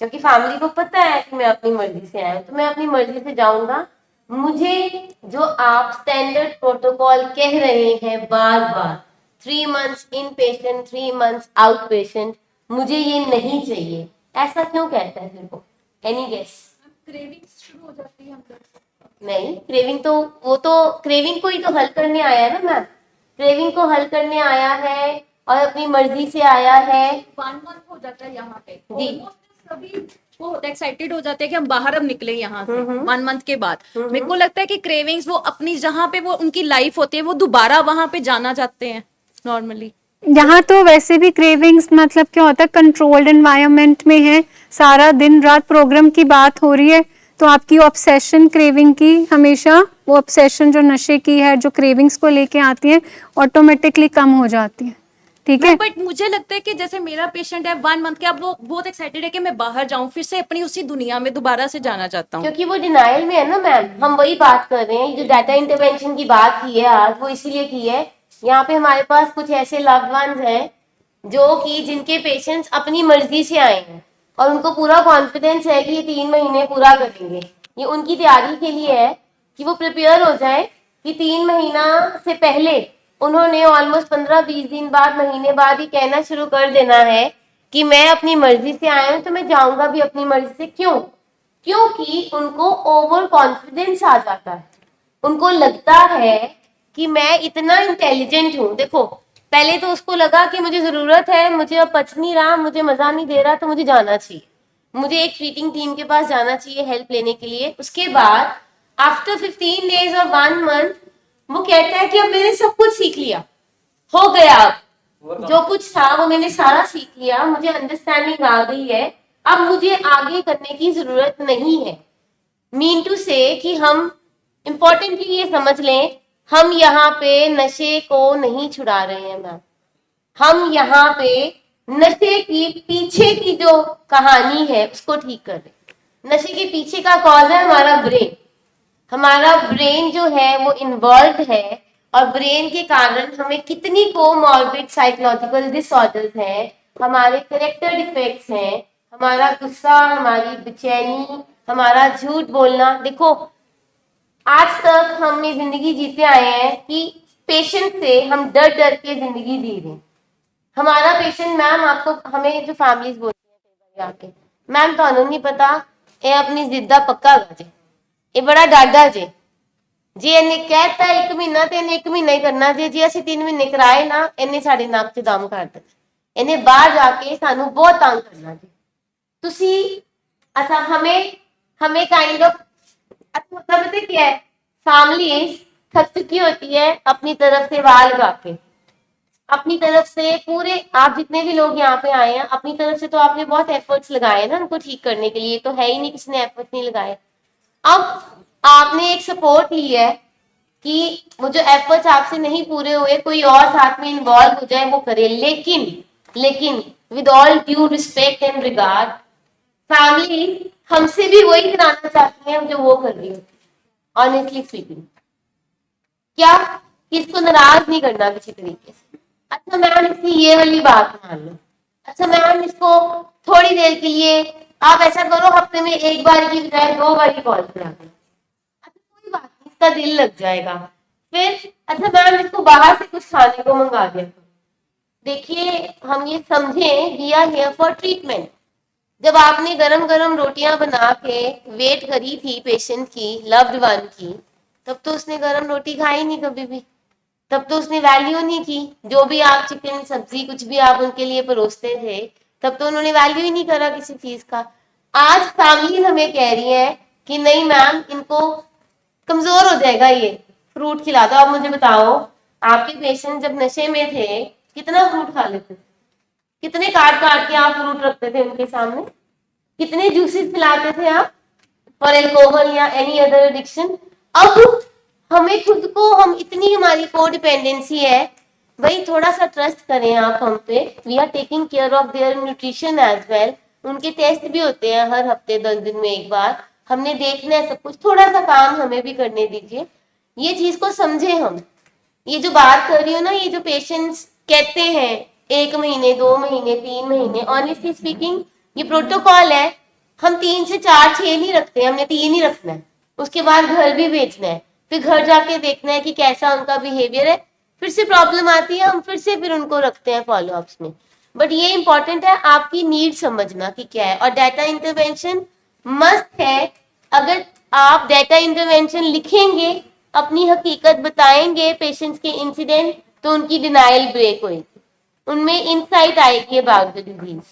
क्योंकि फैमिली को पता है कि मैं अपनी मर्जी से आया हूँ, तो मैं अपनी मर्जी से जाऊंगा। मुझे जो आप स्टैंडर्ड प्रोटोकॉल कह रहे हैं बार बार, 3 months इन पेशेंट, 3 months आउट पेशेंट, मुझे ये नहीं चाहिए, ऐसा क्यों कहता है फिर वो? Any guess? क्रेविंग्स शुरू हो जाती है अंदर से। नहीं, क्रेविंग तो वो तो क्रेविंग को ही तो हल करने आया है ना मैम, क्रेविंग को हल करने आया है और अपनी मर्जी से आया है। 1 month हो जाता है यहाँ पे, जी। Almost सभी वो होता है, एक्साइटेड हो जाते हैं कि हम बाहर अब निकले यहाँ से 1 month के बाद। मेरे को लगता है कि क्रेविंग्स वो अपनी जहाँ पे वो उनकी लाइफ होती है वो दोबारा वहां पे जाना चाहते हैं नॉर्मली। यहाँ तो वैसे भी क्रेविंग्स मतलब क्या होता है, कंट्रोल्ड एनवायरनमेंट में है, सारा दिन रात प्रोग्राम की बात हो रही है, तो आपकी ऑब्सेशन क्रेविंग की, हमेशा वो ऑब्सेशन जो नशे की है, जो क्रेविंग्स को लेके आती है, ऑटोमेटिकली कम हो जाती है। ठीक है, बट मुझे लगता है कि जैसे मेरा पेशेंट है 1 month के, अब वो बहुत एक्साइटेड है कि मैं बाहर जाऊं, फिर से अपनी उसी दुनिया में दोबारा से जाना चाहता हूँ। क्योंकि वो डिनाइल में है ना मैम, हम वही बात कर रहे हैं, जो डाटा इंटरवेंशन की बात की है आज, वो इसीलिए की है। यहाँ पे हमारे पास कुछ ऐसे लव्ड वंस हैं जो कि जिनके पेशेंट्स अपनी मर्जी से आए हैं और उनको पूरा कॉन्फिडेंस है कि ये 3 महीने पूरा करेंगे, ये उनकी तैयारी के लिए है कि वो प्रिपेयर हो जाए कि 3 महीना से पहले उन्होंने ऑलमोस्ट 15-20 दिन बाद, महीने बाद ही कहना शुरू कर देना है कि मैं अपनी मर्जी से आया हूँ तो मैं जाऊंगा भी अपनी मर्जी से। क्यों? क्योंकि उनको ओवर कॉन्फिडेंस आ जाता है, उनको लगता है कि मैं इतना इंटेलिजेंट हूँ। देखो, पहले तो उसको लगा कि मुझे जरूरत है, मुझे अब पच नहीं रहा, मुझे मजा नहीं दे रहा, तो मुझे जाना चाहिए, मुझे एक ट्रीटिंग टीम के पास जाना चाहिए हेल्प लेने के लिए। उसके बाद आफ्टर 15 days और 1 month वो कहता है कि अब मैंने सब कुछ सीख लिया, हो गया, अब जो कुछ था वो मैंने सारा सीख लिया, मुझे अंडरस्टैंडिंग आ गई है, अब मुझे आगे करने की जरूरत नहीं है। मीन टू से कि हम इम्पोर्टेंटली ये समझ लें, हम यहाँ पे नशे को नहीं छुड़ा रहे हैं मैम, हम यहाँ पे नशे की पीछे की जो कहानी है उसको ठीक कर रहे हैं। नशे के पीछे का कॉज है हमारा ब्रेन, हमारा ब्रेन जो है वो इन्वॉल्व है, और ब्रेन के कारण हमें कितनी कोमॉर्बिड साइकोलॉजिकल डिसऑर्डर्स हैं, हमारे कैरेक्टर डिफेक्ट्स हैं, हमारा गुस्सा, हमारी बेचैनी, हमारा झूठ बोलना। देखो, आज तक हम ये जिंदगी जीते आए हैं कि पेशेंट से हम डर डर के जिंदगी जी रहे हैं। हमारा पेशेंट मैम, आपको हमें जो फैमिलीज बोलती है कई बार आके, मैम ਤੁਹਾਨੂੰ नहीं पता ये अपनी जिद ਦਾ पक्का ਗਾ ਜੇ, ਇਹ बड़ा ਡਾਡਾ ਜੇ, ਜੇ ਇਹਨੇ ਕਹਿਤਾ 1 ਮਹੀਨਾ ਤੇ ਇਹਨੇ 1 ਮਹੀਨਾ ਹੀ ਕਰਨਾ ਜੇ ਅਸੀਂ 3 ਮਹੀਨੇ ਕਰਾਏ ਨਾ ਇਹਨੇ ਸਾਡੇ ਨੱਕ 'ਚ ਦਮ ਕਰ ਦੇਣਾ, ਇਹਨੇ ਬਾਹਰ ਜਾ ਕੇ ਸਾਨੂੰ ਬਹੁਤ ਤੰਗ ਕਰਨਾ ਜੀ ਤੁਸੀਂ। अच्छा, हमें काइंड ऑफ, अच्छा मतलब पता है क्या है, फैमिलीज थक चुकी होती है अपनी तरफ से वाल लगा के, अपनी तरफ से पूरे, आप जितने भी लोग यहाँ पे आए हैं अपनी तरफ से तो आपने बहुत एफर्ट्स लगाए ना उनको ठीक करने के लिए, तो है ही नहीं किसी ने एफर्ट्स नहीं लगाए। अब आपने एक सपोर्ट ली है कि वो जो एफर्ट्स आपसे नहीं पूरे हुए कोई और साथ में इन्वॉल्व हो जाए वो करे, लेकिन with all due respect and regard, family हमसे भी वही कराना चाहती है जो वो कर रही होती है, ऑनेस्टली स्पीकिंग। क्या किसको नाराज नहीं करना किसी तरीके से। अच्छा मैम इसकी ये वाली बात मान लो, अच्छा मैम इसको थोड़ी देर के लिए आप ऐसा करो हफ्ते में एक बार की बजाय 2 बार कॉल करा दो, अच्छा कोई बात नहीं इसका दिल लग जाएगा। फिर अच्छा मैम इसको बाहर से कुछ खाने को मंगा दिया। देखिए हम ये समझें we are here for treatment. जब आपने गरम गरम रोटियां बना के वेट करी थी पेशेंट की, लव्ड वन की, तब तो उसने गरम रोटी खाई नहीं कभी भी, तब तो उसने वैल्यू नहीं की। जो भी आप चिकन सब्जी कुछ भी आप उनके लिए परोसते थे तब तो उन्होंने वैल्यू ही नहीं करा किसी चीज का। आज फैमिली हमें कह रही है कि नहीं मैम इनको कमजोर हो जाएगा ये, फ्रूट खिला दो। आप मुझे बताओ आपके पेशेंट जब नशे में थे कितना फ्रूट खा लेते थे, कितने काट काट के आप फ्रूट रखते थे उनके सामने, कितने जूसेस पिलाते थे आप फॉर एल्कोहल या एनी अदर एडिक्शन। अब हमें खुद को हम इतनी हमारी को डिपेंडेंसी है, भाई थोड़ा सा ट्रस्ट करें आप हम पे। We are taking care of their nutrition as well. उनके टेस्ट भी होते हैं हर हफ्ते 10 दिन में एक बार, हमने देखना है सब कुछ, थोड़ा सा काम हमें भी करने दीजिए। ये चीज को समझे हम। ये जो बात कर रही हूँ ना, ये जो पेशेंट्स कहते हैं 1 महीने 2 महीने 3 महीने, ऑनेस्टली स्पीकिंग ये प्रोटोकॉल है। हम 3 से 4 6 नहीं रखते, हमने 3 ही रखना है। उसके बाद घर भी बेचना है, फिर घर जाके देखना है कि कैसा उनका बिहेवियर है। फिर से प्रॉब्लम आती है, हम फिर उनको रखते हैं फॉलोअप्स में। बट ये इंपॉर्टेंट है आपकी नीड समझना कि क्या है, और डाटा इंटरवेंशन मस्ट है। अगर आप डाटा इंटरवेंशन लिखेंगे, अपनी हकीकत बताएंगे पेशेंट्स के इंसिडेंट, तो उनकी डिनाइल ब्रेक होगी, उनमें इंसाइट आएगी अबाउट द डिजीज।